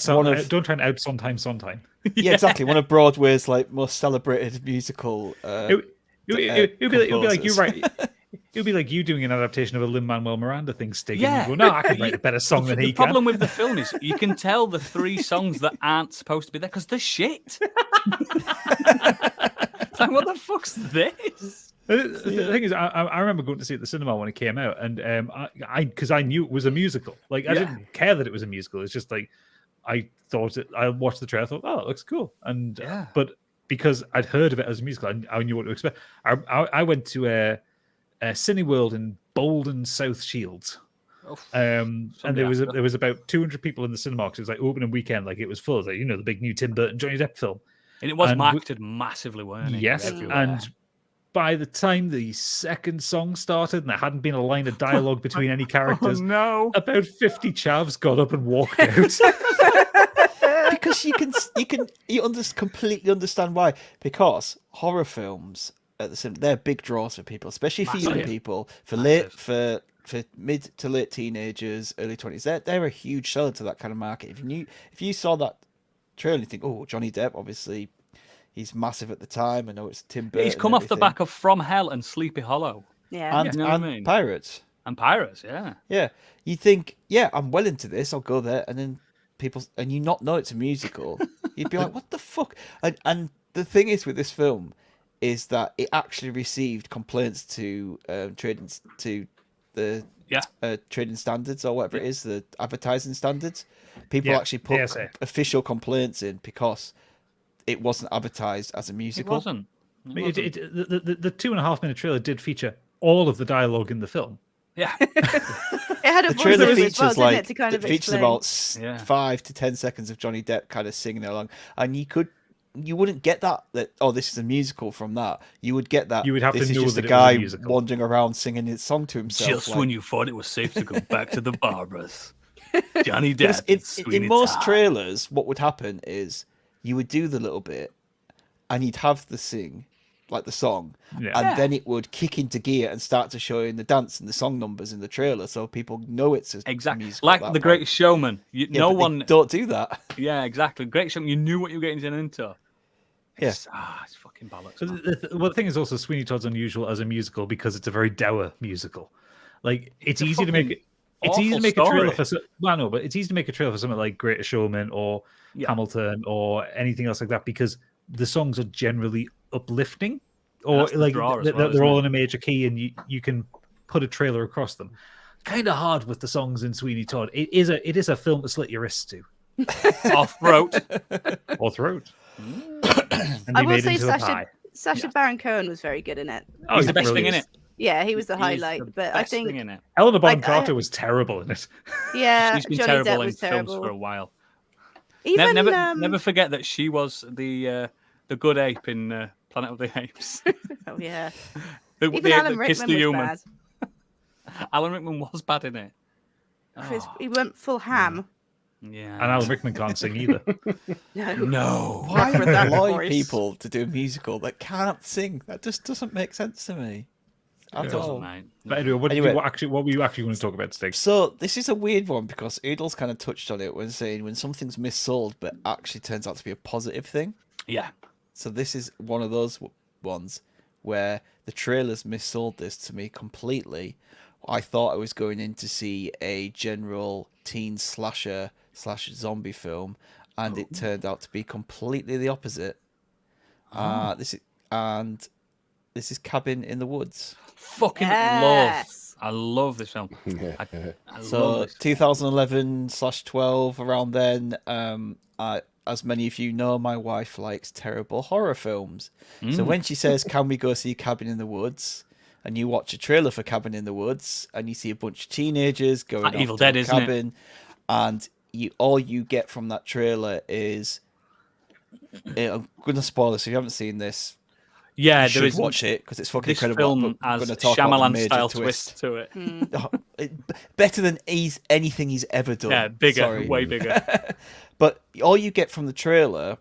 Sondheim. Yeah, exactly. One of Broadway's like most celebrated musical. It would be like you write. It would be like you doing an adaptation of a Lin-Manuel Miranda thing, Stig. Yeah. And you go, no, I can write a better song than he can. The problem with the film is you can tell the 3 songs that aren't supposed to be there because they're shit. It's like, what the fuck's this? The thing is, I remember going to see it at the cinema when it came out, and because I knew it was a musical. Like, I didn't care that it was a musical. It's just like I watched the trailer, I thought, oh, it looks cool, and but because I'd heard of it as a musical, I knew what to expect. I went to Cineworld in Bolden, South Shields. And there was about 200 people in the cinema because it was like opening weekend, like it was full. It was like, the big new Tim Burton Johnny Depp film, and it was marketed massively, weren't it? Yes, and by the time the second song started and there hadn't been a line of dialogue between any characters, about 50 chavs got up and walked out. Because you completely understand why. Because horror films at the cinema, they're big draws for people, especially for young people, for mid to late teenagers, early 20s. They're a huge seller to that kind of market. If you saw that trailer, you think, oh, Johnny Depp, obviously he's massive at the time. I know it's Tim Burton. He's come off the back of From Hell and Sleepy Hollow. Yeah, and Pirates. And Pirates, yeah. You think, I'm well into this. I'll go there, and then you not know it's a musical. You'd be like, what the fuck? And the thing is with this film is that it actually received complaints to trading standards or whatever it is, the advertising standards. People actually put official complaints in because it wasn't advertised as a musical. It wasn't. The 2.5-minute trailer did feature all of the dialogue in the film. Yeah. It had a the trailer features as well, didn't it, to kind of features explain. about 5 to 10 seconds of Johnny Depp kind of singing along, and you wouldn't get that this is a musical from that. You would get that. You would have this to is know just that a it was a guy musical. wandering around singing his song to himself. Just when you thought it was safe to go back to the barbers, Johnny Because Depp. in most trailers, what would happen is you would do the little bit, and you'd have the sing, like the song, and then it would kick into gear and start to show in the dance and the song numbers in the trailer, so people know it's a musical. Like The Greatest Showman. No one don't do that. Yeah, exactly. Great Showman. You knew what you were getting into. It's fucking bollocks. The thing is also Sweeney Todd's unusual as a musical because it's a very dour musical. Like it's easy to make it. It's easy to make a trailer for. But it's easy to make a trailer for something like Greatest Showman or Hamilton or anything else like that because the songs are generally uplifting, or like they're all in a major key, and you can put a trailer across them. Kind of hard with the songs in Sweeney Todd. It is a film to slit your wrists to, or throat, I will say Sacha Baron Cohen was very good in it. He's the best thing in it. Yeah, he was the highlight. But I think Helena Bonham Carter was terrible in it. Yeah, she's been Johnny terrible Depp in was films terrible for a while. Even never forget that she was the good ape in Planet of the Apes. Oh yeah. Even Alan Rickman was bad. Alan Rickman was bad in it. He went full ham. Yeah. And Alan Rickman can't sing either. No. Why With that employ voice. people to do a musical that can't sing? That just doesn't make sense to me at It all. doesn't, mate. But anyway, what were you actually going to talk about today? So this is a weird one because Oodles kind of touched on it when saying when something's missold but actually turns out to be a positive thing. Yeah. So this is one of those ones where the trailers missold this to me completely. I thought I was going in to see a general teen slasher / zombie film, and it turned out to be completely the opposite. This is Cabin in the Woods. Fucking Yes. I love this film. Yeah. I So love this. 2011/12 around then. As many of you know, my wife likes terrible horror films. So when she says, "Can we go see Cabin in the Woods?" and you watch a trailer for Cabin in the Woods, and you see a bunch of teenagers going off Evil to Dead, a isn't it? cabin, and all you get from that trailer is, I'm going to spoil this if you haven't seen this. Yeah, You there should is watch it because it's fucking this incredible. film I'm has gonna talk about the Shyamalan major style twist. twist to it. Better than anything he's ever done. Yeah, bigger, Sorry. way bigger. But all you get from the trailer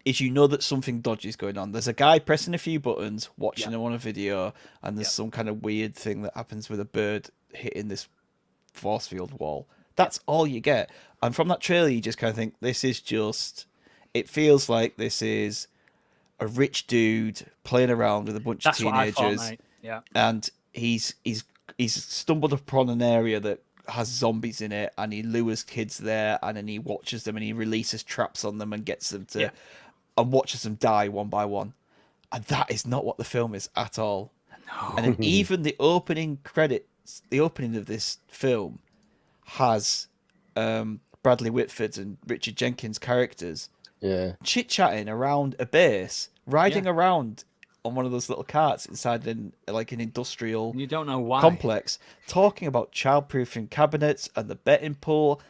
is you know that something dodgy is going on. There's a guy pressing a few buttons, watching him on a video, and there's some kind of weird thing that happens with a bird hitting this force field wall. That's all you get. And from that trailer, you just kind of think, this is just... It feels like this is a rich dude playing around with a bunch That's of what I teenagers. thought, mate. Yeah. And he's stumbled upon an area that has zombies in it, and he lures kids there, and then he watches them, and he releases traps on them and gets them to... and watches them die one by one. And that is not what the film is at all. No. And then even the opening credits, the opening of this film has Bradley Whitford and Richard Jenkins characters chit-chatting around a base, riding around on one of those little carts inside an industrial You don't know why. complex, talking about childproofing cabinets and the betting pool,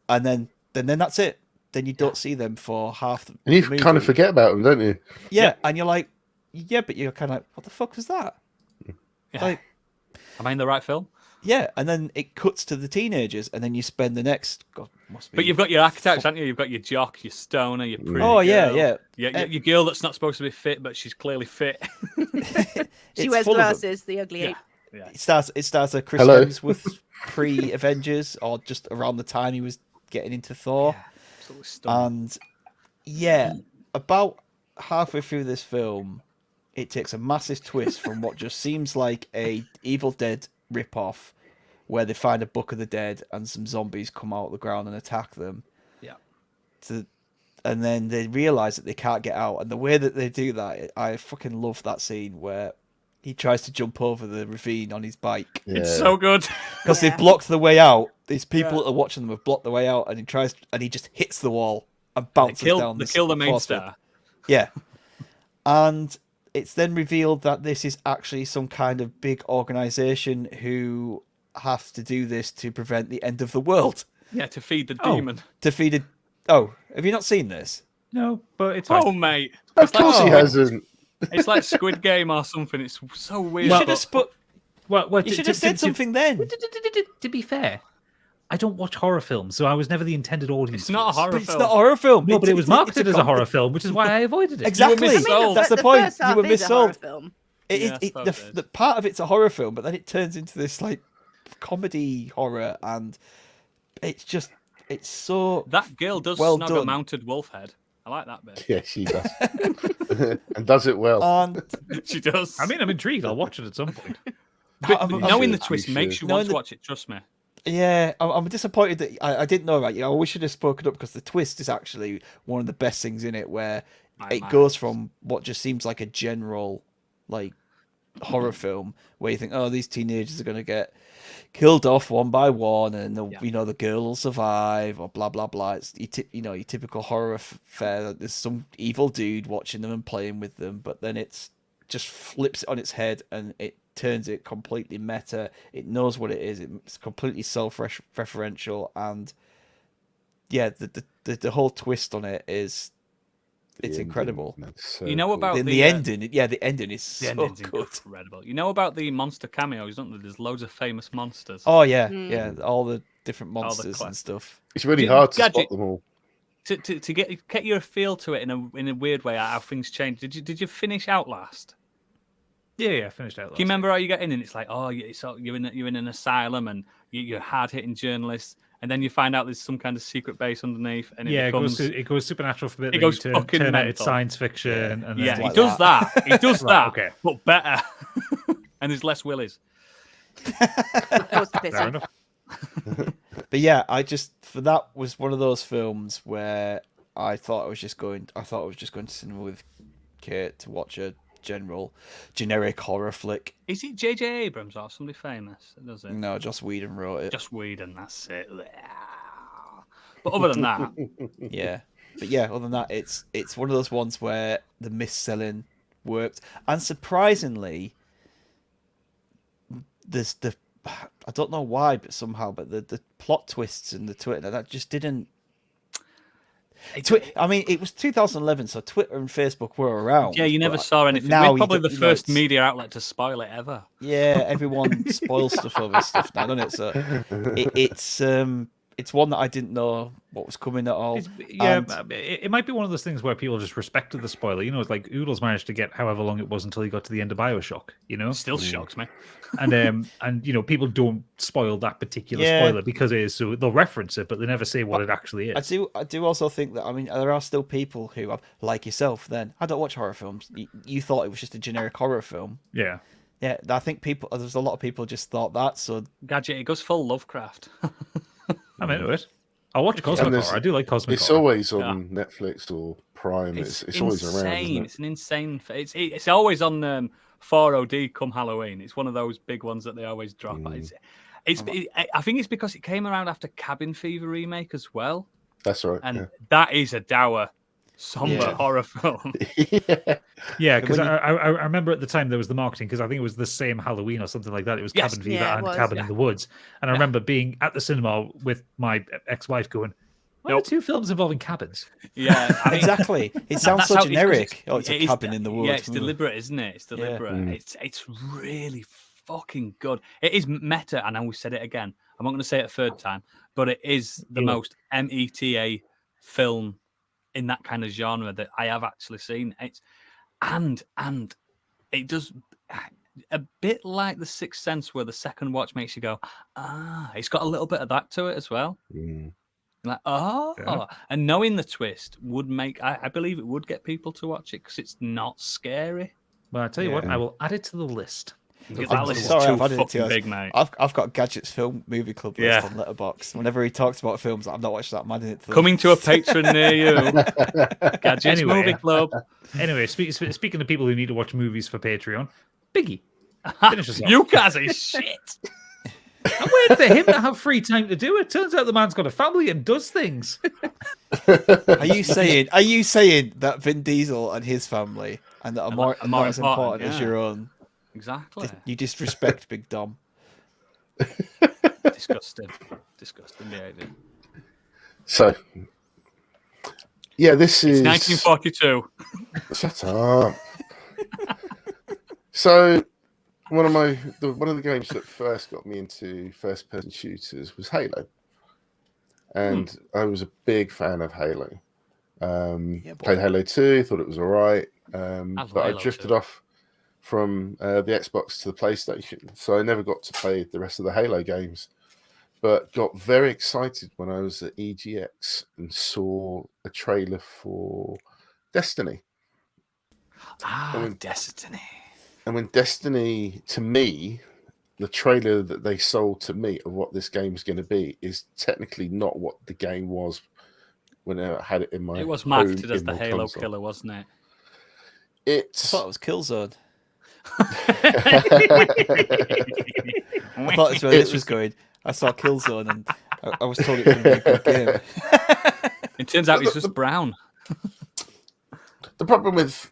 and then that's it. Then you don't see them for half the And you movie. kind of forget about them, don't you? Yeah, and you're like, but you're kind of like, what the fuck was that? Yeah. Like, Am I in the right film? yeah, and then it cuts to the teenagers, and then you spend the next... God, must be... But you've got your archetypes, haven't you? You've got your jock, your stoner, your pretty Oh, yeah, girl. yeah. Your girl that's not supposed to be fit, but she's clearly fit. She wears full of them. glasses, the ugly ape. Yeah. It starts a Chris Hello. Hemsworth pre-Avengers, or just around the time he was getting into Thor. Absolutely stunning. And about halfway through this film, it takes a massive twist from what just seems like a Evil Dead rip-off, where they find a Book of the Dead and some zombies come out of the ground and attack them. Yeah. And then they realise that they can't get out. And the way that they do that, I fucking love that scene where he tries to jump over the ravine on his bike. Yeah. It's so good. Because they've blocked the way out. These people that are watching them have blocked the way out, and he just hits the wall and bounces down. They kill the main force field. star. Yeah. And it's then revealed that this is actually some kind of big organization who have to do this to prevent the end of the world. Yeah, to feed the demon. To feed it. Oh, have you not seen this? No, but it's Oh, mate. Of It's like course he Squid- hasn't. It's like Squid Game or something. It's so weird. You should have but- you should have said something then. To be fair, I don't watch horror films, so I was never the intended audience. It's not a for this. horror But it's film. not a horror film. No, but it was marketed as a comedy. horror film, which is why I avoided it. Exactly. missold. That's the the point. first half You were is a horror missold. film. Yeah, I suppose it is. The part of it's a horror film, but then it turns into this like comedy horror, and it's so That girl does well snog a done. mounted wolf head. I like that bit. Yeah, she does. And does it well. And She does. I mean, I'm intrigued. I'll watch it at some point. But I'm- knowing the should, twist you makes should. you Knowing want to the- watch it. Trust me. yeah, I'm disappointed that I didn't know about. I wish I'd have spoken up because the twist is actually one of the best things in it, where it goes from what just seems like a general like horror film, where you think, oh, these teenagers are going to get killed off one by one, and the girl will survive, or blah blah blah. It's your typical horror affair. There's some evil dude watching them and playing with them, but then it's just flips it on its head and it turns it completely meta. It knows what it is. It's completely self-referential, and yeah, the whole twist on it is It's incredible. So You know about the ending? Yeah, the ending is so good. Incredible. You know about the monster cameos, don't there? There's loads of famous monsters. Oh yeah, yeah, all the different monsters and stuff. It's really hard to spot them all. To get your feel to it in a weird way, how things change. Did you finish Outlast? Yeah, I finished Outlast. Do you remember how you get in and it's like, oh, you're in an asylum and you're hard hitting journalists, and then you find out there's some kind of secret base underneath, and it goes supernatural for a bit. It goes turn fucking out mental. it's science fiction. And yeah, then he does that. He does that. Okay, but better. And there's less Willies. fair enough. But yeah, that was one of those films where I thought I was just going to cinema with Kate to watch a generic horror flick. Is it J.J. Abrams or somebody famous that does it? No, Joss Whedon wrote it. Joss Whedon, that's it. But other than that, yeah. But yeah, other than that, it's one of those ones where the mis-selling worked, and surprisingly, there's I don't know why, but somehow, the plot twists and the Twitter that just didn't. I mean, it was 2011, so Twitter and Facebook were around. Yeah, you never saw anything. Now we're probably the first media outlet to spoil it ever. Yeah, everyone spoils stuff over stuff now, doesn't it? So it's one that I didn't know what was coming at all. It might be one of those things where people just respected the spoiler. You know, it's like Oodles managed to get however long it was until he got to the end of BioShock. You know, still shocks me. And you know, people don't spoil that particular spoiler because it is, so they'll reference it, but they never say what it actually is. I do also think that, I mean, there are still people who have, like yourself. Then I don't watch horror films. You thought it was just a generic horror film. Yeah. Yeah, I think there's a lot of people just thought that. So Gadget, it goes full Lovecraft. I'm into it. I'll watch Cosmic Horror. I do like Cosmic Horror. It's always on Netflix or Prime. It's always around. Isn't it? It's an insane. It's always on 4OD come Halloween. It's one of those big ones that they always drop. I think it's because it came around after Cabin Fever remake as well. That's right. And that is a dour, somber horror film. Yeah, because I remember at the time there was the marketing, because I think it was the same Halloween or something like that. It was Cabin Fever and Cabin in the Woods. And I remember being at the cinema with my ex-wife going, why are two films involving cabins? Yeah, I mean, exactly. It sounds so generic. It's a cabin in the woods. Yeah, it's deliberate, isn't it? It's deliberate. Yeah. It's really fucking good. It is meta, and I will say it again. I'm not going to say it a third time, but it is the most META film in that kind of genre that I have actually seen. And it does a bit like The Sixth Sense, where the second watch makes you go, it's got a little bit of that to it as well. Like, and knowing the twist would make, I believe it would get people to watch it because it's not scary. Well, I tell you what, I will add it to the list. That list is too fucking big, mate. I've got Gadget's film movie club list on Letterboxd. Whenever he talks about films, I've not watched that. I'm adding it to coming to a patron near you. Gadget's movie club. Anyway, speaking of people who need to watch movies for Patreon, Biggie, finish us off. You guys are shit. I'm waiting for him to have free time to do it. Turns out the man's got a family and does things. Are you saying that Vin Diesel and his family and that are more as important as your own? Exactly. You disrespect Big Dom. Disgusting behaviour. So, this is 1942. Shut up. So, one of the games that first got me into first-person shooters was Halo, and I was a big fan of Halo. Played Halo 2, thought it was all right, but I drifted off from the Xbox to the PlayStation, so I never got to play the rest of the Halo games, but got very excited when I was at EGX and saw a trailer for Destiny. Destiny. And when Destiny, to me, the trailer that they sold to me of what this game's going to be is technically not what the game was when I had it in my. It was marketed as the Halo console. Killer, wasn't it? I thought it was Killzone. I thought that's where this was going. I saw Killzone and I was told it was going to be a good game. It turns out it's just brown. The problem with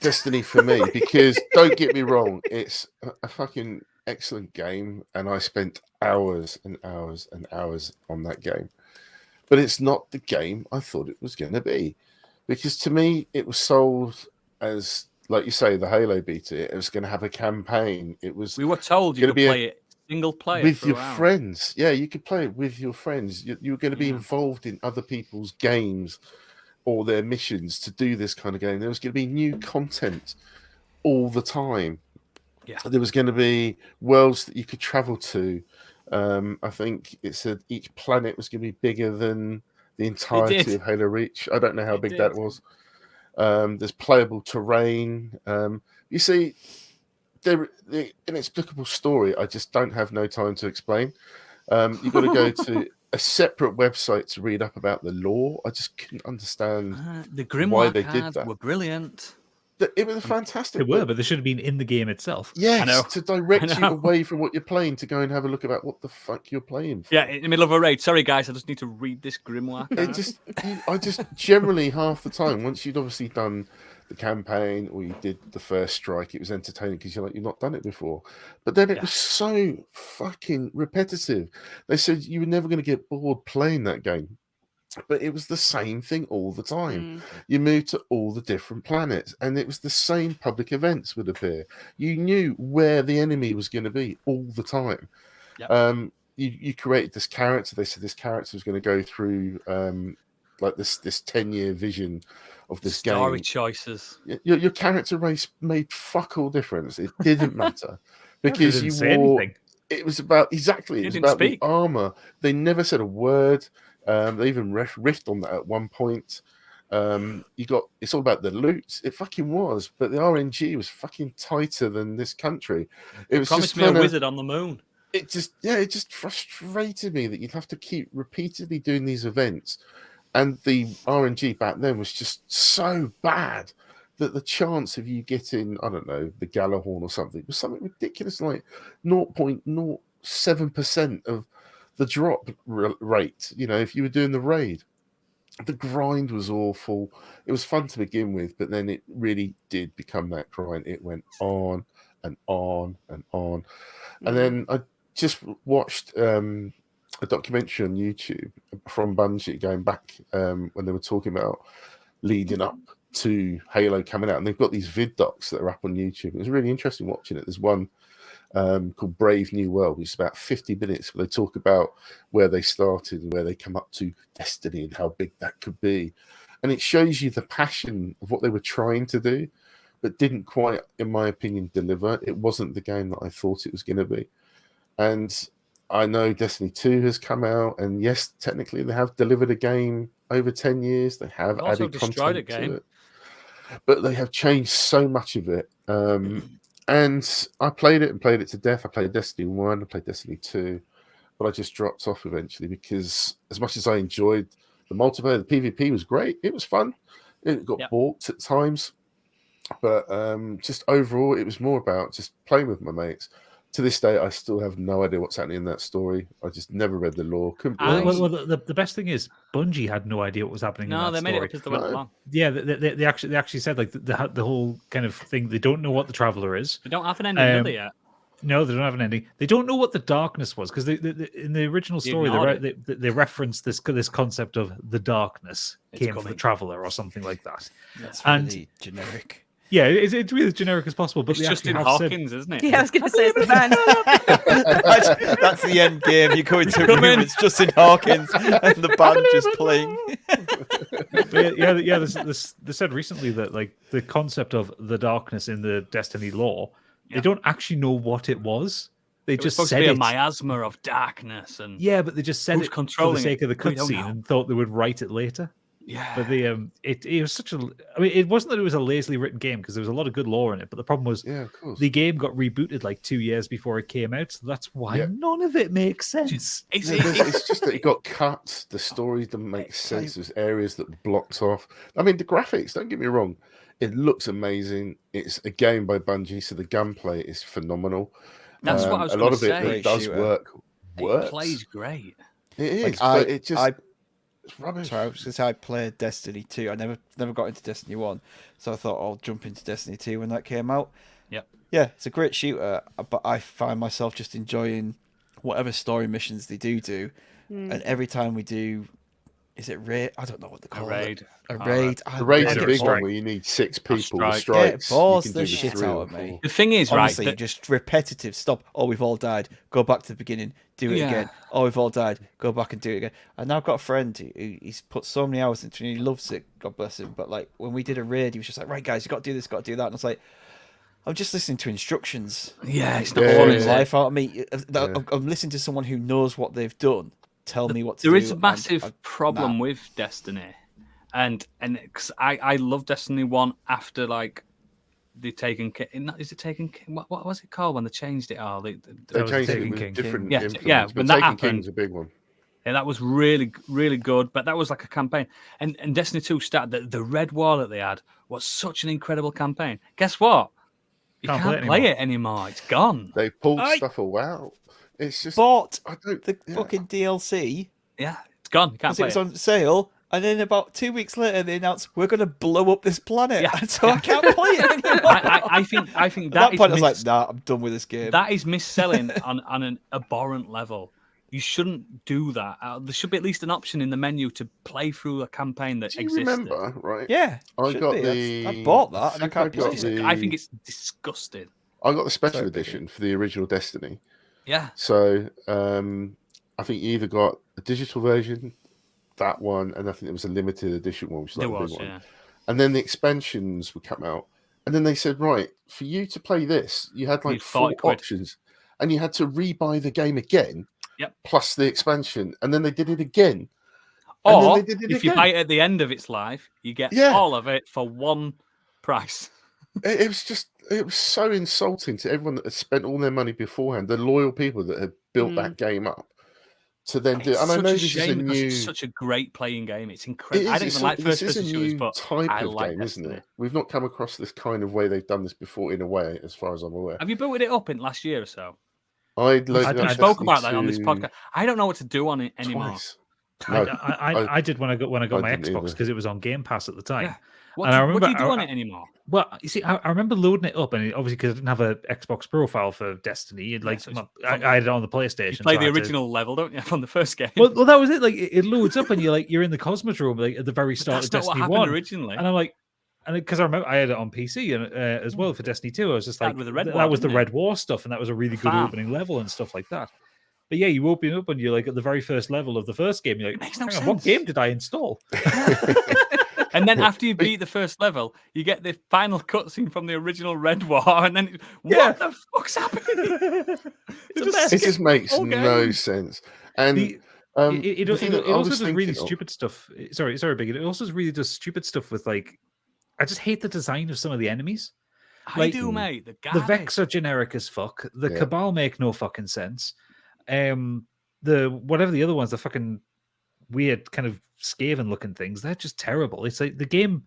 Destiny for me, because don't get me wrong, it's a fucking excellent game, and I spent hours and hours and hours on that game. But it's not the game I thought it was going to be. Because to me, it was sold as, like you say, the Halo beta. It was going to have a campaign. We were told you could play it single player with your friends. Yeah, you could play it with your friends. You were going to be involved in other people's games or their missions to do this kind of game. There was going to be new content all the time. Yeah. There was going to be worlds that you could travel to. I think it said each planet was going to be bigger than the entirety of Halo Reach. I don't know how big that was. There's playable terrain. You see, the inexplicable story, I just don't have no time to explain. You've got to go to a separate website to read up about the lore. I just couldn't understand the Grimoire why they did that. Were brilliant. It was fantastic. They were, but they should have been in the game itself. Yes, to direct you away from what you're playing to go and have a look about what the fuck you're playing for. Yeah, in the middle of a raid. Sorry, guys, I just need to read this Grimoire. I just generally half the time, once you'd obviously done the campaign or you did the first strike, it was entertaining because you've not done it before. But then it was so fucking repetitive. They said you were never going to get bored playing that game. But it was the same thing all the time. You moved to all the different planets, and it was the same public events would appear. You knew where the enemy was going to be all the time. Yep. You created this character. They said this character was going to go through like this 10-year vision of this story game. Choices. Your character race made fuck all difference. It didn't matter because you wore. Anything. It was about It's about the armor. They never said a word. They even riffed on that at one point. It's all about the loot. It fucking was, but the RNG was fucking tighter than this country. It was promised just me a wizard on the moon. It just frustrated me that you'd have to keep repeatedly doing these events, and the RNG back then was just so bad that the chance of you getting, I don't know, the Galahorn or something was something ridiculous, like 0.07% of the drop rate, if you were doing the raid. The grind was awful. It was fun to begin with, but then it really did become that grind. It went on and on and on. And then I just watched a documentary on YouTube from Bungie going back when they were talking about leading up to Halo coming out, and they've got these vid docs that are up on YouTube. It was really interesting watching it. There's one called Brave New World, which is about 50 minutes where they talk about where they started and where they come up to Destiny and how big that could be. And it shows you the passion of what they were trying to do, but didn't quite, in my opinion, deliver. It wasn't the game that I thought it was going to be. And I know Destiny 2 has come out, and yes, technically they have delivered a game over 10 years. They have added content to it. But they have changed so much of it. And I played it to death. I played Destiny 1, I played Destiny 2, but I just dropped off eventually because as much as I enjoyed the multiplayer, the PvP was great. It was fun. It got balked at times. But just overall, it was more about just playing with my mates. To this day, I still have no idea what's happening in that story. I just never read the lore. The best thing is, Bungie had no idea what was happening. No, in that they story. made it up as they went along. Yeah, they actually said like the whole kind of thing. They don't know what the Traveler is. They don't have an ending, do they yet? No, they don't have an ending. They don't know what the darkness was because in the original story they referenced this concept of the darkness came from the Traveler or something like that. That's really generic. Yeah, it's really as generic as possible. But it's just in Hawkins, isn't it? Yeah, I was going to say it's the band. That's the end game. You go into a room, it's Justin Hawkins, and the band just playing. They said recently that like the concept of the darkness in the Destiny lore, they don't actually know what it was. They just said it was supposed to be a miasma of darkness, and but they just said it for the sake of the cutscene and thought they would write it later. Yeah, but it was such a. I mean, it wasn't that it was a lazily written game because there was a lot of good lore in it. But the problem was, the game got rebooted like 2 years before it came out, so that's why none of it makes sense. It's just that it got cut. The story didn't make sense. There's areas that blocked off. I mean, the graphics. Don't get me wrong, it looks amazing. It's a game by Bungie, so the gunplay is phenomenal. That's what I was a lot of say. It does work. It plays great. It is, but it just. It's rubbish. Sorry, since I played Destiny 2, I never got into Destiny 1, so I thought I'll jump into Destiny 2 when that came out. Yep. Yeah, it's a great shooter, but I find myself just enjoying whatever story missions they do, and every time we do Is it raid? I don't know what they call raid. it. A raid. The raid's I'd a get big strike. one where you need 6 people. The strike. strikes, Yeah, it bores you can the do the shit 3 out or of me. 4. The thing is, Honestly, right? just repetitive. Stop. Oh, we've all died. Go back to the beginning. Do it again. Oh, we've all died. Go back and do it again. And now I've got a friend who he's put so many hours into it. And he loves it. God bless him. But like when we did a raid, he was just like, right, guys, you got to do this, got to do that. And I was like, I'm just listening to instructions. Yeah, it's not boring fun, life out of me. I'm listening to someone who knows what they've done. Tell me what to do. There is a massive problem with Destiny, and cause I love Destiny 1 after like the Taken King. Is it Taken King? What was it called when they changed it all? They changed it with King. different Yeah, influence, yeah, but when that Taken happened- King's a big one. Yeah, that was really, really good. But that was like a campaign. And Destiny 2 started, the Red War that they had was such an incredible campaign. Guess what? You can't play it anymore. It's gone. They pulled stuff away out. It's just bought the fucking DLC. Yeah, it's gone. You can't Because it play was on sale. And then about 2 weeks later, they announced we're going to blow up this planet. Yeah. So I can't play it anymore. I think At that that is point, I was like, nah, I'm done with this game. that is mis-selling on an abhorrent level. You shouldn't do that. There should be at least an option in the menu to play through a campaign that Do you existed. remember, right? Yeah, I should got be. I bought that and I can't play it. I think it's disgusting. I got the special Sorry, edition for the original Destiny. Yeah. So I think you either got a digital version, that one, and I think there was a limited edition one, which is like There the was, big one. yeah. And then the expansions would come out. And then they said, right, for you to play this, you had like Need 4 £40. options. And you had to rebuy the game again, Yep. plus the expansion. And then they did it again. And then Or they did it if you again. buy it at the end of its life, you get all of it for one price. It was so insulting to everyone that had spent all their money beforehand, the loyal people that had built that game up, to then do. It's And I such know a this is a shame because new. it's such a great playing game. It's incredible. I don't even like This is first-person a shooters, new but type I of like game, isn't Destiny. it? We've not come across this kind of way they've done this before, in a way, as far as I'm aware. Have you booted it up in last year or so? I spoke about that on this podcast. I don't know what to do on it anymore. Twice. I did when I got my didn't Xbox either. because it was on Game Pass at the time. Yeah. And I What do you remember- do on it anymore? Well, you see, I remember loading it up, and obviously because I didn't have an Xbox profile for Destiny, I had it on the PlayStation. You play so I the had to- original level, don't you, from the first game? Well, that was it. Like it loads up, and you're in the Cosmos room, like at the very start That's of not what Destiny happened 1. originally. And I'm like, and because I remember I had it on PC and as well for Destiny 2, I was just Started like, with the Red that War, was the didn't it? Red War stuff, and that was a really good Farm. opening level and stuff like that. But yeah, you open up and you're like at the very first level of the first game. You're like, makes no hang on, what sense. game did I install? And then after you beat the first level, you get the final cutscene from the original Red War, and then what the fuck's happening? It just makes whole no game. sense. And It the thing that I also was does really thinking of- stupid stuff. Sorry, Big. It also really does stupid stuff with like, I just hate the design of some of the enemies. I do, mate. The Vex are generic as fuck. The Yeah. Cabal make no fucking sense. The whatever the other ones, the fucking weird kind of Skaven looking things, they're just terrible. It's like the game.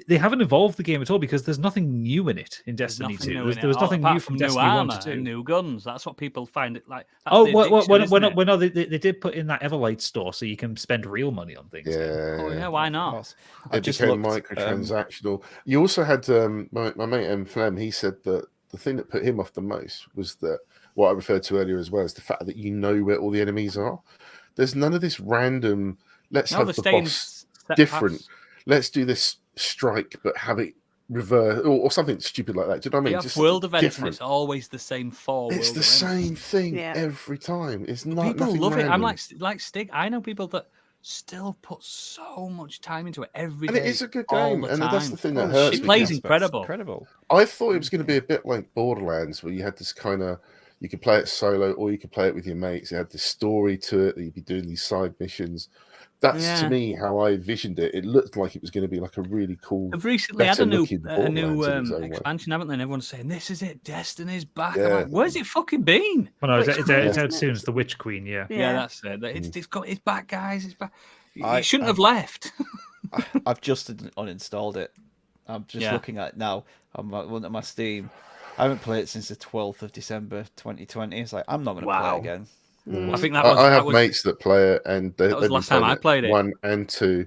They haven't evolved the game at all because there's nothing new in it in Destiny 2. There was nothing new from Destiny 1 to 2. And new guns. That's what people find it like. That's Oh, the well, addiction, isn't it? they did put in that Everlight store so you can spend real money on things. Oh, yeah, why not? It became microtransactional. You also had my mate Flem. He said that the thing that put him off the most was that what I referred to earlier as well is the fact that you know where all the enemies are. There's none of this random. Let's have the boss different. Let's do this strike, but have it reverse or something stupid like that. Do you know what I mean? You Just have world events, and different. it's always the same four. It's world the events. same thing Yeah. every time. It's not. People nothing love it. I'm random. like Stig. I know people that still put so much time into it every And day. it is a good all game, the and that's time. the thing that hurts It me. plays It's incredible. I thought it was going to be a bit like Borderlands, where you had this kind of, you could play it solo or you could play it with your mates. It had this story to it that you'd be doing these side missions. That's to me how I envisioned it. It looked like it was going to be like a really cool. They've recently had a new Borderlands in its own way. expansion, haven't they? And everyone's saying, "This is it. Destiny's back." Yeah. I'm like, where's it fucking been? Well, no, Witch it's Queen, out soon. It's the Witch Queen, yeah. Yeah, that's it. It's back, guys. It's back. I- It shouldn't have left. I've just uninstalled it. I'm just looking at it now. I'm looking at my Steam. I haven't played it since the 12th of December 2020. It's like, I'm not going to play it again. I think that was. I have that was, mates that play it, and was the last time I played it. 1 and 2,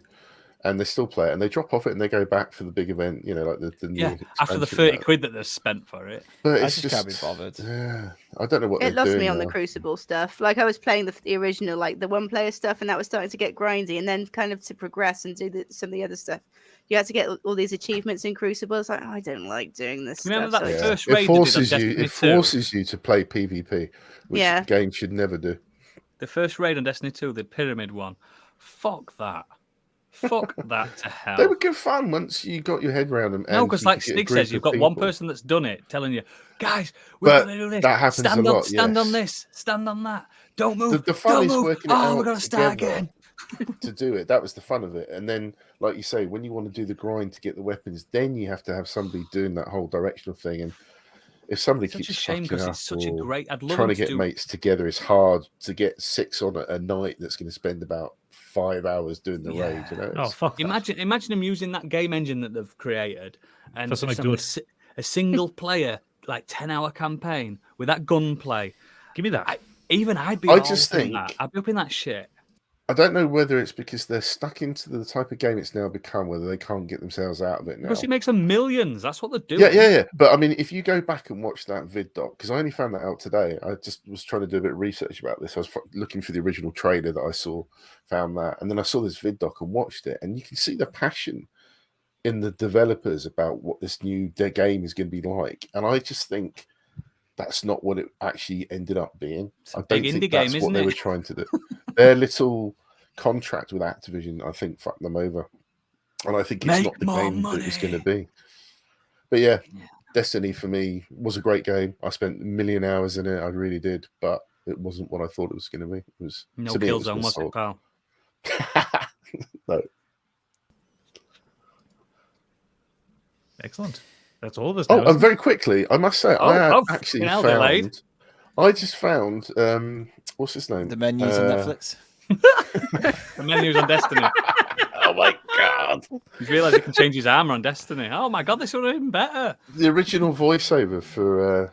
and they still play it, and they drop off it and they go back for the big event, like the new after the 30 quid that they've spent for it. But I it's just can't be bothered. Yeah, I don't know what It they're lost doing me on now. the Crucible stuff. Like I was playing the original, like the one player stuff, and that was starting to get grindy. And then kind of to progress and do some of the other stuff, you had to get all these achievements in Crucible. It's like, I don't like doing this. Remember stuff. that So first raid? It forces you to play PvP, which games should never do. The first raid on Destiny 2, the pyramid one. Fuck that. Fuck that to hell. They were good fun once you got your head around them. No, because like Stig says, you've got one person that's done it telling you, guys, we're going to do this. That happens stand a lot. Stand on this. Stand on that. Don't move. The fun is working it out. We're going to start again. To do it. That was the fun of it. And then, like you say, when you want to do the grind to get the weapons, then you have to have somebody doing that whole directional thing. And if somebody It's such keeps a shame because it's such a great. I'd love trying to to get mates together, it's hard to get 6 on a night that's going to spend about 5 hours doing the raid. Oh fuck! Imagine them using that game engine that they've created and for something good. A single player like 10-hour campaign with that gunplay. Give me that. I'd be. I just think that. I'd be up in that shit. I don't know whether it's because they're stuck into the type of game it's now become, whether they can't get themselves out of it now. Because it makes them millions. That's what they're doing. Yeah. But I mean, if you go back and watch that vid doc, because I only found that out today. I just was trying to do a bit of research about this. I was looking for the original trailer that I saw, found that, and then I saw this vid doc and watched it, and you can see the passion in the developers about what this new game is going to be like. And I just think that's not what it actually ended up being. It's a I don't big think indie that's game, what isn't they it? were trying to do. Their little contract with Activision, I think, fucked them over. And I think it's not the game that it's going to be. But yeah, Destiny for me was a great game. I spent a million hours in it. I really did. But it wasn't what I thought it was going to be. It was no Killzone, was it, pal? No. Excellent. That's all of us. Oh, and very quickly, I must say, I actually delayed. I just found what's his name? The menus on Netflix. The menus on Destiny. Oh my god! He's realised he can change his armor on Destiny. Oh my god, this would even better. The original voiceover for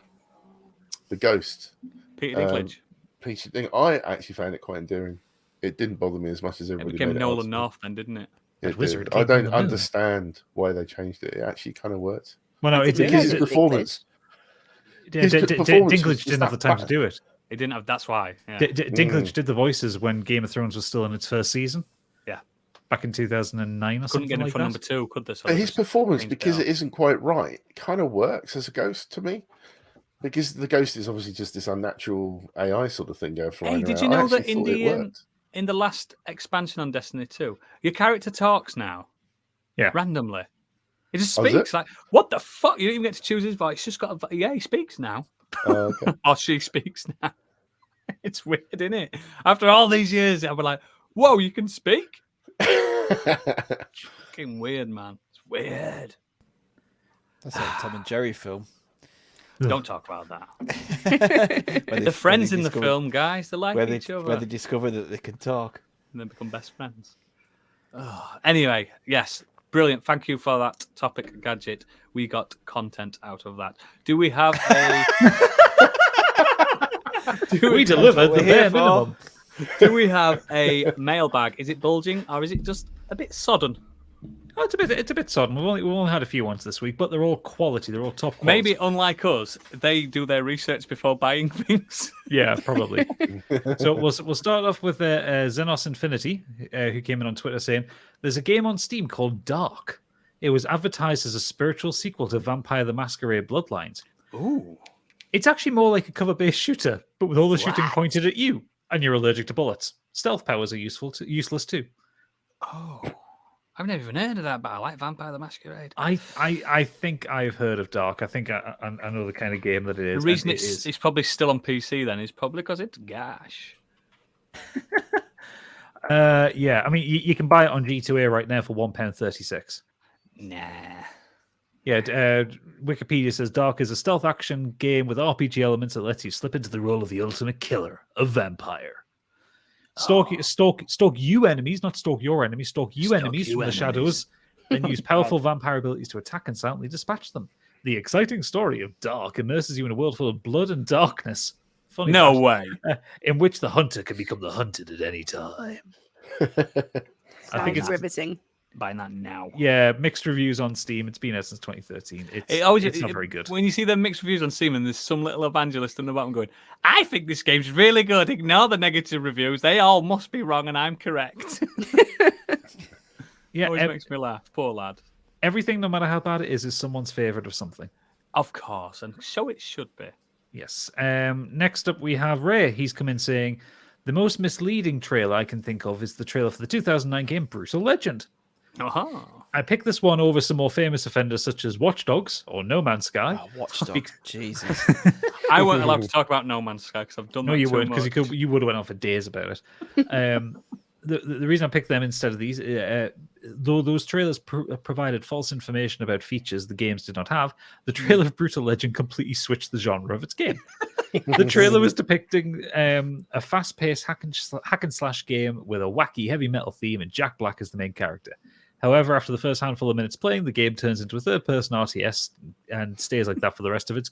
the Ghost, Peter Dinklage. Peter Dinklage. I actually found it quite endearing. It didn't bother me as much as everybody. It became made Nolan North then, didn't it? Did. I don't understand why they changed it. It actually kind of worked. Well, no, because his performance. Dinklage didn't have the time to do it. He didn't have. That's why. Yeah. Dinklage did the voices when Game of Thrones was still in its first season. Yeah, back in 2009 or something. Couldn't get him like for that. number 2, could they? But his performance, because it isn't quite right, kind of works as a Ghost to me. Because the Ghost is obviously just this unnatural AI sort of thing going flying around. Hey, did you know that in the last expansion on Destiny 2, your character talks now? Yeah, randomly. He just speaks like, what the fuck? You don't even get to choose his voice. He's just got he speaks now. Okay. Or she speaks now. It's weird, isn't it? After all these years, I'll be like, whoa, you can speak? Fucking weird, man. It's weird. That's like a Tom and Jerry film. Don't talk about that. They're friends in the film, guys. They like each other. Where they discover that they can talk. And then become best friends. Oh. Anyway, yes. Brilliant. Thank you for that topic, Gadget. We got content out of that. Do we have a... we delivered the bare minimum. Do we have a mailbag? Is it bulging or is it just a bit sodden? Oh, it's a bit sodden. We've only had a few ones this week, but they're all quality. They're all top quality. Maybe unlike us, they do their research before buying things. Yeah, probably. So we'll start off with Xenos Infinity, who came in on Twitter saying, there's a game on Steam called Dark. It was advertised as a spiritual sequel to Vampire the Masquerade Bloodlines. Ooh. It's actually more like a cover-based shooter, but with all the shooting pointed at you, and you're allergic to bullets. Stealth powers are useless too. Oh. I've never even heard of that, but I like Vampire the Masquerade. I think I've heard of Dark. I think I know the kind of game that it is. The reason it's probably still on PC then is probably because it's gash. Yeah, I mean, you can buy it on G2A right now for £1.36. Nah. Yeah, Wikipedia says Dark is a stealth action game with RPG elements that lets you slip into the role of the ultimate killer, a vampire. Stalk you enemies, not stalk your enemies. Stalk you enemies from the shadows, then use powerful vampire abilities to attack and silently dispatch them. The exciting story of Dark immerses you in a world full of blood and darkness. Funny no way. In which the hunter can become the hunted at any time. I think it's riveting. buying that now. Yeah, mixed reviews on Steam. It's been out since 2013. It's not very good. When you see the mixed reviews on Steam and there's some little evangelist in the bottom going, I think this game's really good. Ignore the negative reviews. They all must be wrong and I'm correct. Yeah, always makes me laugh. Poor lad. Everything, no matter how bad it is someone's favourite of something. Of course, and so it should be. Yes. Next up, we have Ray. He's come in saying, the most misleading trailer I can think of is the trailer for the 2009 game Brutal Legend. Uh-huh. I picked this one over some more famous offenders such as Watch Dogs or No Man's Sky. Oh, Watch Dogs. Jesus. I weren't allowed to talk about No Man's Sky because I've done that. No, you too weren't, much. because you would have went on for days about it. The reason I picked them instead of these, though those trailers provided false information about features the games did not have, the trailer of Brutal Legend completely switched the genre of its game. The trailer was depicting a fast-paced hack and slash game with a wacky heavy metal theme and Jack Black as the main character. However, after the first handful of minutes playing, the game turns into a third-person RTS and stays like that for the rest of its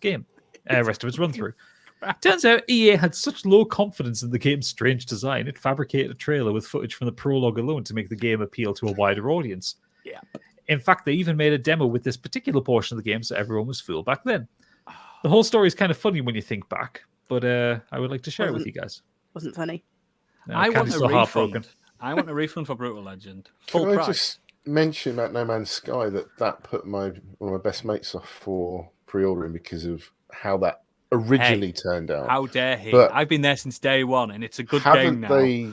run-through. Turns out EA had such low confidence in the game's strange design, it fabricated a trailer with footage from the prologue alone to make the game appeal to a wider audience. Yeah. In fact, they even made a demo with this particular portion of the game, so everyone was fooled back then. The whole story is kind of funny when you think back, but I would like to share it with you guys. Wasn't funny. I want Candy's a so refund. heartbroken. I want a refund for Brutal Legend. Full Can I price. just mention about No Man's Sky that put one of my best mates off for pre-ordering because of how that originally turned out. How dare he? But I've been there since day one, and it's a good game now. Haven't they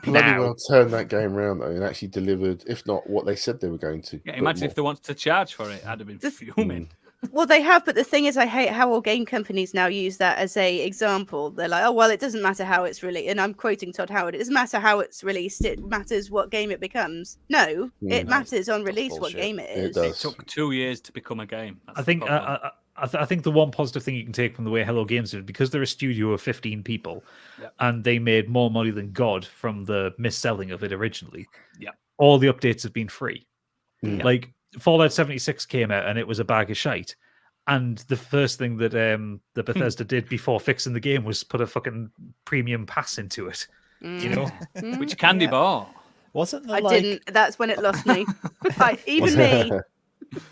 bloody well turned that game around, though, and actually delivered, if not what they said they were going to? Yeah, imagine if they wanted to charge for it. I'd have been fuming. Well, they have, but the thing is, I hate how all game companies now use that as a example. They're like, oh, well, it doesn't matter how it's released. And I'm quoting Todd Howard. It doesn't matter how it's released. It matters what game it becomes. No, it matters on release what game it is. It took 2 years to become a game. That's I think I think the one positive thing you can take from the way Hello Games did, because they're a studio of 15 people, and they made more money than God from the mis-selling of it originally. Yeah, all the updates have been free. Yeah. Like Fallout 76 came out and it was a bag of shite. And the first thing that the Bethesda did before fixing the game was put a fucking premium pass into it. You know, which Candy bought. Wasn't there I didn't. That's when it lost me. Even me.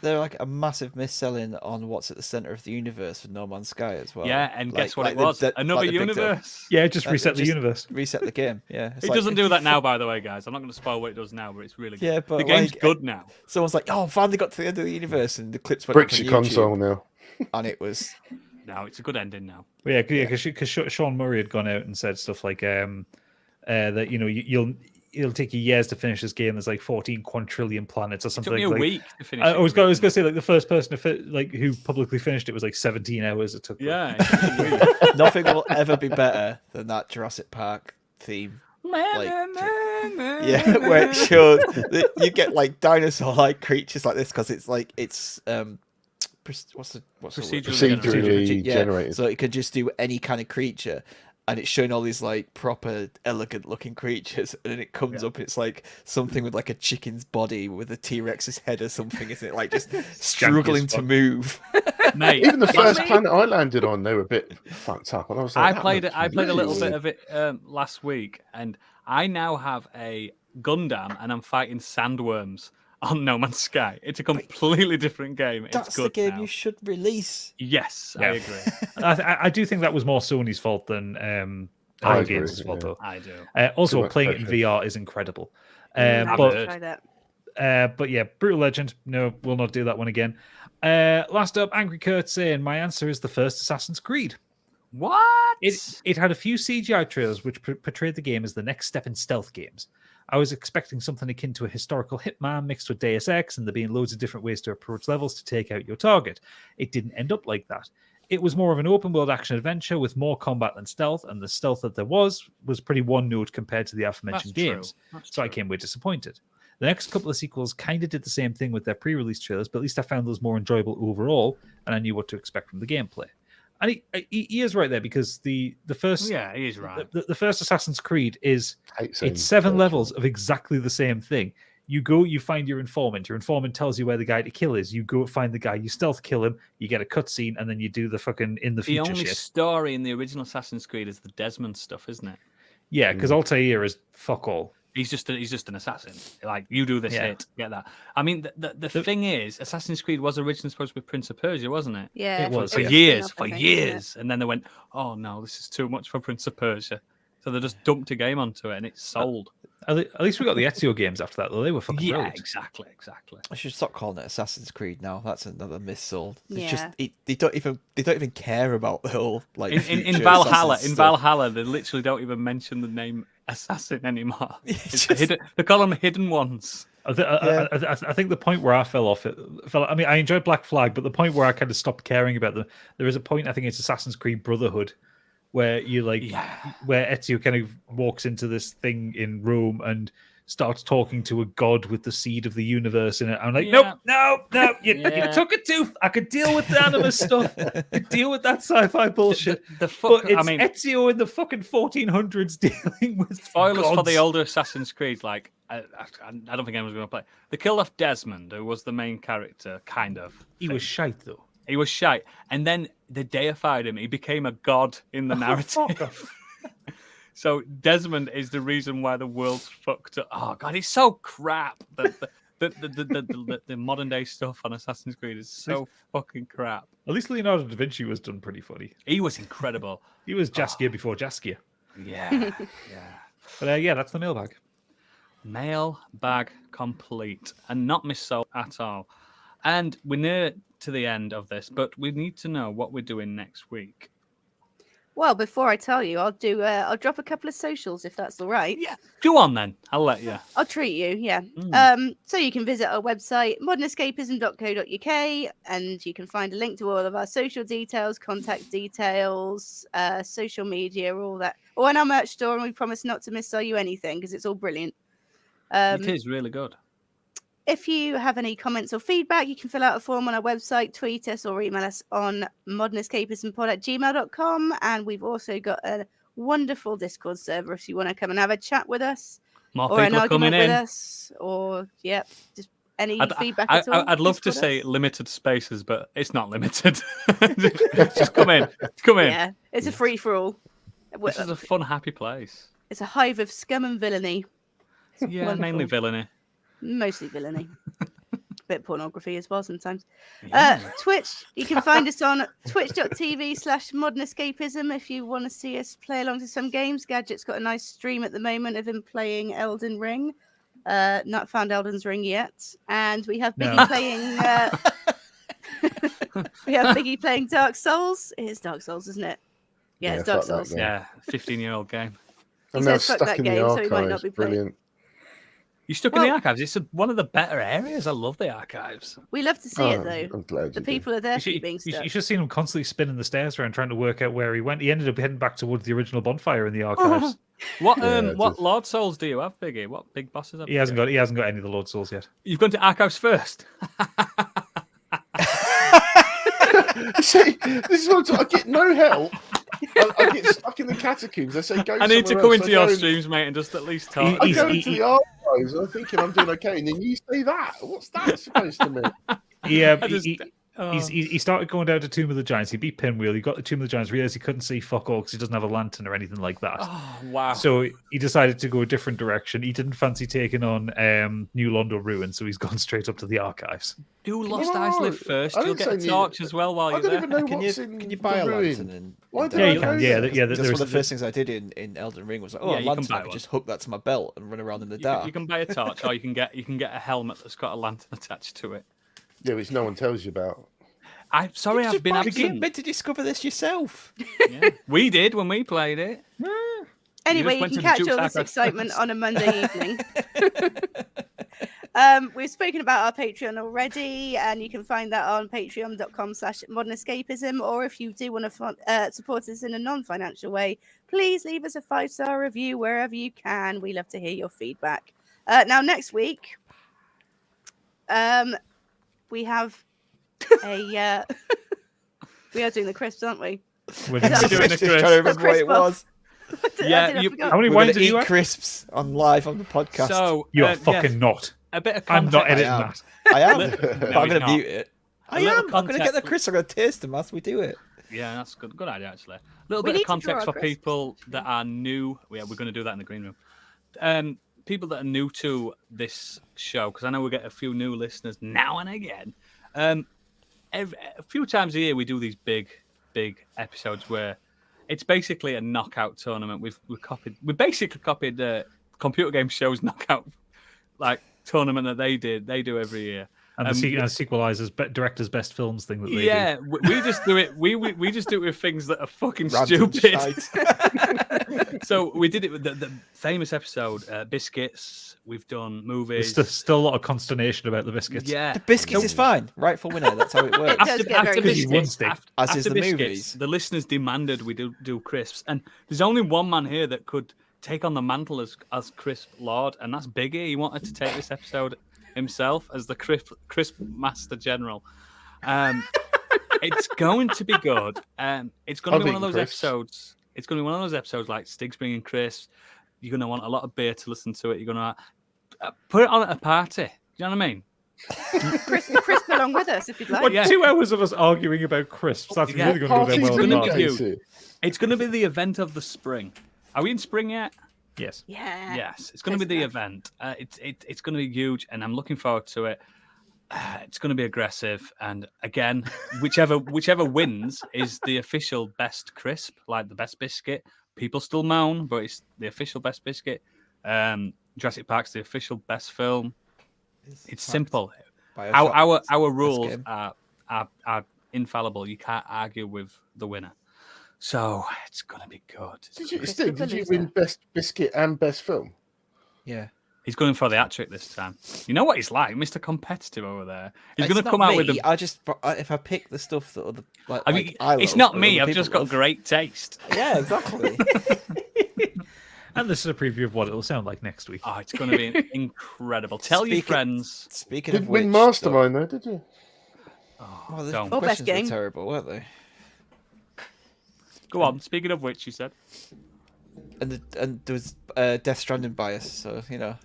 They're like a massive misselling on what's at the center of the universe for No Man's Sky as well. Yeah, and guess what it was? Another universe. Yeah, just reset the universe. Reset the game. Yeah, it doesn't do that now, by the way, guys. I'm not going to spoil what it does now, but it's really good. Yeah, but the game's good now. Someone's like, "Oh, finally got to the end of the universe," and the clips went bricks up on your YouTube, console now, and it was. No, it's a good ending now. Yeah, because Sean Murray had gone out and said stuff like that. You know, it'll take you years to finish this game. There's like 14 quadrillion planets or something. It took me a week to finish. I was going to say like the first person who publicly finished it was like 17 hours. It took. Yeah, nothing will ever be better than that Jurassic Park theme. Like, yeah, where it shows that you get like dinosaur-like creatures like this because it's like procedurally generated. So it could just do any kind of creature. And it's showing all these like proper elegant looking creatures, and then it comes up and it's like something with like a chicken's body with a T-Rex's head or something, isn't it? Like just struggling to move. Mate, even the first planet I landed on, they were a bit fucked up. And I was like, I played a little bit of it last week, and I now have a Gundam, and I'm fighting sandworms on No Man's Sky. It's a completely different game. That's it's good the game now. you should release. Yes, I agree. I do think that was more Sony's fault than Hello Games' fault, though. I do. Also, playing it in VR is incredible. But yeah, Brutal Legend. No, we'll not do that one again. Last up, Angry Kurt saying, my answer is the first Assassin's Creed. What? It had a few CGI trailers which portrayed the game as the next step in stealth games. I was expecting something akin to a historical Hitman mixed with Deus Ex and there being loads of different ways to approach levels to take out your target. It didn't end up like that. It was more of an open-world action-adventure with more combat than stealth, and the stealth that there was pretty one-note compared to the aforementioned games. So I came away disappointed. The next couple of sequels kind of did the same thing with their pre-release trailers, but at least I found those more enjoyable overall, and I knew what to expect from the gameplay. And he is right there, because the first he is right. The first Assassin's Creed it's 7 levels of exactly the same thing. You go, you find your informant. Your informant tells you where the guy to kill is. You go find the guy, you stealth kill him, you get a cutscene, and then you do the fucking in the future shit. The only story in the original Assassin's Creed is the Desmond stuff, isn't it? Yeah, because Altair is fuck all. He's just an assassin. Like, you do this hit, get that. I mean, the thing is, Assassin's Creed was originally supposed to be Prince of Persia, wasn't it? Yeah, it was for years. And then they went, oh no, this is too much for Prince of Persia. So they just dumped a game onto it, and it's sold. At least we got the Ezio games after that, though. They were fucking brilliant. Exactly. I should stop calling it Assassin's Creed now. That's another missold. It's Yeah. just they don't even care about the whole like in Valhalla. In Valhalla, they literally don't even mention the name Assassin anymore. They call them hidden ones. I think the point where I fell off it. I mean, I enjoyed Black Flag, but the point where I kind of stopped caring about them. There is a point, I think it's Assassin's Creed Brotherhood, where where Ezio kind of walks into this thing in Rome and starts talking to a god with the seed of the universe in it. I'm like, nope, you took it too. I could deal with the animus stuff. I could deal with that sci-fi bullshit. But it's Ezio in the fucking 1400s dealing with spoilers gods. for the older Assassin's Creed. Like, I don't think anyone's going to play. They killed off Desmond, who was the main character, kind of. He was shite though. He was shite, and then they deified him. He became a god in the narrative. So Desmond is the reason why the world's fucked up. Oh god, he's so crap. The modern day stuff on Assassin's Creed is so fucking crap. At least Leonardo da Vinci was done pretty funny. He was incredible. He was Jaskier before Jaskier. Yeah. But that's the mailbag. Mailbag complete and not missold at all. And we're near to the end of this, but we need to know what we're doing next week. Well, before I tell you, I'll drop a couple of socials if that's all right. Yeah, go on then. I'll let you. I'll treat you. Yeah. So you can visit our website modernescapism.co.uk, and you can find a link to all of our social details, contact details, social media, all that. Or in our merch store, and we promise not to missell you anything because it's all brilliant. It is really good. If you have any comments or feedback, you can fill out a form on our website, tweet us, or email us on modernescapismpod@gmail.com. And we've also got a wonderful Discord server if you want to come and have a chat with us. More or an people argument coming with in. us. Or, just any feedback at all. I'd love to Discord say us. limited spaces, but it's not limited. Just come in. Come in. Yeah, it's a free-for-all. This is a fun, happy place. It's a hive of scum and villainy. Yeah, Wonderful. mainly villainy. Mostly villainy. Bit of pornography as well sometimes. Yeah. Twitch, you can find us on twitch.tv/modernescapism if you want to see us play along to some games. Gadget's got a nice stream at the moment of him playing Elden Ring. Not found Elden's Ring yet. And we have Biggie playing playing Dark Souls. It is Dark Souls, isn't it? Yeah, it's Dark Souls. Yeah, 15-year-old game. He I'm now says fuck stuck that in game, the so he might not archives. be playing. Brilliant. You're stuck in the archives. It's one of the better areas. I love the archives. We love to see it though. I'm glad The you people are there for You being stuck. should have seen him constantly spinning the stairs around trying to work out where he went. He ended up heading back towards the original bonfire in the archives. What Lord Souls do you have, Biggie? What big bosses have He hasn't got any of the Lord Souls yet. You've gone to archives first. See, this is what I get no help. I get stuck in the catacombs. They say go. I need to somewhere come else. into your streams, mate, and just at least talk. I go into the archives. I'm thinking I'm doing okay, and then you say that. What's that supposed to mean? Yeah, he started going down to Tomb of the Giants. He beat Pinwheel. He got the Tomb of the Giants. Realized he couldn't see fuck all because he doesn't have a lantern or anything like that. Oh, wow. So he decided to go a different direction. He didn't fancy taking on New Londo Ruin, so he's gone straight up to the archives. Do Lost Eyes live first? You'll get a torch as well while I you're don't even there. know Can what's you in buy a the ruin. lantern? And Why do don't I you can. know Yeah, that? That's one of the first things I did in Elden Ring was like, Yeah, a you can lantern. buy I could one. just hook that to my belt and run around in the You dark. can buy a torch, or you can get a helmet that's got a lantern attached to it. Yeah, which no one tells you about. I'm sorry, I've been You're absent. meant to discover this yourself. Yeah. We did when we played it. Anyway, just you went can to the catch all Duke's this Archives excitement first. on a Monday evening. We've spoken about our Patreon already, and you can find that on patreon.com/modernescapism. Or if you do want to support us in a non-financial way, please leave us a 5-star review wherever you can. We love to hear your feedback. Now, next week, we have a... we are doing the crisps, aren't we? We're Is that- doing doing Just a trying to remember what it Crisp off. was. Yeah, I forgot. How many We're wines going did to you eat have? crisps live on the podcast. So You are yeah, fucking not. a bit of I'm context. not editing am. that. I am, No, but I'm he's going to not. mute it. I little am. I'm going to get the context- crisps. I'm going to taste them as we do it. Yeah, that's good. Good idea, actually. A little We bit need of to draw context our for crisps. people that are new. Yeah, we're going to do that in the green room. people that are new to this show, because I know we get a few new listeners now and again. A few times a year we do these big episodes where it's basically a knockout tournament. We basically copied Computer Game Show's knockout tournament that they do every year. And the sequelizers, director's best films thing that they do. Yeah, we just do it. We just do it with things that are fucking stupid. So we did it with the famous episode, Biscuits. We've done movies. There's still a lot of consternation about the Biscuits. Yeah, the Biscuits is fine. Rightful winner. That's how it works. After Biscuits, as is the Biscuits, movies. The listeners demanded we do Crisps, and there's only one man here that could take on the mantle as Crisp Lord, and that's Biggie. He wanted to take this episode himself as the Crisp Master General. It's going to be good. It's going to be one of those episodes. It's going to be one of those episodes like Stig's bringing Crisp. You're going to want a lot of beer to listen to it. You're going to put it on at a party. You know what I mean? Crisp along with us if you'd like. What, 2 hours of us arguing about crisps? That's really going to go down well. It's going to be the event of the spring. Are we in spring yet? Yes. Yeah. Yes. It's going to be the event. It's going to be huge, and I'm looking forward to it. It's going to be aggressive, and again, whichever wins is the official best crisp, like the best biscuit. People still moan, but it's the official best biscuit. Jurassic Park's the official best film. It's simple. Our rules are infallible. You can't argue with the winner. So it's gonna be good. Did you win best biscuit and best film? Yeah. He's going for the hat trick this time. You know what he's like, Mr. Competitive over there. He's going to come out with the. If I pick the stuff that other it's not me. I've just got great taste. Yeah, exactly. And this is a preview of what it will sound like next week. Oh, it's going to be incredible. Tell your friends. Speaking of which, win Mastermind though, did you? Oh, the questions best game. were terrible, weren't they? Go on. Speaking of which, you said. And there was Death Stranding bias, so you know.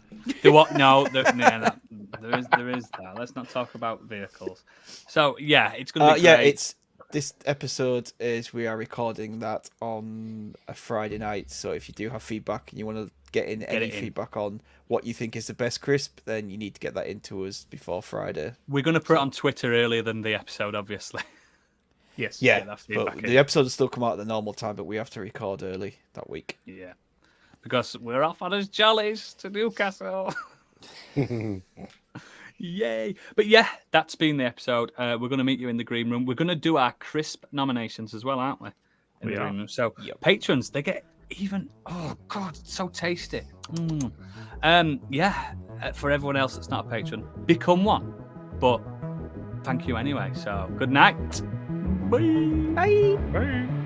What? No, there is that. Let's not talk about vehicles. So yeah, it's going to be great. This episode we are recording that on a Friday night. So if you do have feedback and you want to get in feedback on what you think is the best crisp, then you need to get that into us before Friday. We're going to put it on Twitter earlier than the episode, obviously. Yes. Yeah, but the episode will still come out at the normal time, but we have to record early that week. Yeah, because we're off on his jollies to Newcastle. Yay! But yeah, that's been the episode. We're going to meet you in the green room. We're going to do our crisp nominations as well, aren't we? In the green room. So patrons, they get even. Oh God, it's so tasty. For everyone else that's not a patron, become one. But thank you anyway. So good night. Bye. Bye. Bye.